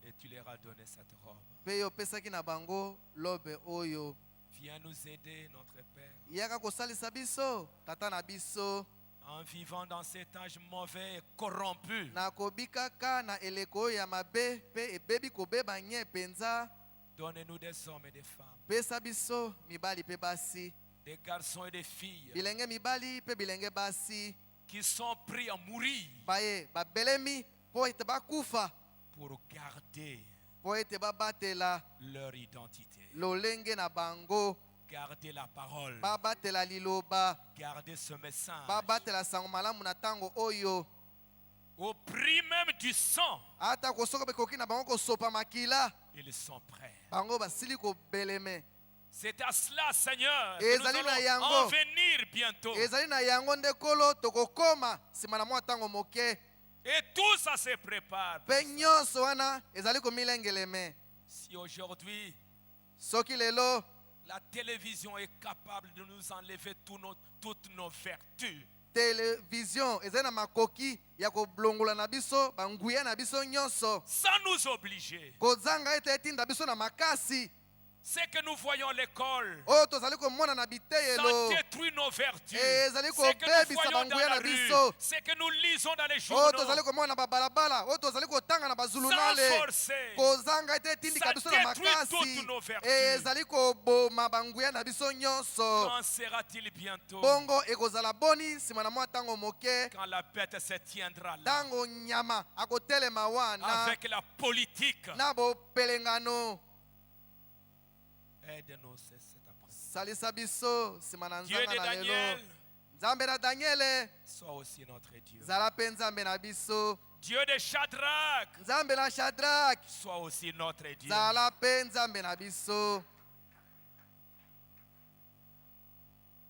Et tu leur as donné cette robe. Pe yo pesaki na bango lobe oyo. Viens nous aider, notre Père. Yaka kosalisa biso, tata na biso. En vivant dans cet âge mauvais et corrompu. Na kobikaka na eleko ya mabe pe ebebi kobeba nye penza. Donnez-nous des hommes et des femmes. Pesa biso mibali pe basi. Des garçons et des filles. Bilenge mibali pe bilenge basi. Qui sont pris à mourir. Baye babelemi po ete bakufa. Pour garder Po ete babatela leur identité. lolenge na bango. Garder la parole. Babatela liloba. Garder ce message. Babatela sango malamu na tango oyo. Au prix même du sang. Ata kosoka bekoki na bango kosopa makila. Ils sont prêts. Bango basili kobeleme. C'est à cela, Seigneur, que nous Ezali na allons yango. en venir bientôt. Ezali na yango ndekolo tokokoma sima na mwa tango moke. Et tout ça se prépare. Pe nyonso wana ezali komilengeleme. Si aujourd'hui, Soki lelo la télévision est capable de nous enlever toutes nos vertus, television ezali na makoki ya koblongola na biso banguya na biso nyonso. sans nous obliger, Kozanga ete etinda biso na makasi. c'est que nous voyons l'école. Oyo tozali komona na Ça biteyelo. détruit nos vertus. Ezali C'est que nous kobebisa voyons dans banguya la na rue. biso. C'est que nous lisons dans les Oyo tozali journaux. komona na babalabala. Oyo tozali kotanga na bazulunale. Sans forcer. Kozanga ete etindika Ça biso na détruit makasi. toutes nos vertus. Ezali koboma banguya na biso nyonso. Quand sera-t-il bientôt? Bongo ekozala boni sima na mwa tango moke. Quand la bête se tiendra là. Tango nyama akotelema wana Avec la politique. na bopelengano. Aide-nous cet après-midi. Salisa biso sima na Dieu nzanga de na Daniel, lelo. Nzambe na Daniele sois aussi notre Dieu. zala pe nzambe na biso. Dieu de Shadrach, Nzambe na Shadrach sois aussi notre Dieu. zala pe nzambe na biso.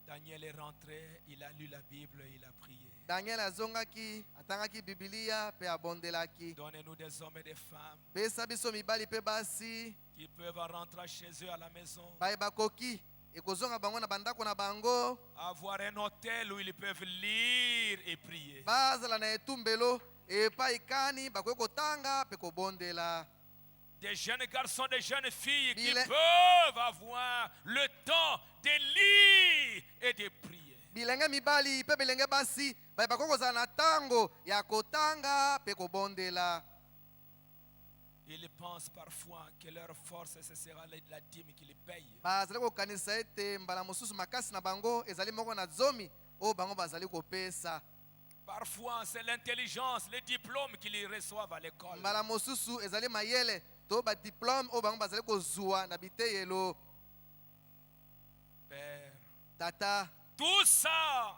Daniel est rentré, il a lu la Bible, il a prié. Daniel azongaki atangaki Biblia pe abondelaki. Donnez-nous des hommes et des femmes Pesa biso mibali pe basi qui peuvent rentrer chez eux à la maison, baye bakoki ekozonga bango na bandako na bango. avoir un hôtel où ils peuvent lire et prier. Bazala na etumbelo epai kani bakoki kotanga pe kobondela. Des jeunes garçons, des jeunes filles qui Bile- peuvent avoir le temps de lire et de prier. Bilenge mibali pe bilenge basi baye bakoki kozala na tango ya kotanga pe kobondela. Ils pensent parfois que leur force, ce sera la dîme qui les paye. Bazali kokanisa ete mbala mosusu makasi na bango ezali moko na zomi oyo bango bazali kopesa. Parfois, c'est l'intelligence, les diplômes qu'ils reçoivent à l'école. Mbala mosusu ezali mayele to badiplome oyo bango bazali kozwa na biteyelo. Père, Tata tout ça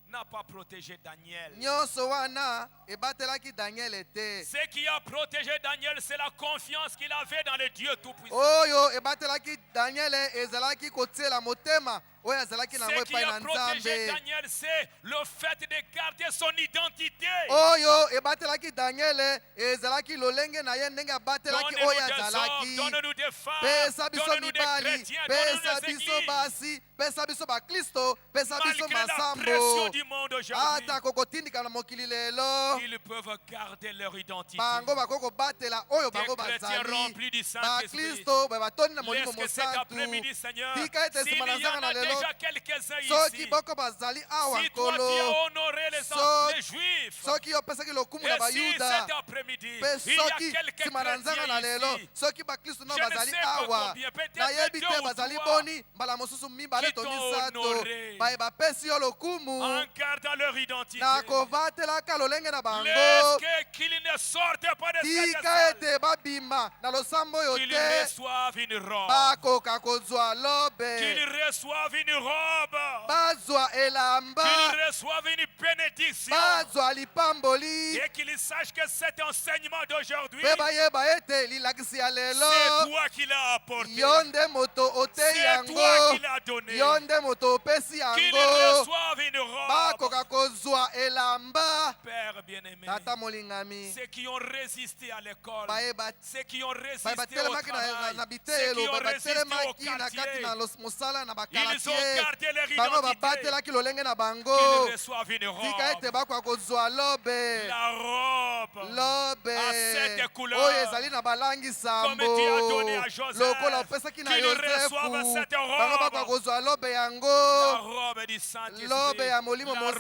n'a pas protégé Daniel. nyonso wana ebatelaki Daniel ete. Ce qui a protégé Daniel, c'est la confiance qu'il avait dans le Dieu Tout-Puissant. Oyo ebatelaki Daniel ezalaki kotiela motema oyo azalaki nango Ce qui epai a na protégé Nzambe. Daniel, c'est le fait de garder son identité. Oyo ebatelaki Daniel ezalaki lolenge na ye ndenge abatelaki Donne-nous oyo des hommes, azalaki. donne-nous des femmes, Pesa biso donne-nous des mibali, chrétiens, pesa donne-nous des biso églises. basi, pesa biso bakristo, pesa biso Malgré la pression masambo. du monde aujourd'hui, Ata kokotindika na mokili lelo. ils peuvent garder leur identité. Bango bako kobatela oyo Des bango chrétiens bazali. remplis du Saint-Esprit. Bakristo batoni na molimo Laisse que cet mosantu. après-midi, Seigneur, Tika ete s'il sima na y en nzanga na a des déjà quelques-uns soki ici, boko bazali awa si toi tu as nkolo honoré les Juifs, soki opesaki lokumu na et si cet bayuda après-midi, mpe il y a soki quelques nsima na nzanga na chrétiens lelo ici, soki bakristu no je ne bazali sais pas awa combien, peut-être nayebi deux te ou bazali trois, boni mbala mosusu mibale qui to t'ont misato honoré baye bapesi yo lokumu en gardant leur identité. na kovatelaka lolenge na bango Qu'ils ne sortent pas de cette tika salle, ete babima na losambo oyo qu'ils te reçoivent une robe, bakoka kozwa qu'ils lobe reçoivent une robe, bazwa elamba qu'ils reçoivent une bénédiction, bazwa lipamboli et qu'ils sachent que cet enseignement d'aujourd'hui, mpe bayeba ete lilakisi ya lelo c'est toi qui l'as apporté, yo nde moto otei c'est toi yango qui l'as donné, yo nde moto opesi qu'ils yango reçoivent une robe. bakoka kozwa elamba Père bien-aimé, tata molingami ceux qui ont résisté à l'école, bayeba ceux qui ont résisté au batelemaki travail, na ceux qui bitelo ont résisté au batelemaki na kati quartier, na mosala na ils ont bakalatie gardé leur bango identité, babatelaki lolenge na bango qu'ils reçoivent une tika ete robe. bakoka kozwa lobe La robe lobe à sept couleurs, oyo ezali na balangi comme sambo tu as donné à Joseph, lokola opesaki na qu'ils yosefu reçoivent cette bango bakoka robe, kozwa lobe la yango robe du Saint-Esprit, lobe ya molimo la robe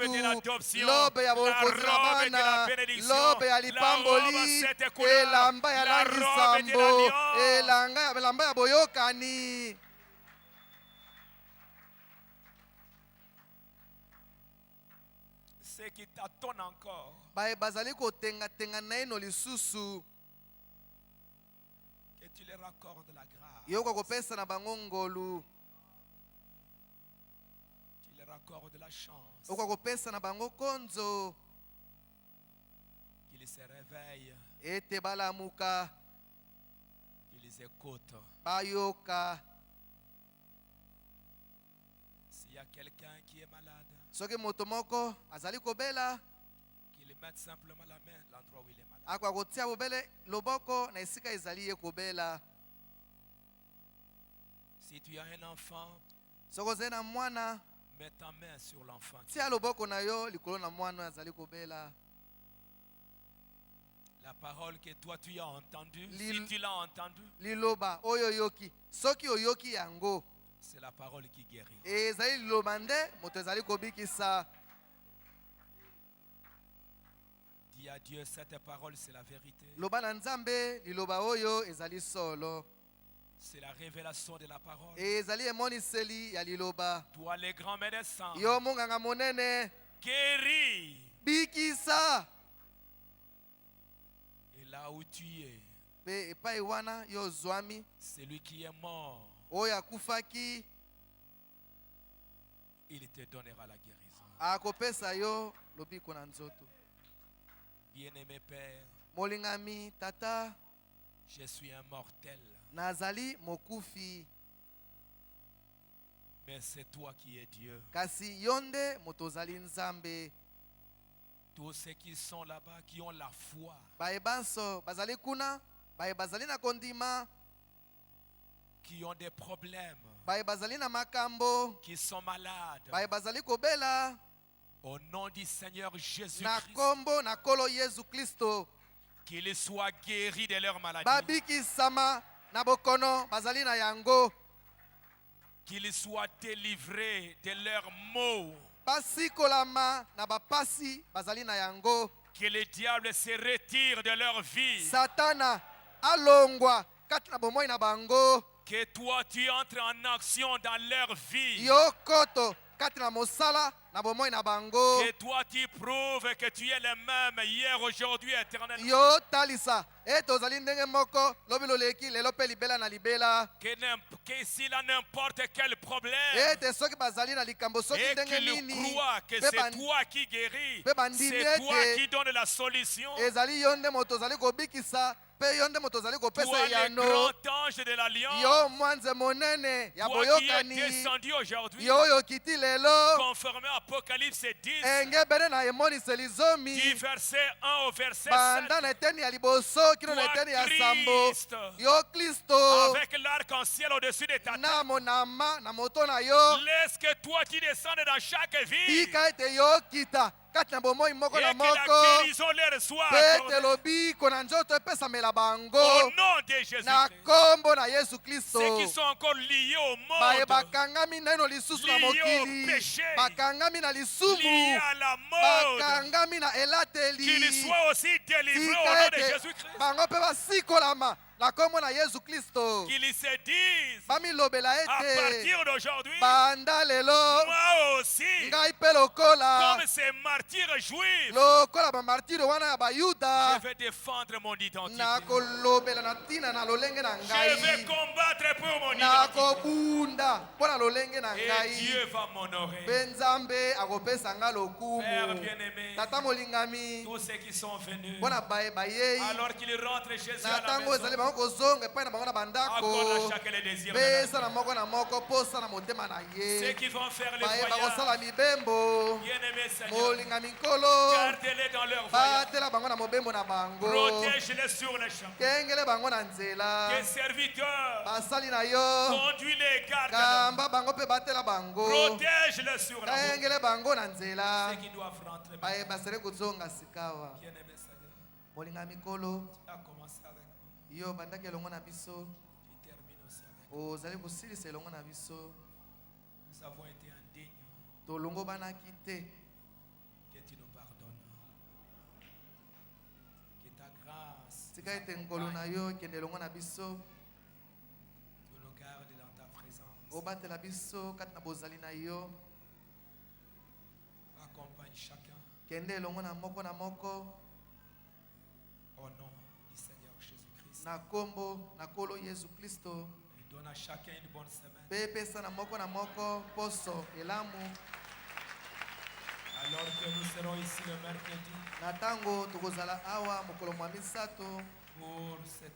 de mosantu l'adoption, lobe ya la bokonzi na robe de la bana bénédiction, lobe ya la robe à lipamboli sept couleurs, elamba ya la langi robe de sambo l'alliance. elamba ya boyokani. Ce qui t'attend encore, baye bazali kotengatenga na ye no lisusu que tu leur accordes la grâce, yoka kopesa na bango ngolu tu leur accordes la chance, oka kopesa na bango konzo qu'ils se réveillent, ete balamuka qu'ils écoutent. bayoka. S'il y a quelqu'un qui est malade, soki moto moko azali kobela qu'il mette simplement la main à l'endroit où il est malade. akoka kotia bobele loboko na esika ezali ye kobela. Si tu as un enfant, soki ozali na mwana mets ta main sur l'enfant. tia loboko na yo likolo na mwana oyo azali kobela. La parole que toi tu as entendue, si tu l'as entendue, liloba oyo yoki soki oyoki yango c'est la parole qui guérit. ezali liloba nde moto ezali kobikisa. Dis à Dieu, cette parole c'est la vérité. loba na nzambe liloba oyo ezali solo C'est la révélation de la parole. ezali emoniseli ya liloba. Toi les grands médecins, yo monganga monene guéris. bikisa. Et là où tu es, mpe epai wana yo ozwami celui qui est mort, oyo akufaki il te donnera la guérison. akopesa yo lobiko na nzoto. Bien-aimé Père, molingami tata je suis un mortel, nazali mokufi mais c'est toi qui es Dieu. kasi yo nde moto ozali nzambe. Tous ceux qui sont là-bas, qui ont la foi, baye banso bazali kuna baye bazali na kondima qui ont des problèmes, baye bazali na makambo qui sont malades, baye bazali kobela au nom du Seigneur na Jésus-Christ, kombo na kolo yesu kristo qu'ils soient guéris de leur maladie, babikisama na bokono bazali na yango qu'ils soient délivrés de leurs maux, basikolama na bapasi bazali na yango. que le diable se retire de leur vie, satana alongwa kati na bomoi na bango. que toi tu entres en action dans leur vie, yo koto kati na mosala na bomoi na bango. que toi tu prouves que tu es le même hier, aujourd'hui, éternellement, yo talisa ete ozali ndenge moko lobi loleki lelo mpe libela na libela. que s'il a n'importe quel problème, ete soki bazali na likambo soki et ndenge qu'il nini croit que mpe c'est toi qui guéris, Pe bandimi c'est toi ete qui donne la solution. ezali yo nde moto ozali kobikisa mpe yo nde moto ozali Toi, kopesa le yano. grand ange de l'Alliance, yo mwanze monene ya toi qui es boyokani descendu aujourd'hui, yo oyo okiti lelo conformément à Apocalypse 10, engebene na emoniseli zomi du verset 1 au verset banda 7, na eteni ya liboso kino na Toi, eteni ya Christ, sambo. yo kristo avec l'arc-en-ciel au-dessus de ta tête, na monama na moto na yo laisse que toi tu descendes dans chaque vie tika ete yo okita kati na bomoi moko Et na que la moko guérison leur soit mpe ete accordée. lobiko na nzoto epesamela bango Au nom de Jésus. na kombo na Yesu Kristo. Ceux qui sont encore liés au Baye monde, bakangami naino lisusu na liés au mokili, péché, bakangami na liés lisumu, à la mode, bakangami na qu'ils elateli, soient aussi délivrés au tika nom de ete Jésus-Christ. bango mpe basikolama na kombo na Yesu Kristo. Qu'ils se disent, Bamilobela à ete partir d'aujourd'hui, banda lelo moi aussi, ngai mpe lokola comme ces martyrs juifs, lokola bamartire wana ya bayuda je vais défendre mon identité. nakolobela na ntina na lolenge na Je vais ngai, combattre pour mon identité. nakobunda mpo na lolenge na Et ngai, Dieu va m'honorer. mpe nzambe akopesa nga Père lokumu. bien-aimé, Tata molingami tous ceux qui sont venus, mpo na bayei alors qu'ils rentrent chez eux na à la ntango ezali maison, bango kozonga epai na bango na accorde bandako, à chacun les désirs de pesa leur na cœur. moko na moko posa na motema na Ceux ye, qui vont faire le baye voyage, bakosala mibembo, bien-aimé Seigneur, molingami nkolo gardez-les dans leur voyage. batela bango na mobembo na bango, Protège-les sur les champs. kengele bango na nzela, Tes serviteurs, basali na yo conduis-les, garde-les. kamba bango mpe batela bango, Protège-les sur la route. kengele bango na nzela, Ceux qui doivent rentrer, baye basele kozonga sikawa. bien-aimé Seigneur, molingami nkolo tu as commencé avec nous, yo bandaki elongo na biso, tu termines aussi avec nous. ozali kosilisa elongo na biso, Nous avons été indignes, tolongo banaki te, que tu nous pardonnes. Que ta grâce tika ete ngolu na yo ekende elongo na biso, tu nous gardes dans ta présence. obatela biso kati na bozali na yo, Accompagne chacun kende elongo na moko au nom du Seigneur Jésus-Christ. na kombo na kolo Yesu Kristo, Et donne à chacun une bonne semaine. mpe pesa na moko poso elamu, Alors que nous serons ici le mercredi na ntango tokozala awa mokolo mwa misato pour cette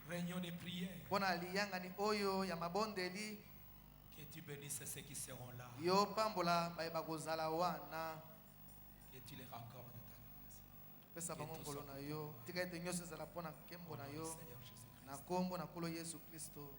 réunion de prière. mpo na liyangani oyo ya mabondeli, Que tu bénisses ceux qui seront là. yo pambola baye bakozala wana, Que tu leur accordes ta grâce. pesa bango ngolo na yo, tika ete nyonso ezala mpo na nkembo Au na nom du yo, Seigneur Jésus-Christ. na kombo na kolo Yesu Kristo.